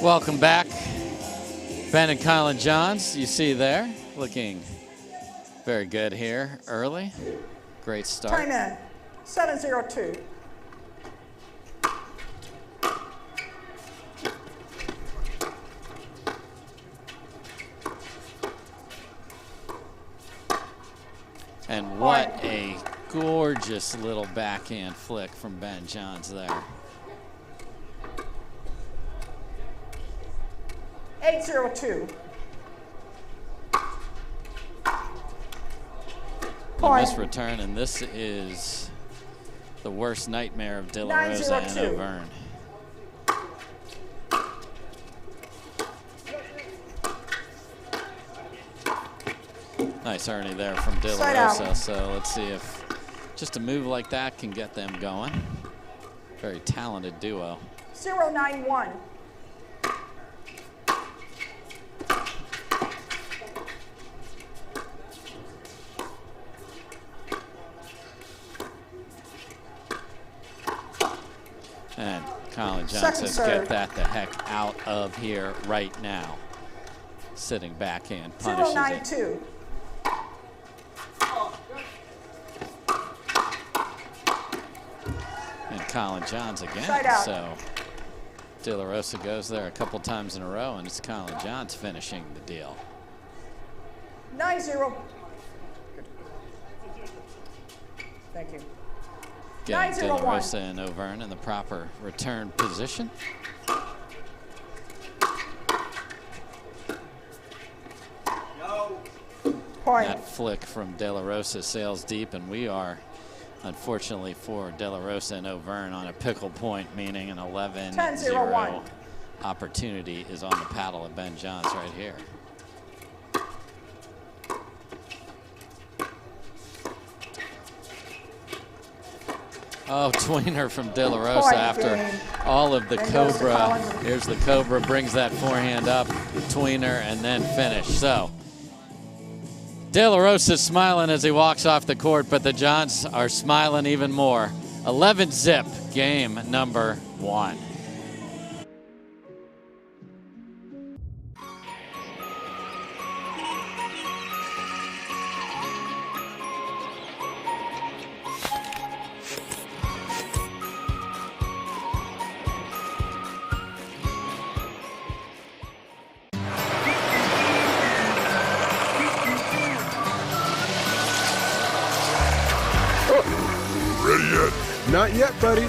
[SPEAKER 1] Welcome back. Ben and Colin Johns, you see there, looking very good here early. Great start.
[SPEAKER 22] Time in. 7-0-2.
[SPEAKER 1] And what a gorgeous little backhand flick from Ben Johns there.
[SPEAKER 22] 8-0-2.
[SPEAKER 1] This return, and this is the worst nightmare of De La Rosa and O'Verne. Nice Ernie there from De La Rosa. So let's see if just a move like that can get them going. Very talented duo.
[SPEAKER 22] 0-9-1.
[SPEAKER 1] And Colin John says, get that the heck out of here right now. Sitting backhand punishes it.
[SPEAKER 22] 0-9-2.
[SPEAKER 1] And Colin Johns again. So De La Rosa goes there a couple times in a row, and it's Colin Johns finishing the deal.
[SPEAKER 22] 9-0. Thank you.
[SPEAKER 1] Getting De La Rosa and O'Verne in the proper return position. That flick from De La Rosa sails deep, and we are, unfortunately for De La Rosa and O'Verne, on a pickle point, meaning an 11-0 opportunity is on the paddle of Ben Johns right here. Oh, tweener from De La Rosa after all of the Cobra. Here's the Cobra, brings that forehand up, tweener, and then finish. So De La Rosa's smiling as he walks off the court, but the Johns are smiling even more. 11-zip, game number 1.
[SPEAKER 2] Not yet, buddy.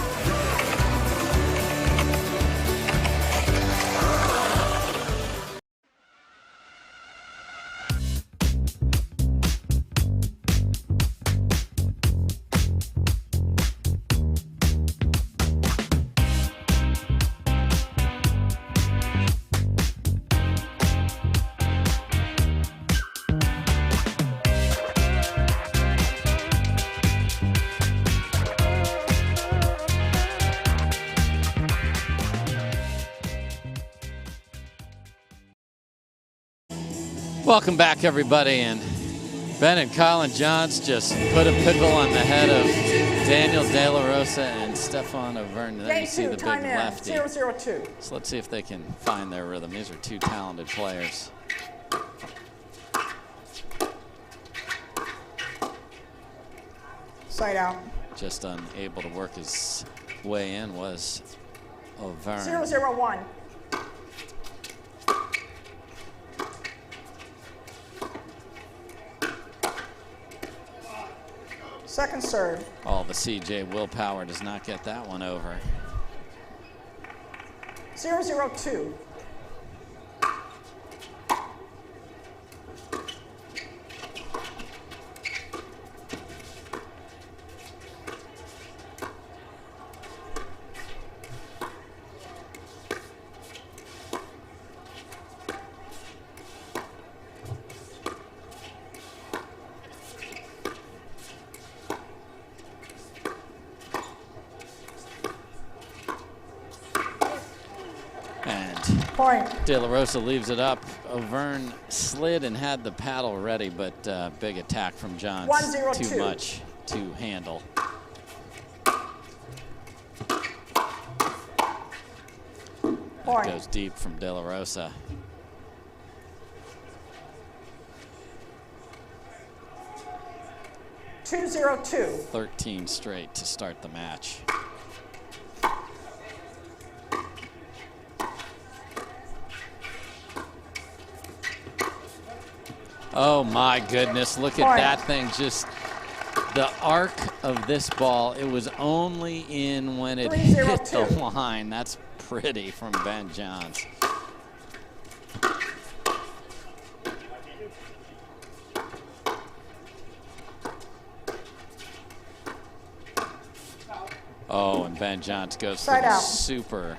[SPEAKER 1] Welcome back, everybody, and Ben and Colin Johns just put a pickle on the head of Daniel De La Rosa and Stefan O'Verne. There you see the big lefty.
[SPEAKER 22] 0-0-2.
[SPEAKER 1] So let's see if they can find their rhythm. These are two talented players.
[SPEAKER 22] Side out.
[SPEAKER 1] Just unable to work his weigh in was Auvergne.
[SPEAKER 24] 0-0-1. Second serve.
[SPEAKER 1] All the CJ willpower does not get that one over.
[SPEAKER 24] 0-0-2.
[SPEAKER 1] De La Rosa leaves it up. Auvergne slid and had the paddle ready, but big attack from Johns.
[SPEAKER 24] 1-0-2.
[SPEAKER 1] Too much to handle. That goes deep from De La Rosa.
[SPEAKER 24] Two 0-2.
[SPEAKER 1] 13 straight to start the match. Oh my goodness, look at that thing. Just the arc of this ball, it was only in when it hit the line. That's pretty from Ben Johns. Oh, and Ben Johns goes for the super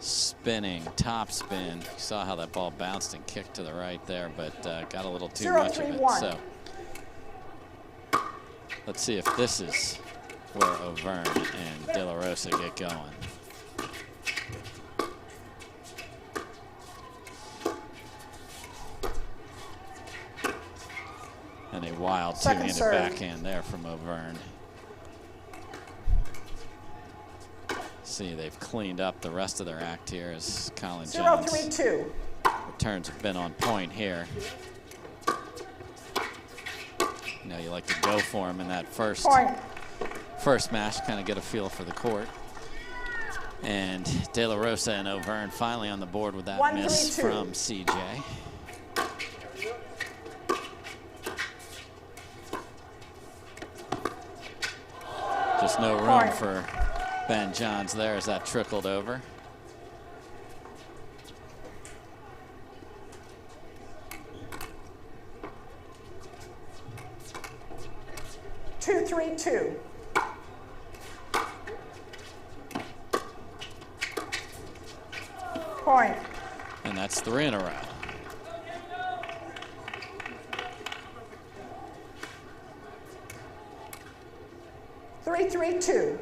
[SPEAKER 1] spinning top spin. You saw how that ball bounced and kicked to the right there, but got a little too much of it. So let's see if this is where Auvergne and De La Rosa get going. And a wild two-handed backhand there from Auvergne. See, they've cleaned up the rest of their act here as Colin Johns.
[SPEAKER 24] 0-3-2.
[SPEAKER 1] Returns have been on point here. You know, you like to go for him in that first match, kind of get a feel for the court. And De La Rosa and Auvergne finally on the board with that miss from CJ. Just no room for Ben Johns there as that trickled over.
[SPEAKER 24] Two 3-2. Point.
[SPEAKER 1] And that's 3 in a row.
[SPEAKER 24] Three 3-2.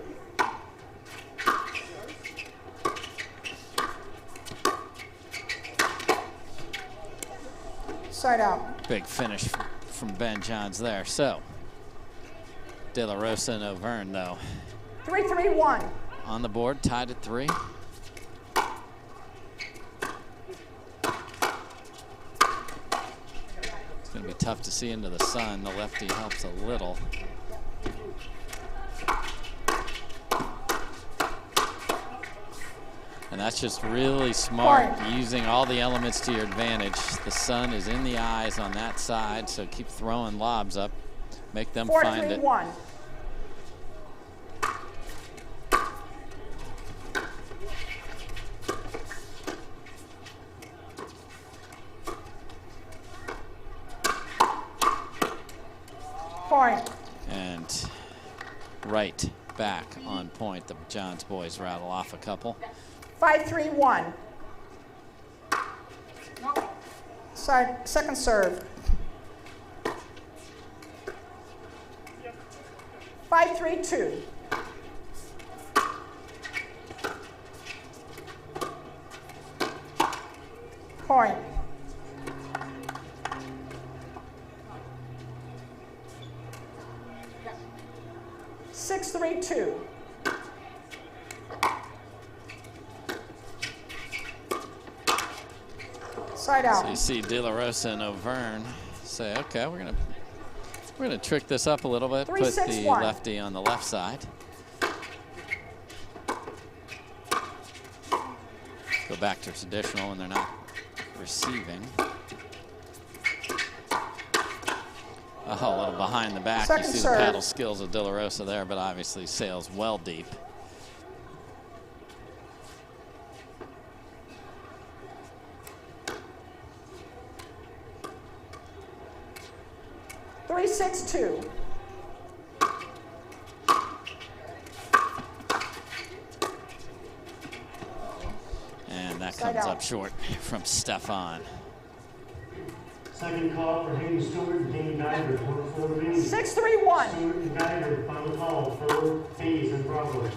[SPEAKER 24] Side out.
[SPEAKER 1] Big finish from Ben Johns there. So, De La Rosa and Auvergne, though.
[SPEAKER 24] 3-3-1.
[SPEAKER 1] On the board, tied at 3. It's going to be tough to see into the sun. The lefty helps a little. And that's just really smart, using all the elements to your advantage. The sun is in the eyes on that side, so keep throwing lobs up. Make them find it.
[SPEAKER 24] 4-3-1. Point.
[SPEAKER 1] And right back on point. The Johns boys rattle off a couple.
[SPEAKER 24] 5-3-1. Side, second serve. 5-3-2. Point. Six 3-2. Side out.
[SPEAKER 1] So you see De La Rosa and Auvergne say, okay, we're gonna trick this up a little bit. Put the lefty on the left side. go back to traditional when they're not receiving. Oh, a little behind the back.
[SPEAKER 9] Second
[SPEAKER 1] you see
[SPEAKER 9] serve.
[SPEAKER 1] the paddle skills of De La Rosa there, but obviously sails well deep.
[SPEAKER 9] Three, 6-2.
[SPEAKER 1] And that
[SPEAKER 9] Side
[SPEAKER 1] comes
[SPEAKER 9] out.
[SPEAKER 1] up short from Stefan.
[SPEAKER 17] Second call for Hayden Stewart and Danny Geiger, 24 remaining.
[SPEAKER 9] 6-3-1.
[SPEAKER 17] Stewart and Geiger, final call for Hayes and Broadway.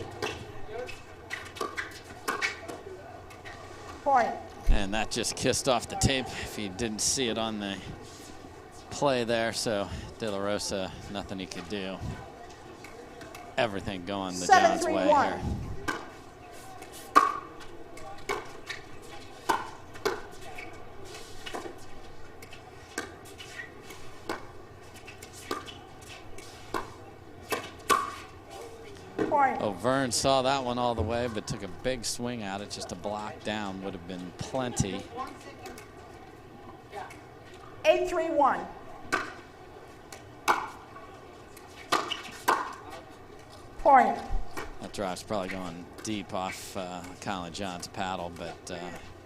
[SPEAKER 9] Point.
[SPEAKER 1] And that just kissed off the tape if you didn't see it on the play there. So De La Rosa, nothing he could do. Everything going the John's way
[SPEAKER 9] 7-3-1.
[SPEAKER 1] here.
[SPEAKER 9] Point.
[SPEAKER 1] Oh, Vern saw that one all the way, but took a big swing at it. Just a block down would have been plenty.
[SPEAKER 9] 8-3-1. Point.
[SPEAKER 1] That drive's probably going deep off Colin John's paddle, but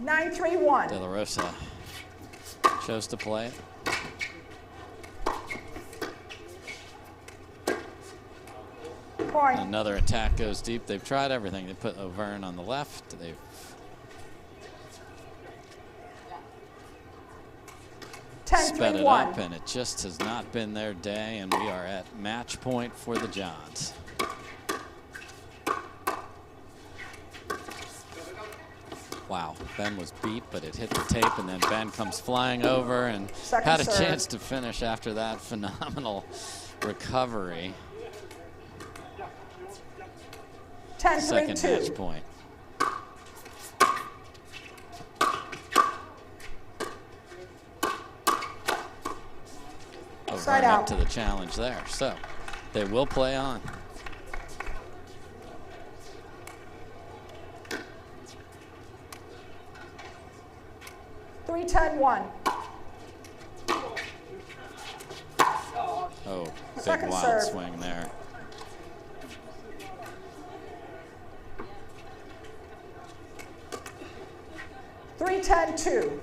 [SPEAKER 9] 9-3-1.
[SPEAKER 1] De La Rosa chose to play it.
[SPEAKER 9] Point.
[SPEAKER 1] Another attack goes deep. They've tried everything. They put O'Vern on the left. They've sped it up, and it just has not been their day, and we are at match point for the Johns. Wow, Ben was beat, but it hit the tape, and then Ben comes flying over and
[SPEAKER 9] Second
[SPEAKER 1] had a
[SPEAKER 9] serve.
[SPEAKER 1] chance to finish after that phenomenal recovery.
[SPEAKER 9] 10-3-2.
[SPEAKER 1] Second match point.
[SPEAKER 9] Side
[SPEAKER 1] O'Vern
[SPEAKER 9] out.
[SPEAKER 1] up to the challenge there, so they will play on.
[SPEAKER 9] Three, 10-1.
[SPEAKER 1] Oh, big
[SPEAKER 9] Second
[SPEAKER 1] wild
[SPEAKER 9] serve.
[SPEAKER 1] swing there.
[SPEAKER 9] Three, 10-2.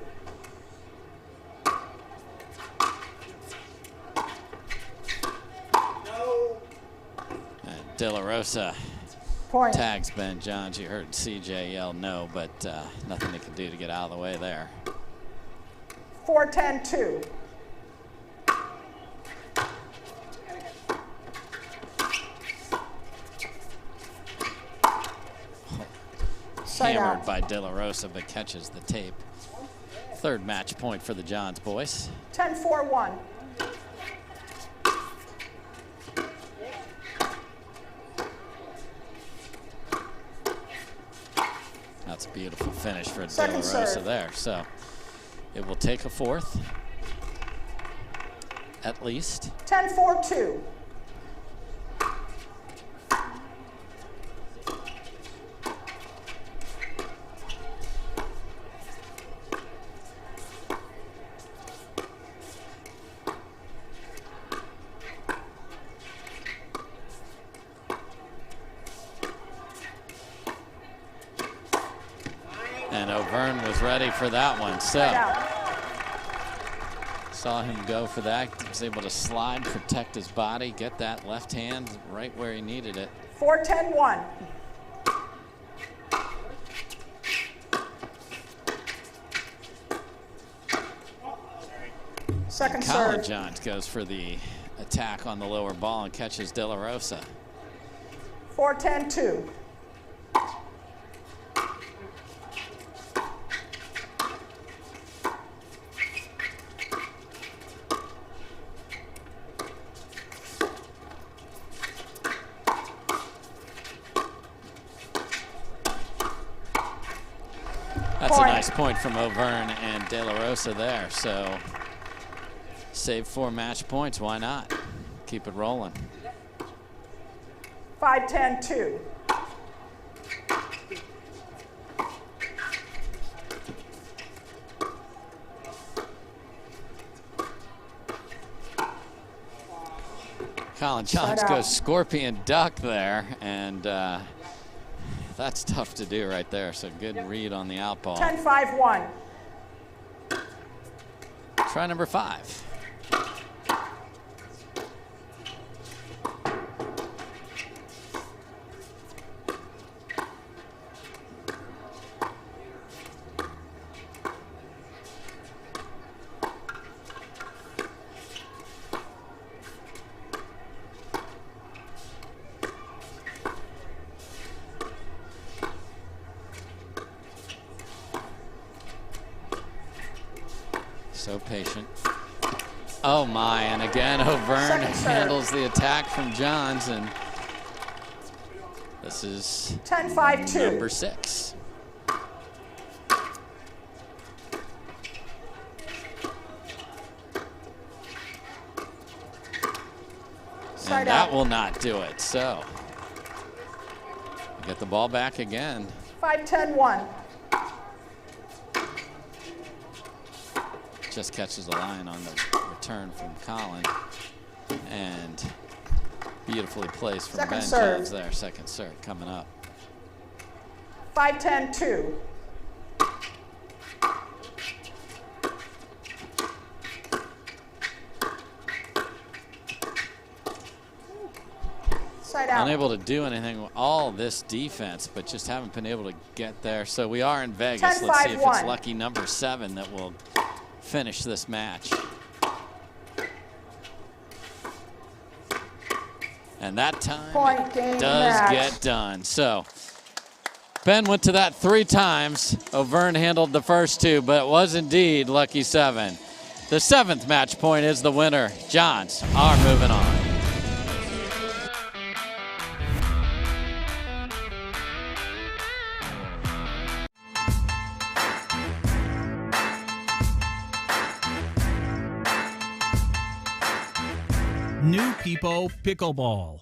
[SPEAKER 1] And De La Rosa
[SPEAKER 9] Point.
[SPEAKER 1] tags Ben Johns. You heard CJ yell no, but nothing they could do to get out of the way there.
[SPEAKER 9] 4-10-2. Side
[SPEAKER 1] Hammered
[SPEAKER 9] out.
[SPEAKER 1] by De La Rosa, but catches the tape. Third match point for the Johns boys.
[SPEAKER 9] 10-4-1.
[SPEAKER 1] That's a beautiful finish for De La
[SPEAKER 9] Second
[SPEAKER 1] Rosa
[SPEAKER 9] serve.
[SPEAKER 1] there. So it will take a fourth, at least.
[SPEAKER 9] 10-4-2.
[SPEAKER 1] And O'Vern was ready for that one. So
[SPEAKER 9] Side out.
[SPEAKER 1] saw him go for that. He was able to slide, protect his body, get that left hand right where he needed it.
[SPEAKER 9] 4-10-1. Second
[SPEAKER 1] Colin
[SPEAKER 9] serve.
[SPEAKER 1] Johns goes for the attack on the lower ball and catches De La Rosa.
[SPEAKER 9] 4-10-2.
[SPEAKER 1] That's a nice point from O'Vern and De La Rosa there. So save 4 match points. Why not? Keep it rolling.
[SPEAKER 9] 5-10-2.
[SPEAKER 1] Colin Johns goes scorpion duck there, and that's tough to do right there. So good read on the out ball.
[SPEAKER 9] 10-5-1.
[SPEAKER 1] Try number 5. So patient. Oh my, and again O'Verne handles the attack from Johns, and this is
[SPEAKER 9] 10-5-2.
[SPEAKER 1] number 6. And that will not do it, so get the ball back again.
[SPEAKER 9] 5-10-1.
[SPEAKER 1] Just catches the line on the return from Colin, and beautifully placed from Ben Jones there. Second serve coming up.
[SPEAKER 9] 5-10-2. Side out.
[SPEAKER 1] Unable to do anything with all this defense, but just haven't been able to get there. So we are in Vegas. Let's see if it's lucky number 7 that will finish this match. And that time does get done. So Ben went to that 3 times. O'Verne handled the first 2, but it was indeed lucky 7. The 7th match point is the winner. Johns are moving on.
[SPEAKER 10] New People Pickleball.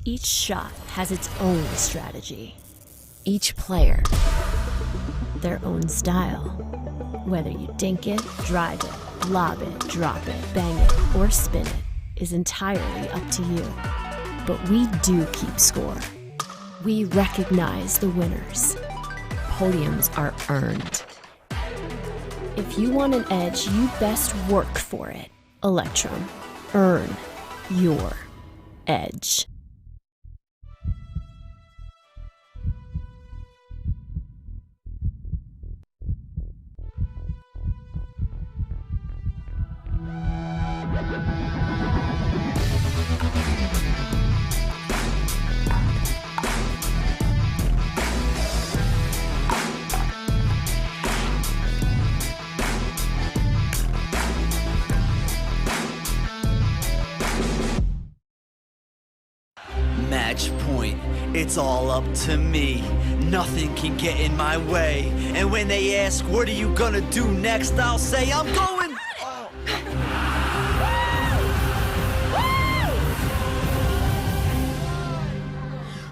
[SPEAKER 11] Each shot has its own strategy. Each player, their own style. Whether you dink it, drive it, lob it, drop it, bang it, or spin it is entirely up to you. But we do keep score. We recognize the winners. Podiums are earned. If you want an edge, you best work for it. Electrum. Earn your edge.
[SPEAKER 12] Match point, it's all up to me. Nothing can get in my way. And when they ask, what are you gonna do next? I'll say, I'm going.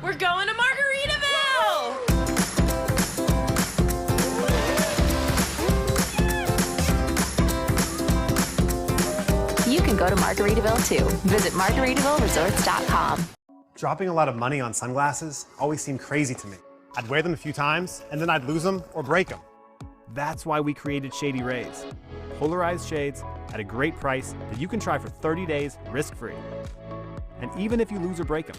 [SPEAKER 13] We're going to Margaritaville!
[SPEAKER 19] You can go to Margaritaville too. Visit MargaritavilleResorts.com.
[SPEAKER 20] Dropping a lot of money on sunglasses always seemed crazy to me. I'd wear them a few times, and then I'd lose them or break them. That's why we created Shady Rays. Polarized shades at a great price that you can try for 30 days risk-free. And even if you lose or break them,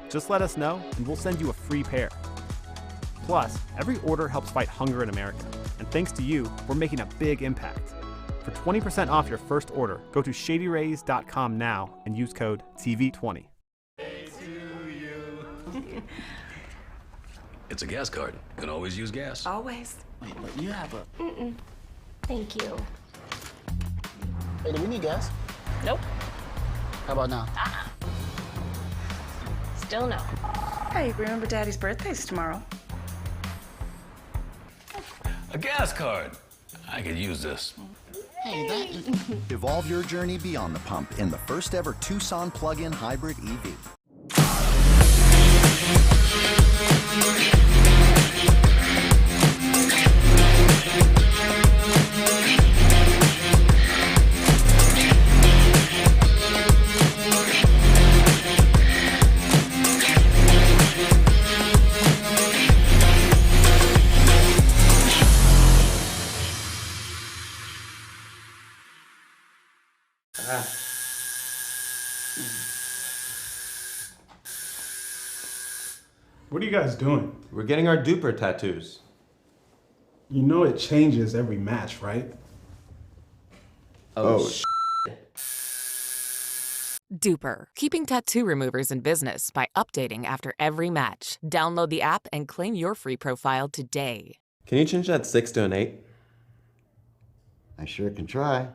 [SPEAKER 20] just let us know and we'll send you a free pair. Plus, every order helps fight hunger in America. And thanks to you, we're making a big impact. For 20% off your first order, go to ShadyRays.com now and use code TV20.
[SPEAKER 4] It's a gas card. You can always use gas.
[SPEAKER 24] Always.
[SPEAKER 6] Wait, but you have a...
[SPEAKER 19] Thank you.
[SPEAKER 6] Hey, do we need gas?
[SPEAKER 19] Nope.
[SPEAKER 6] How about now?
[SPEAKER 19] Still no.
[SPEAKER 24] Hey, remember Daddy's birthday's tomorrow.
[SPEAKER 4] A gas card. I could use this.
[SPEAKER 6] Hey, that...
[SPEAKER 14] Evolve your journey beyond the pump in the first ever Tucson plug-in hybrid EV.
[SPEAKER 2] What are you guys doing?
[SPEAKER 18] We're getting our duper tattoos.
[SPEAKER 2] You know it changes every match, right?
[SPEAKER 18] Oh,
[SPEAKER 21] Duper, keeping tattoo removers in business by updating after every match. Download the app and claim your free profile today.
[SPEAKER 18] Can you change that 6 to an 8?
[SPEAKER 14] I sure can try.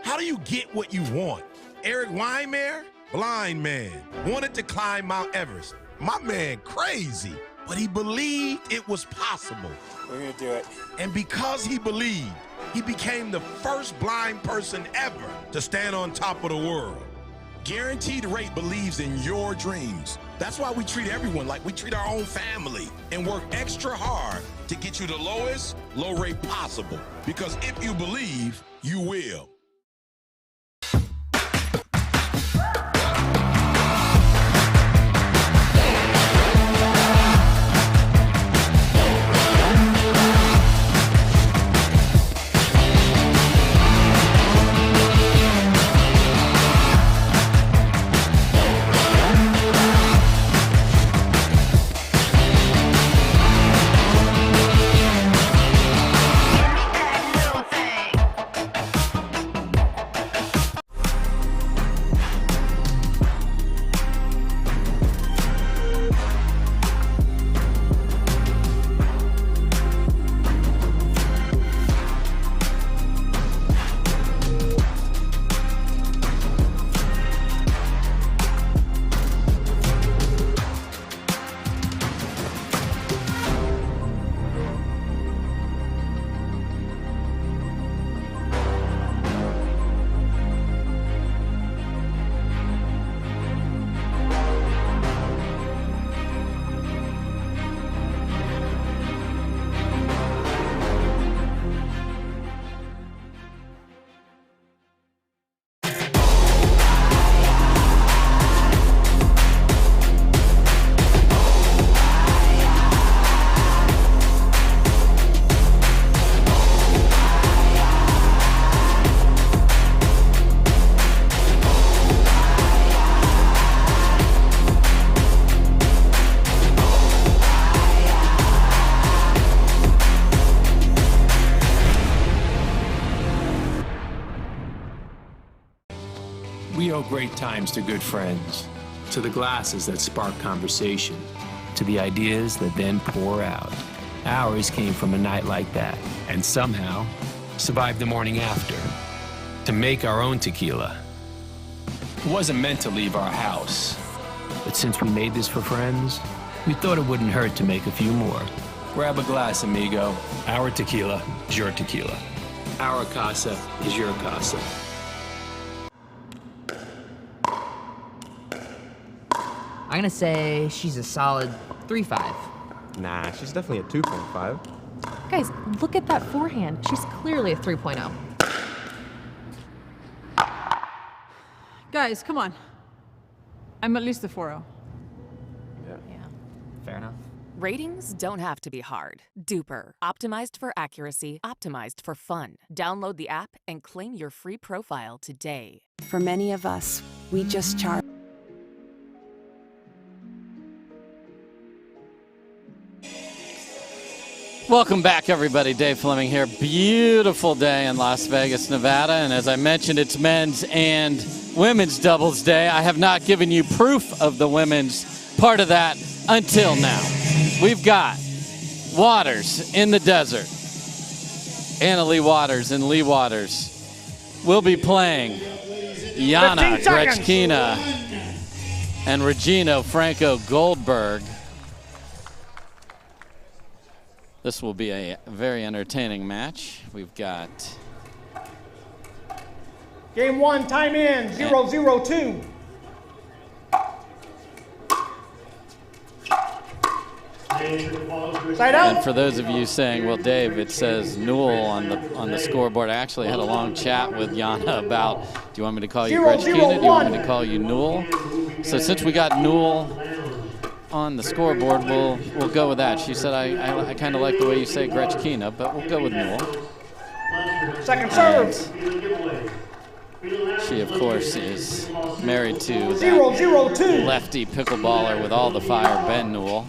[SPEAKER 23] How do you get what you want? Eric Weimer, blind man, wanted to climb Mount Everest. My man crazy, but he believed it was possible.
[SPEAKER 27] We're gonna do it.
[SPEAKER 23] And because he believed, he became the first blind person ever to stand on top of the world. Guaranteed Rate believes in your dreams. That's why we treat everyone like we treat our own family and work extra hard to get you the lowest low rate possible. Because if you believe, you will.
[SPEAKER 28] We owe great times to good friends, to the glasses that spark conversation, to the ideas that then pour out. Ours came from a night like that, and somehow survived the morning after, to make our own tequila. It wasn't meant to leave our house, but since we made this for friends, we thought it wouldn't hurt to make a few more. Grab a glass, amigo. Our tequila is your tequila. Our casa is your casa.
[SPEAKER 29] I'm gonna say she's a solid 3.5.
[SPEAKER 18] Nah, she's definitely a 2.5.
[SPEAKER 30] Guys, look at that forehand. She's clearly a 3.0.
[SPEAKER 22] Guys, come on. I'm at least a 4.0.
[SPEAKER 18] Yeah.
[SPEAKER 29] Fair enough.
[SPEAKER 21] Ratings don't have to be hard. Duper, optimized for accuracy, optimized for fun. Download the app and claim your free profile today.
[SPEAKER 15] For many of us, we just charge.
[SPEAKER 1] Welcome back, everybody. Dave Fleming here. Beautiful day in Las Vegas, Nevada. And as I mentioned, it's men's and women's doubles day. I have not given you proof of the women's part of that until now. We've got Waters in the desert. Anna Leigh Waters and Leigh Waters will be playing Jana Grechkina and Regina Franco Goldberg. This will be a very entertaining match. We've got
[SPEAKER 3] game 1, time in, 0-0-2. Side out.
[SPEAKER 1] And for those of you saying, well, Dave, it says Newell on the scoreboard. I actually had a long chat with Jana about, do you want me to call you Grechkina? Do you want me to call you Newell? So since we got Newell on the scoreboard, we'll go with that. She said, I kind of like the way you say Grechkina, but we'll go with Newell.
[SPEAKER 3] Second serve.
[SPEAKER 1] She, of course, is married to
[SPEAKER 3] 0-0-2.
[SPEAKER 1] lefty pickleballer with all the fire, Ben Newell.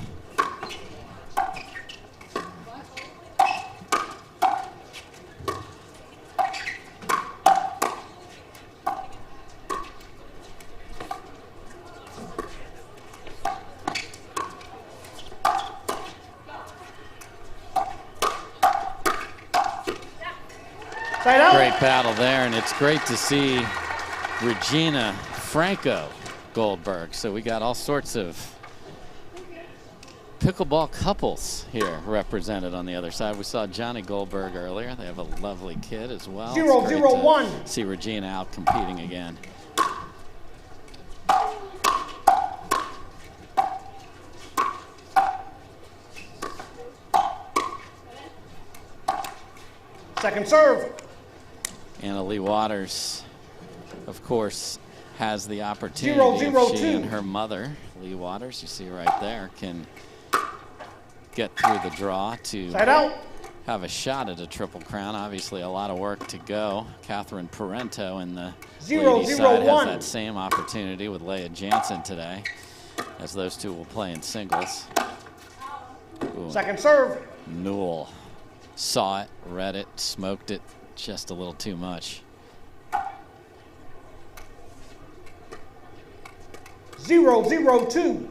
[SPEAKER 1] Great battle there, and it's great to see Regina Franco Goldberg. So we got all sorts of pickleball couples here represented on the other side. We saw Johnny Goldberg earlier. They have a lovely kid as well.
[SPEAKER 3] 0-0-1.
[SPEAKER 1] See Regina out competing again.
[SPEAKER 3] Second serve.
[SPEAKER 1] Anna Leigh Waters, of course, has the opportunity.
[SPEAKER 3] 0-0-2.
[SPEAKER 1] If she and her mother, Leigh Waters, you see right there, can get through the draw to have a shot at a Triple Crown. Obviously, a lot of work to go. Catherine Parenteau in the ladies' side has that same opportunity with Leah Jansen today, as those two will play in singles. Ooh.
[SPEAKER 3] Second serve.
[SPEAKER 1] Newell saw it, read it, smoked it just a little too much.
[SPEAKER 3] 0-0-2.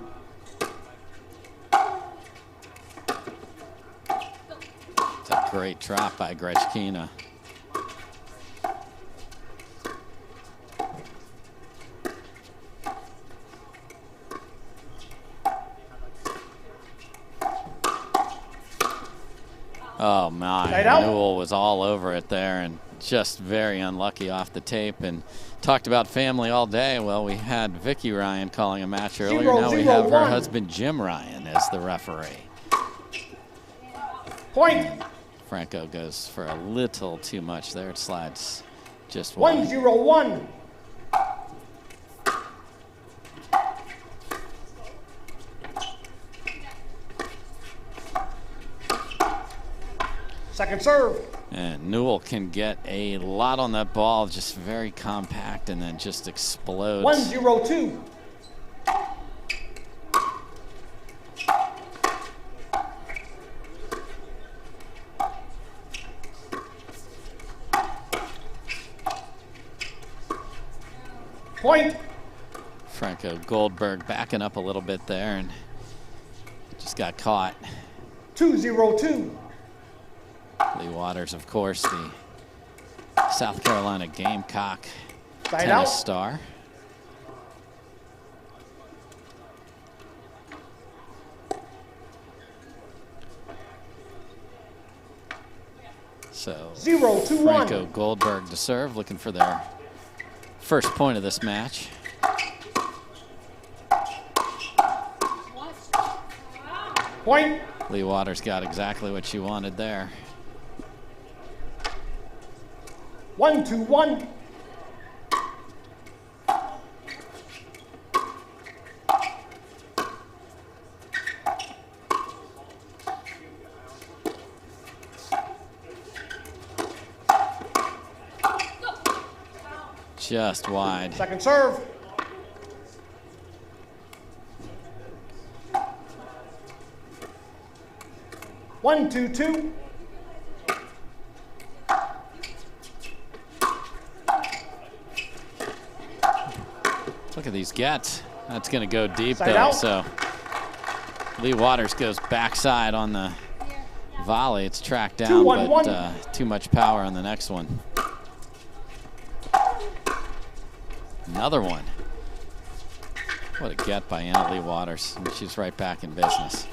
[SPEAKER 1] It's a great drop by Grechkina. Oh my, Newell was all over it there and just very unlucky off the tape. And talked about family all day. Well, we had Vicky Ryan calling a match earlier. Now we have her husband Jim Ryan as the referee.
[SPEAKER 3] Point.
[SPEAKER 1] Franco goes for a little too much there. It slides just
[SPEAKER 3] 1-0-1. Second serve.
[SPEAKER 1] And Newell can get a lot on that ball, just very compact, and then just explodes.
[SPEAKER 3] 1-0-2. Point.
[SPEAKER 1] Franco Goldberg backing up a little bit there and just got caught.
[SPEAKER 3] 2-0-2.
[SPEAKER 1] Leigh Waters, of course, the South Carolina Gamecock
[SPEAKER 3] Side
[SPEAKER 1] tennis
[SPEAKER 3] out.
[SPEAKER 1] star. So
[SPEAKER 3] 0-2-1.
[SPEAKER 1] Franco Goldberg to serve, looking for their first point of this match.
[SPEAKER 3] Point.
[SPEAKER 1] Leigh Waters got exactly what she wanted there.
[SPEAKER 3] 1-2-1.
[SPEAKER 1] Just wide.
[SPEAKER 3] Second serve. 1-2-2.
[SPEAKER 1] Look at these gets. That's going to go deep,
[SPEAKER 3] Side
[SPEAKER 1] though.
[SPEAKER 3] out.
[SPEAKER 1] So Lee Waters goes backside on the volley. It's tracked down,
[SPEAKER 3] 2-1-1.
[SPEAKER 1] but too much power on the next one. Another one. What a get by Anna Lee Waters. And she's right back in business.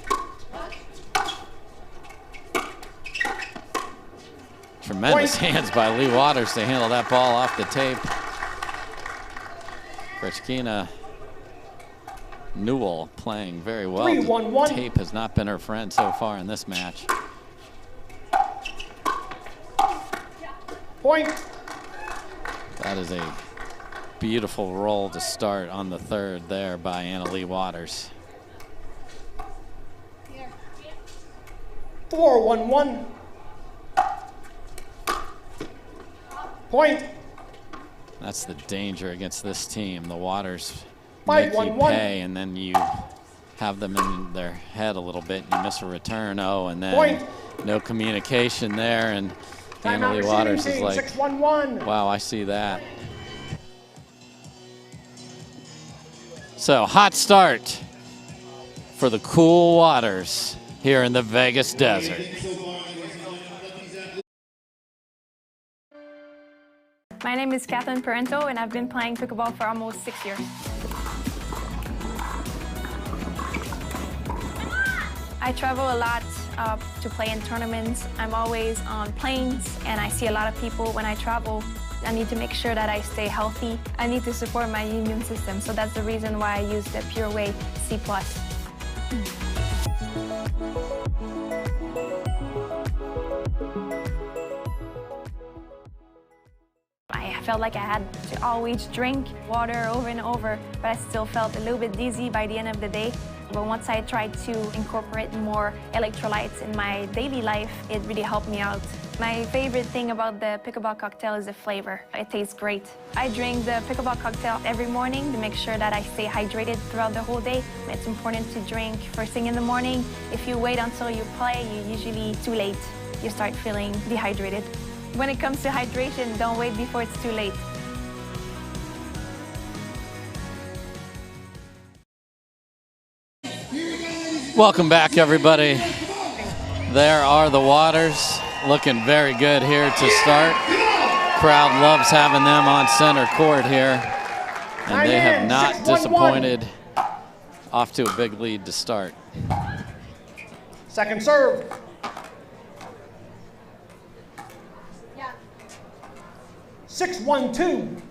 [SPEAKER 1] Tremendous hands by Lee Waters to handle that ball off the tape. Grechkina Newell playing very well.
[SPEAKER 3] 3-1-1.
[SPEAKER 1] The tape has not been her friend so far in this match.
[SPEAKER 3] Point.
[SPEAKER 1] That is a beautiful roll to start on the third there by Anna Lee Waters.
[SPEAKER 3] 4-1-1. Point.
[SPEAKER 1] That's the danger against this team. The Waters
[SPEAKER 3] 5-1-1.
[SPEAKER 1] make you pay, and then you have them in their head a little bit. You miss a return, and then
[SPEAKER 3] Point.
[SPEAKER 1] no communication there, and Anna
[SPEAKER 3] Timeout
[SPEAKER 1] Lee Waters
[SPEAKER 3] receiving
[SPEAKER 1] is
[SPEAKER 3] team,
[SPEAKER 1] like,
[SPEAKER 3] 6-1-1.
[SPEAKER 1] wow, I see that. So, hot start for the cool Waters here in the Vegas desert.
[SPEAKER 5] My name is Parenteau, and I've been playing pickleball for almost 6 years. I travel a lot to play in tournaments. I'm always on planes, and I see a lot of people when I travel. I need to make sure that I stay healthy. I need to support my immune system, so that's the reason why I use the Pure Whey C+. I felt like I had to always drink water over and over, but I still felt a little bit dizzy by the end of the day. But once I tried to incorporate more electrolytes in my daily life, it really helped me out. My favorite thing about the pickleball cocktail is the flavor. It tastes great. I drink the pickleball cocktail every morning to make sure that I stay hydrated throughout the whole day. It's important to drink first thing in the morning. If you wait until you play, you're usually too late. You start feeling dehydrated. When it comes to hydration, don't wait before it's too late.
[SPEAKER 1] Welcome back, everybody. There are the Waters, looking very good here to start. Crowd loves having them on center court here, and they have not disappointed. Off to a big lead to start.
[SPEAKER 3] Second serve. Yeah. 6-1-2.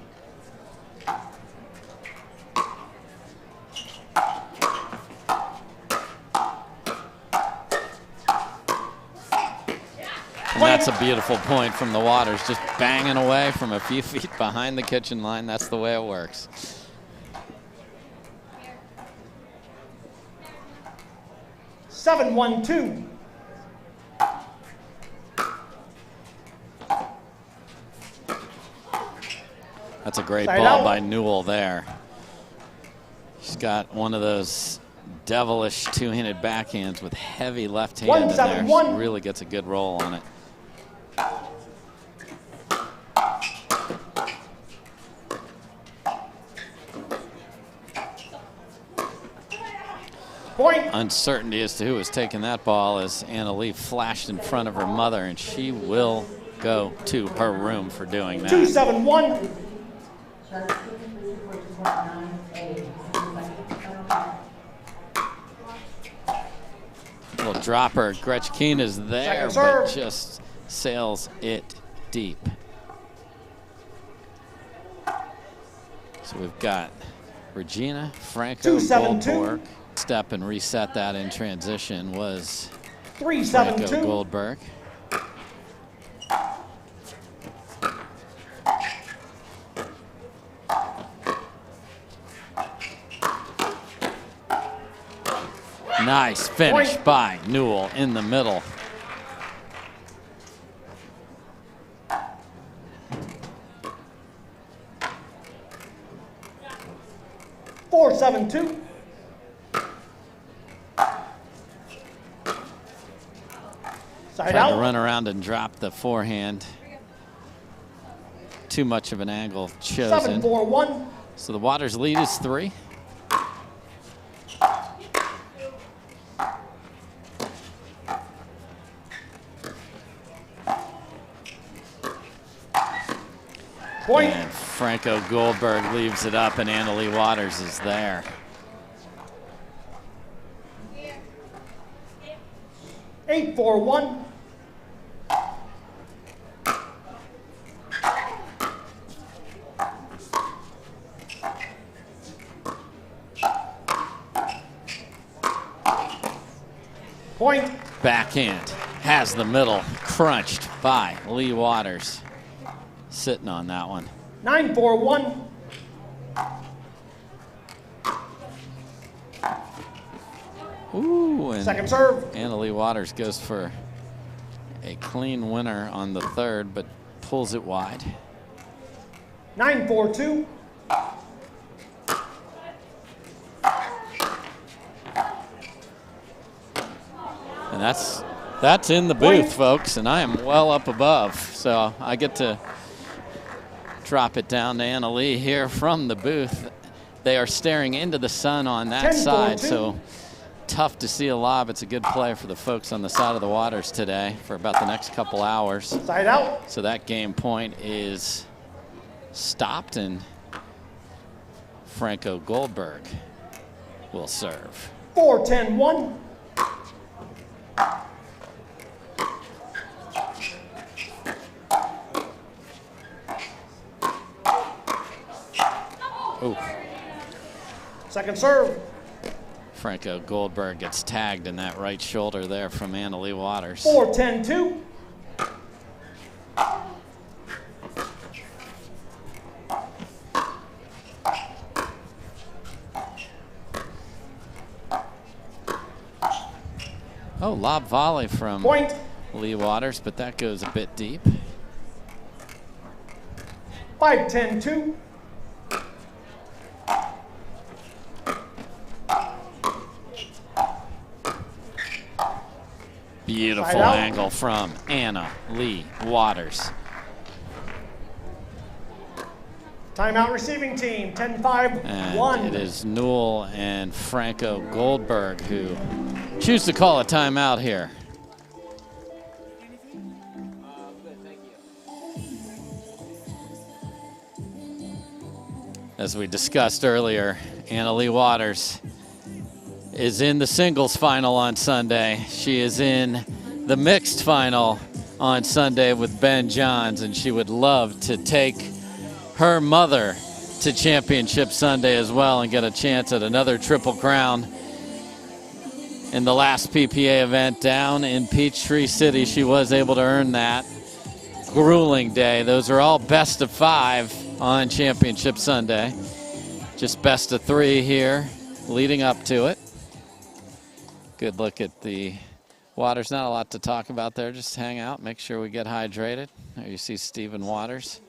[SPEAKER 1] And that's a beautiful point from the Waters, just banging away from a few feet behind the kitchen line. That's the way it works.
[SPEAKER 3] 7-1-2.
[SPEAKER 1] That's a great
[SPEAKER 3] Side
[SPEAKER 1] ball
[SPEAKER 3] out.
[SPEAKER 1] by Newell there. She's got one of those devilish two-handed backhands with heavy left hand in there.
[SPEAKER 3] 1-7-1.
[SPEAKER 1] She really gets a good roll on it.
[SPEAKER 3] Point.
[SPEAKER 1] Uncertainty as to who was taking that ball as Anna Lee flashed in front of her mother, and she will go to her room for doing that.
[SPEAKER 3] 2-7-1.
[SPEAKER 1] Little dropper. Grechkina's there,
[SPEAKER 3] Second
[SPEAKER 1] but
[SPEAKER 3] serve.
[SPEAKER 1] just sails it deep. So we've got Regina, Franco,
[SPEAKER 3] 2-7-2.
[SPEAKER 1] Goldberg. Step and reset that in transition was
[SPEAKER 3] 3-7-2.
[SPEAKER 1] Franco Goldberg. Nice finish
[SPEAKER 3] Point.
[SPEAKER 1] by Newell in the middle.
[SPEAKER 3] Four, 7-2.
[SPEAKER 1] Tried to run around and drop the forehand. Too much of an angle chosen.
[SPEAKER 3] 7-4-1.
[SPEAKER 1] So the Waters lead is 3.
[SPEAKER 3] Point.
[SPEAKER 1] And Franco Goldberg leaves it up, and Annalie Waters is there.
[SPEAKER 3] 8-4-1. Point.
[SPEAKER 1] Backhand has the middle, crunched by Lee Waters. Sitting on that one.
[SPEAKER 3] 9-4-1.
[SPEAKER 1] Ooh, and
[SPEAKER 3] Second serve.
[SPEAKER 1] Annalie Waters goes for a clean winner on the third, but pulls it wide.
[SPEAKER 3] 9-4-2.
[SPEAKER 1] And that's in the booth, folks, and I am well up above, so I get to drop it down to Annalie here from the booth. They are staring into the sun on that side, so tough to see a lob. It's a good play for the folks on the side of the Waters today for about the next couple hours.
[SPEAKER 3] Side out.
[SPEAKER 1] So that game point is stopped, and Franco Goldberg will serve.
[SPEAKER 3] 4-10-1.
[SPEAKER 1] Ooh.
[SPEAKER 3] Second serve.
[SPEAKER 1] Franco Goldberg gets tagged in that right shoulder there from Annalie Waters.
[SPEAKER 3] 4-10-2.
[SPEAKER 1] Oh, lob volley from
[SPEAKER 3] Point.
[SPEAKER 1] Lee Waters, but that goes a bit deep.
[SPEAKER 3] 5-10-2.
[SPEAKER 1] Beautiful angle from Annalie Waters.
[SPEAKER 3] Timeout receiving team, 10-5-1.
[SPEAKER 1] And it is Newell and Franco Goldberg who choose to call a timeout here. As we discussed earlier, Annalie Waters is in the singles final on Sunday. She is in the mixed final on Sunday with Ben Johns, and she would love to take her mother to Championship Sunday as well and get a chance at another Triple Crown. In the last PPA event down in Peachtree City, she was able to earn that. Grueling day. Those are all best of 5 on Championship Sunday. Just best of 3 here leading up to it. Good look at the Waters. Not a lot to talk about there. Just hang out, make sure we get hydrated. There you see Stephen Waters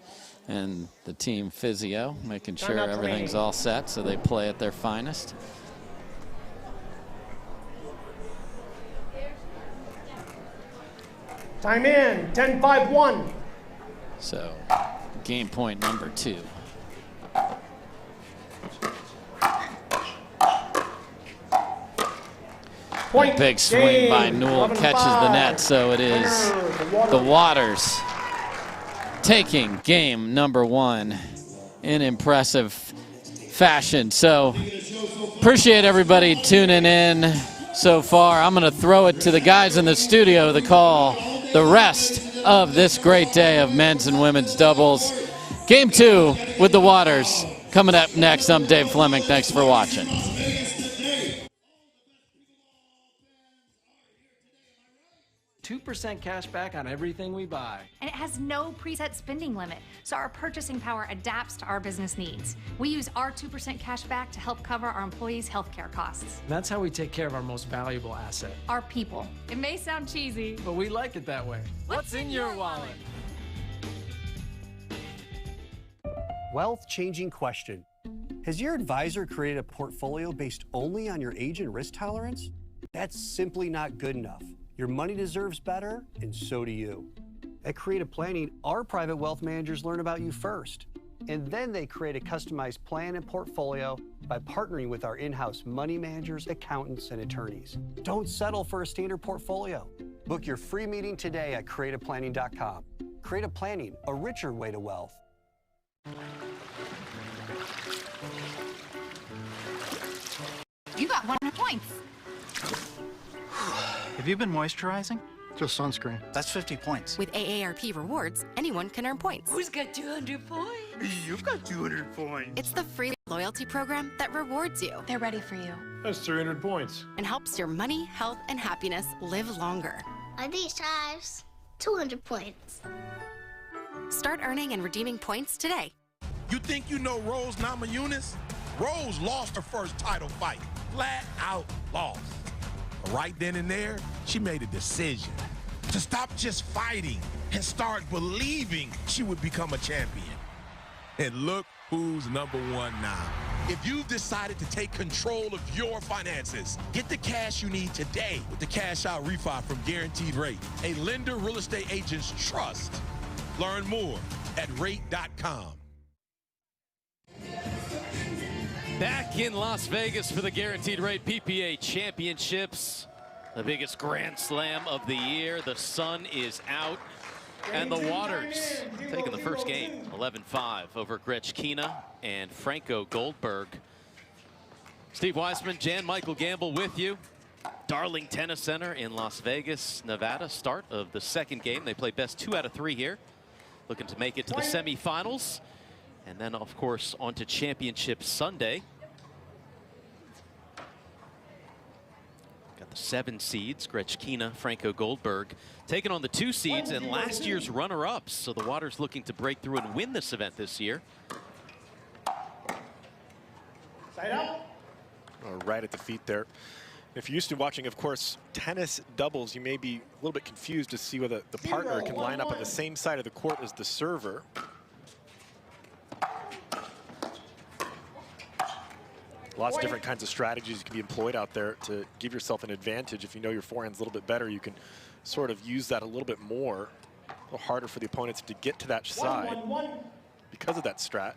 [SPEAKER 1] and the team physio, making sure everything's all set so they play at their finest.
[SPEAKER 3] Time in, 10-5-1.
[SPEAKER 1] So, game point number 2.
[SPEAKER 3] Point.
[SPEAKER 1] A big swing by Newell catches the net, so it is the Waters taking game number 1 in impressive fashion. So appreciate everybody tuning in so far. I'm going to throw it to the guys in the studio to call the rest of this great day of men's and women's doubles. Game 2 with the Waters coming up next. I'm Dave Fleming. Thanks for watching.
[SPEAKER 7] 2% cash back on everything we buy.
[SPEAKER 8] And it has no preset spending limit, so our purchasing power adapts to our business needs. We use our 2% cash back to help cover our employees' healthcare costs.
[SPEAKER 7] And that's how we take care of our most valuable asset.
[SPEAKER 8] Our people. It may sound cheesy,
[SPEAKER 7] but we like it that way.
[SPEAKER 8] What's in your wallet?
[SPEAKER 9] Wealth-changing question. Has your advisor created a portfolio based only on your age and risk tolerance? That's simply not good enough. Your money deserves better, and so do you. At Creative Planning, our private wealth managers learn about you first, and then they create a customized plan and portfolio by partnering with our in-house money managers, accountants, and attorneys. Don't settle for a standard portfolio. Book your free meeting today at creativeplanning.com. Creative Planning, a richer way to wealth.
[SPEAKER 10] You got 100 points.
[SPEAKER 11] Have you been moisturizing? Just sunscreen.
[SPEAKER 6] That's 50 points.
[SPEAKER 12] With AARP rewards, anyone can earn points.
[SPEAKER 10] Who's got 200 points?
[SPEAKER 11] You've got 200 points.
[SPEAKER 12] It's the free loyalty program that rewards you.
[SPEAKER 10] They're ready for you.
[SPEAKER 13] That's 300 points.
[SPEAKER 12] And helps your money, health, and happiness live longer.
[SPEAKER 16] Are these times 200 points?
[SPEAKER 12] Start earning and redeeming points today.
[SPEAKER 23] You think you know Rose Namajunas? Rose lost her first title fight. Flat out lost. But right then and there, she made a decision to stop just fighting and start believing she would become a champion. And look who's #1 now. If you've decided to take control of your finances, get the cash you need today with the Cash Out Refi from Guaranteed Rate, a lender real estate agent's trust. Learn more at rate.com.
[SPEAKER 1] Back in Las Vegas for the Guaranteed Rate PPA Championships. The biggest Grand Slam of the year. The sun is out. And the Waters taking the first game, 11-5 over Grechkina and Franco Goldberg. Steve Weissman, Jan Michael Gamble with you. Darling Tennis Center in Las Vegas, Nevada. Start of the second game. They play best 2 out of 3 here. Looking to make it to the semifinals. And then, of course, on to Championship Sunday. Got the 7 seeds, Grechkina, Franco Goldberg, taking on the 2 seeds and last year's runner-ups. So the Waters looking to break through and win this event this year.
[SPEAKER 3] Side up.
[SPEAKER 17] Right at the feet there. If you're used to watching, of course, tennis doubles, you may be a little bit confused to see whether the partner can line up on the same side of the court as the server. Lots of different kinds of strategies can be employed out there to give yourself an advantage. If you know your forehand's a little bit better, you can sort of use that a little bit more. A little harder for the opponents to get to that side because of that strat.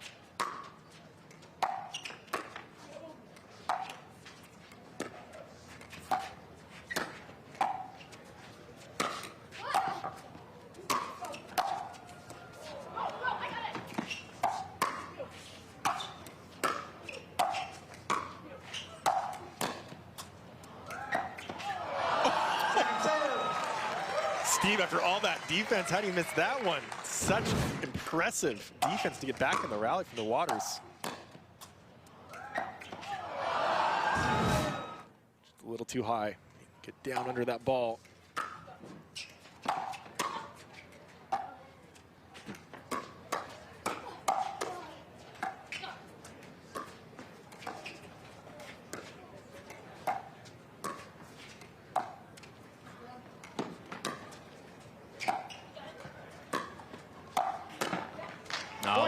[SPEAKER 17] Steve, after all that defense, how do you miss that one? Such impressive defense to get back in the rally from the Waters. Just a little too high. Get down under that ball.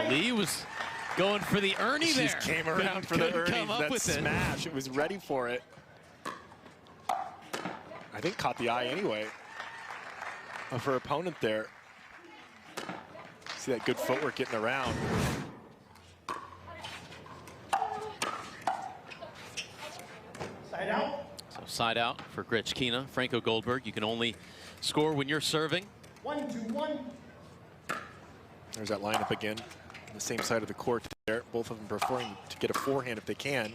[SPEAKER 1] Lee was going for the Ernie there.
[SPEAKER 17] She just came around for the Ernie, that smash. It was ready for it. I think caught the eye anyway of her opponent there. See that good footwork getting around.
[SPEAKER 3] Side out.
[SPEAKER 1] So side out for Grechkina. Franco Goldberg, you can only score when you're serving.
[SPEAKER 3] 1-2-1.
[SPEAKER 17] There's that lineup again. On the same side of the court there. Both of them preferring to get a forehand if they can.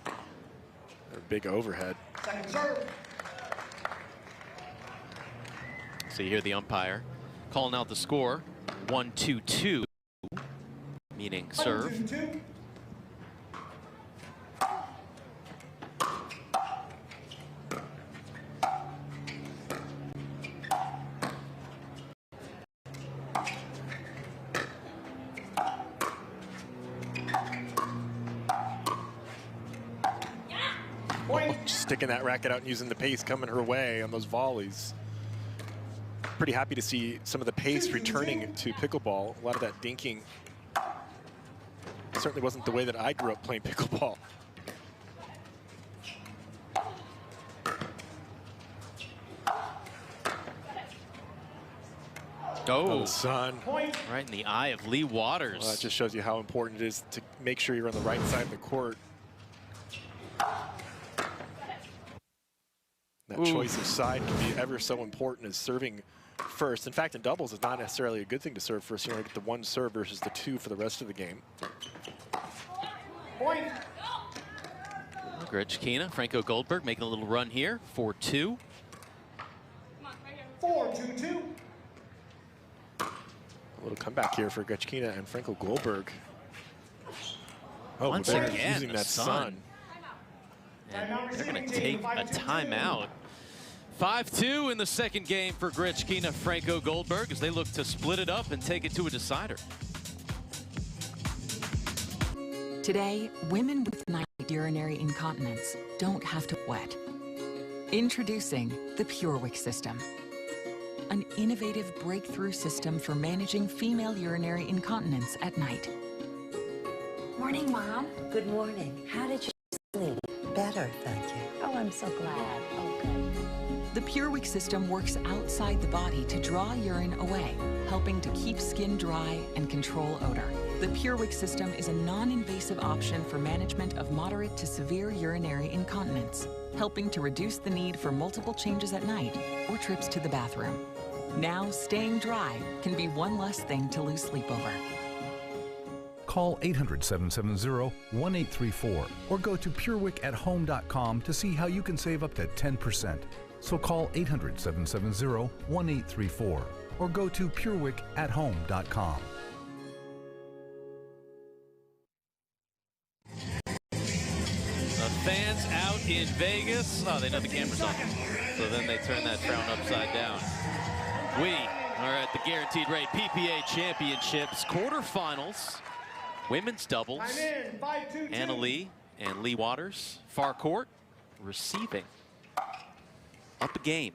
[SPEAKER 17] They're big overhead.
[SPEAKER 3] Second serve.
[SPEAKER 1] So you hear the umpire calling out the score. 1-2-2, meaning serve.
[SPEAKER 3] 1-2-2.
[SPEAKER 17] Sticking that racket out and using the pace coming her way on those volleys. Pretty happy to see some of the pace returning to pickleball. A lot of that dinking certainly wasn't the way that I grew up playing pickleball.
[SPEAKER 2] Oh,
[SPEAKER 17] the sun.
[SPEAKER 2] Right in the eye of Lee Waters.
[SPEAKER 17] Well, that just shows you how important it is to make sure you're on the right side of the court. That choice of side can be ever so important as serving first. In fact, in doubles, it's not necessarily a good thing to serve first. You only get the one serve versus the two for the rest of the game.
[SPEAKER 3] Point.
[SPEAKER 2] Grechkina, Franco Goldberg making a little run here. 4-2.
[SPEAKER 3] 4-2-2.
[SPEAKER 17] A little comeback here for Grechkina and Franco Goldberg. Oh,
[SPEAKER 2] once
[SPEAKER 17] they're
[SPEAKER 2] again,
[SPEAKER 17] using that sun.
[SPEAKER 2] And they're going to take a timeout. 5-2 in the second game for Grechkina, Franco Goldberg, as they look to split it up and take it to a decider.
[SPEAKER 4] Today, women with night urinary incontinence don't have to wet. Introducing the PureWick system, an innovative breakthrough system for managing female urinary incontinence at night.
[SPEAKER 13] Morning, Mom. Good morning. How did you sleep? Better, thank you. Oh, I'm so glad. Oh, good.
[SPEAKER 4] The PureWick system works outside the body to draw urine away, helping to keep skin dry and control odor. The PureWick system is a non-invasive option for management of moderate to severe urinary incontinence, helping to reduce the need for multiple changes at night or trips to the bathroom. Now, staying dry can be one less thing to lose sleep over.
[SPEAKER 14] Call 800-770-1834 or go to purewickathome.com to see how you can save up to 10%. So call 800-770-1834 or go to purewickathome.com.
[SPEAKER 2] The fans out in Vegas. Oh, they know the camera's on. So then they turn that frown upside down. We are at the Guaranteed Rate PPA Championships quarterfinals. Women's doubles. Anna Lee and Lee Waters. Far court receiving. Up a game.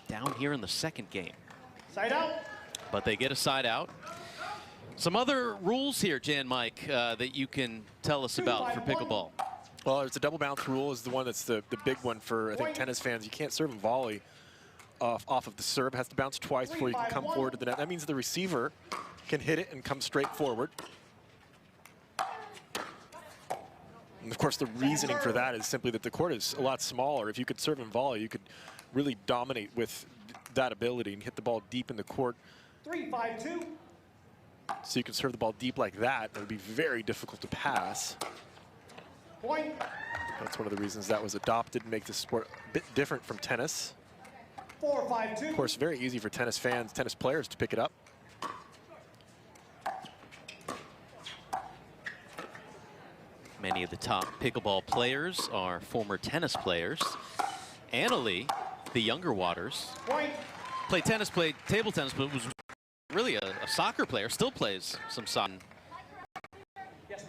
[SPEAKER 2] Down here in the second game.
[SPEAKER 3] Side out.
[SPEAKER 2] But they get a side out. Some other rules here, Jan Mike, that you can tell us about for pickleball.
[SPEAKER 17] Well, it's a double bounce rule is the one that's the big one for, I think, tennis fans. You can't serve and volley off of the serve. It has to bounce twice before you can come forward to the net. That means the receiver can hit it and come straight forward. And of course, the reasoning for that is simply that the court is a lot smaller. If you could serve and volley, you could really dominate with that ability and hit the ball deep in the court.
[SPEAKER 3] 3-5-2.
[SPEAKER 17] So you can serve the ball deep like that. It would be very difficult to pass.
[SPEAKER 3] Point.
[SPEAKER 17] That's one of the reasons that was adopted to make the sport a bit different from tennis.
[SPEAKER 3] 4-5-2.
[SPEAKER 17] Of course, very easy for tennis fans, tennis players to pick it up.
[SPEAKER 2] Many of the top pickleball players are former tennis players. Anna Lee, the younger Waters, played tennis, played table tennis, but was really a soccer player, still plays some soccer.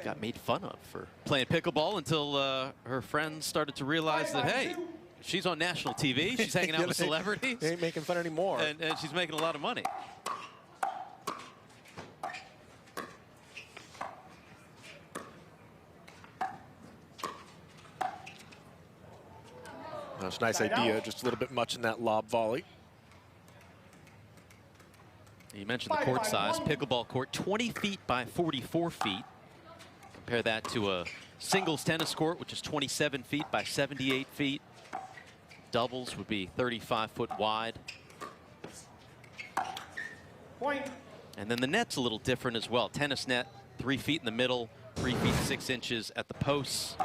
[SPEAKER 2] Got made fun of for playing pickleball until her friends started to realize that, hey, she's on national TV, she's hanging out with celebrities.
[SPEAKER 17] They ain't making fun anymore.
[SPEAKER 2] And she's making a lot of money.
[SPEAKER 17] That's a nice idea, just a little bit much in that lob volley.
[SPEAKER 2] You mentioned the court size. Pickleball court, 20 feet by 44 feet. Compare that to a singles tennis court, which is 27 feet by 78 feet. Doubles would be 35 foot wide.
[SPEAKER 3] Point.
[SPEAKER 2] And then the net's a little different as well. Tennis net, 3 feet in the middle, 3 feet 6 inches at the posts.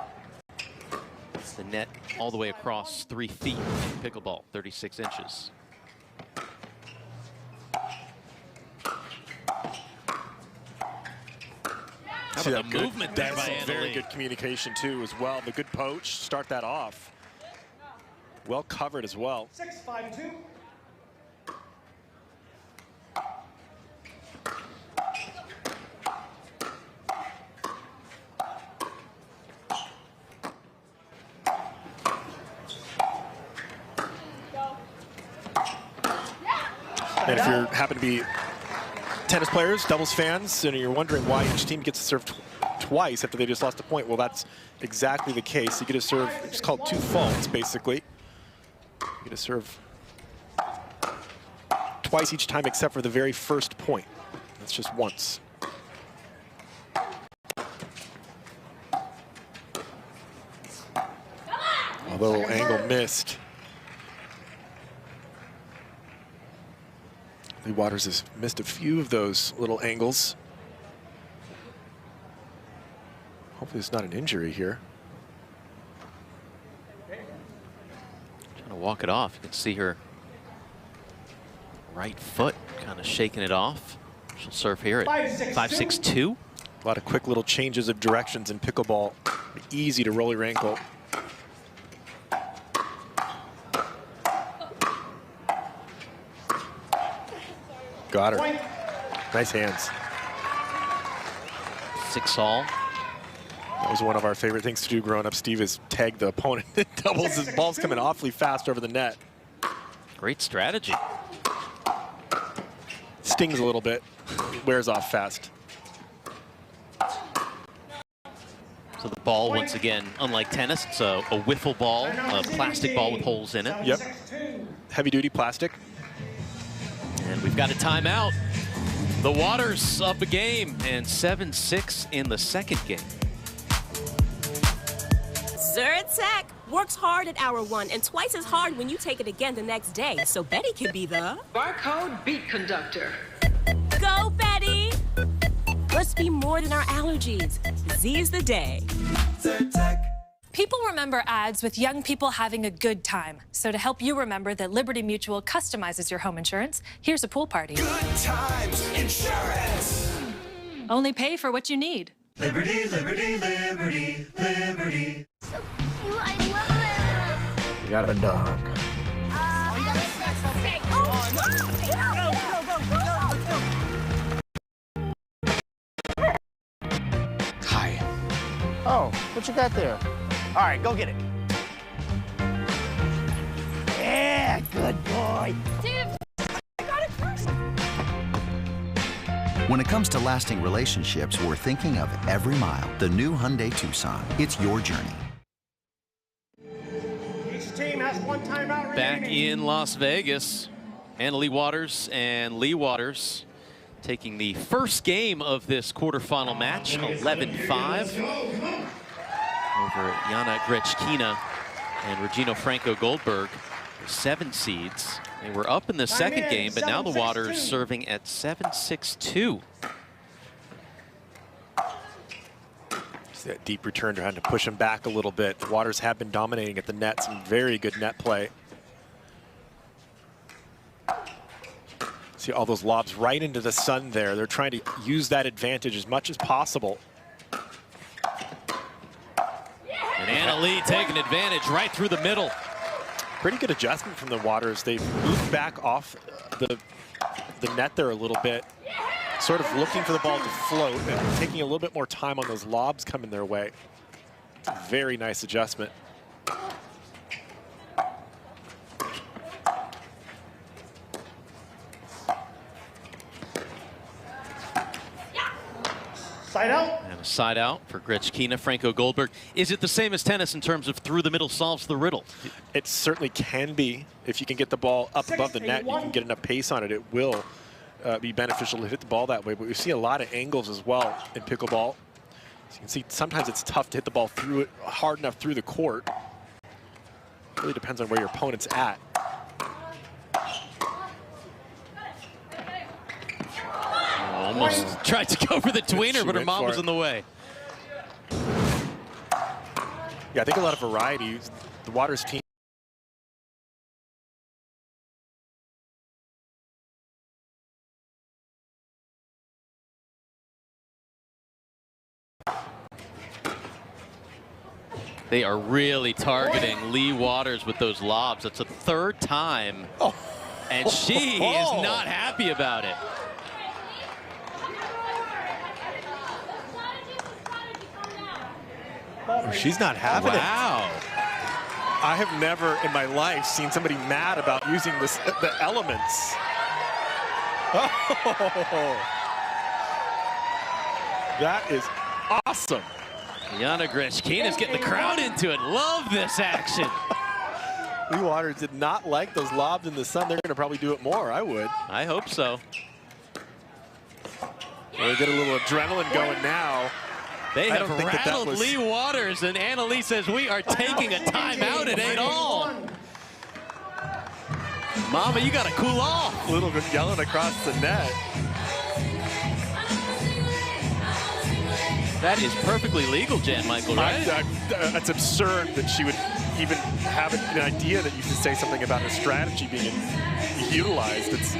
[SPEAKER 2] The net all the way across 3 feet. Pickleball, 36 inches. How about the movement there by Anna Lee?
[SPEAKER 17] Very good communication too as well. The good poach, start that off. Well covered as well.
[SPEAKER 3] 6-5-2.
[SPEAKER 17] And if you happen to be tennis players, doubles fans, and you're wondering why each team gets to serve twice after they just lost a point, well, that's exactly the case. You get to serve, it's called 2 faults, basically. You get to serve twice each time except for the very first point. That's just once. Although angle missed. Lee Waters has missed a few of those little angles. Hopefully it's not an injury here.
[SPEAKER 2] Trying to walk it off. You can see her right foot kind of shaking it off. She'll serve here at 5-6-2.
[SPEAKER 17] A lot of quick little changes of directions in pickleball. Easy to roll your ankle. Got her. Nice hands.
[SPEAKER 2] 6-all.
[SPEAKER 17] That was one of our favorite things to do growing up, Steve, is tag the opponent. Doubles, his ball's coming awfully fast over the net.
[SPEAKER 2] Great strategy.
[SPEAKER 17] Stings a little bit, wears off fast.
[SPEAKER 2] So the ball, once again, unlike tennis, it's a wiffle ball, a plastic ball with holes in it.
[SPEAKER 17] Yep. Heavy-duty plastic.
[SPEAKER 2] And we've got a timeout. The Waters up a game, and 7-6 in the second game.
[SPEAKER 18] Zyrtec works hard at hour 1 and twice as hard when you take it again the next day. So Betty can be the
[SPEAKER 19] barcode beat conductor.
[SPEAKER 18] Go, Betty! Let's be more than our allergies. Z is the day.
[SPEAKER 19] Zyrtec.
[SPEAKER 20] People remember ads with young people having a good time. So to help you remember that Liberty Mutual customizes your home insurance, here's a pool party.
[SPEAKER 19] Good times insurance.
[SPEAKER 20] Only pay for what you need.
[SPEAKER 19] Liberty, liberty, liberty, liberty.
[SPEAKER 16] So cute, I love it.
[SPEAKER 6] You got a dog. Hi. Oh, what you got there? All right, go get it. Yeah, good boy.
[SPEAKER 19] I got it first.
[SPEAKER 22] When it comes to lasting relationships, we're thinking of every mile. The new Hyundai Tucson. It's your journey.
[SPEAKER 3] Each team has one timeout remaining.
[SPEAKER 2] Back in Las Vegas, Annalie Waters and Lee Waters taking the first game of this quarterfinal match, 11-5. Over Jana Grechkina and Regino Franco Goldberg, 7 seeds. They were up in the second game, but now the Waters serving at 7-6-2.
[SPEAKER 17] See that deep return, trying to push him back a little bit. The Waters have been dominating at the net, some very good net play. See all those lobs right into the sun there. They're trying to use that advantage as much as possible.
[SPEAKER 2] And Annalie taking advantage right through the middle.
[SPEAKER 17] Pretty good adjustment from the Waters. They moved back off the net there a little bit, sort of looking for the ball to float and taking a little bit more time on those lobs coming their way. Very nice adjustment.
[SPEAKER 3] Side out.
[SPEAKER 2] And a side out for Grechkina, Franco Goldberg. Is it the same as tennis in terms of through the middle solves the riddle?
[SPEAKER 17] It certainly can be. If you can get the ball up above the net, you can get enough pace on it. It will be beneficial to hit the ball that way. But we see a lot of angles as well in pickleball. As you can see, sometimes it's tough to hit the ball through it hard enough through the court. It really depends on where your opponent's at.
[SPEAKER 2] Almost tried to go for the tweener, but her mom was in the way.
[SPEAKER 17] Yeah, I think a lot of variety. The Waters team.
[SPEAKER 2] They are really targeting Lee Waters with those lobs. It's a third time, and she is not happy about it.
[SPEAKER 17] She's not having it.
[SPEAKER 2] Wow.
[SPEAKER 17] I have never in my life seen somebody mad about using the elements. Oh, that is awesome.
[SPEAKER 2] Jana Grechkina is getting the crowd into it. Love this action.
[SPEAKER 17] Lee Waters did not like those lobs in the sun. They're going to probably do it more. I would.
[SPEAKER 2] I hope so.
[SPEAKER 17] We'll get a little adrenaline going now.
[SPEAKER 2] They have rattled Lee Waters, and Annalee says we are taking a timeout at 8-all. Mama, you got to cool off.
[SPEAKER 17] A little bit yelling across the net.
[SPEAKER 2] That is perfectly legal, Jan Michael, right?
[SPEAKER 17] That's absurd that she would even have an idea that you could say something about her strategy being utilized. It's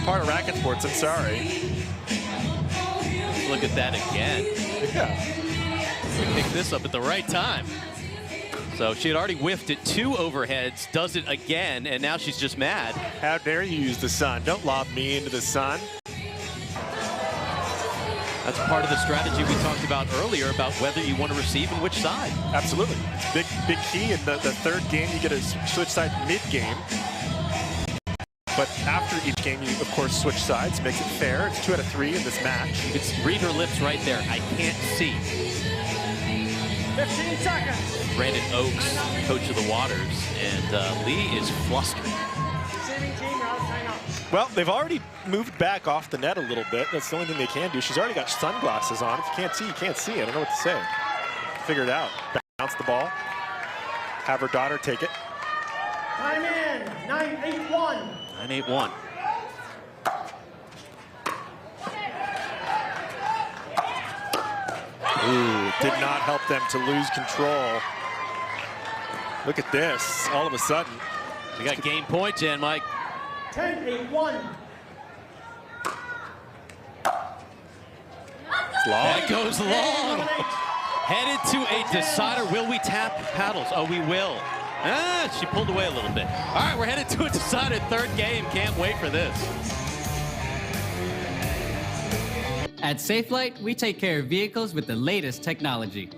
[SPEAKER 17] part of racket sports, I'm sorry.
[SPEAKER 2] Look at that again.
[SPEAKER 17] Yeah.
[SPEAKER 2] We picked this up at the right time. So she had already whiffed it 2 overheads, does it again, and now she's just mad.
[SPEAKER 17] How dare you use the sun? Don't lob me into the sun.
[SPEAKER 2] That's part of the strategy we talked about earlier about whether you want to receive and which side.
[SPEAKER 17] Absolutely. It's big key. In the third game, you get to switch sides mid-game. But after each game, you, of course, switch sides. Makes it fair. It's 2 out of 3 in this match.
[SPEAKER 2] You can read her lips right there. I can't see.
[SPEAKER 3] 15 seconds.
[SPEAKER 2] Brandon Oakes, coach of the Waters, and Lee is flustered.
[SPEAKER 3] Receiving team, you're out of timeout.
[SPEAKER 17] Well, they've already moved back off the net a little bit. That's the only thing they can do. She's already got sunglasses on. If you can't see, you can't see. I don't know what to say. Figure it out. Bounce the ball. Have her daughter take it.
[SPEAKER 3] Time in. 9-8-1.
[SPEAKER 2] 9-8-1.
[SPEAKER 17] Ooh, did not help them to lose control. Look at this. All of a sudden.
[SPEAKER 2] We got game point, Jan Mike.
[SPEAKER 3] 10-8-1.
[SPEAKER 17] It's long.
[SPEAKER 2] That goes long. Headed to a decider. Will we tap paddles? Oh, we will. Ah, she pulled away a little bit. All right, we're headed to a decider third game. Can't wait for this.
[SPEAKER 5] At Safelite, we take care of vehicles with the latest technology.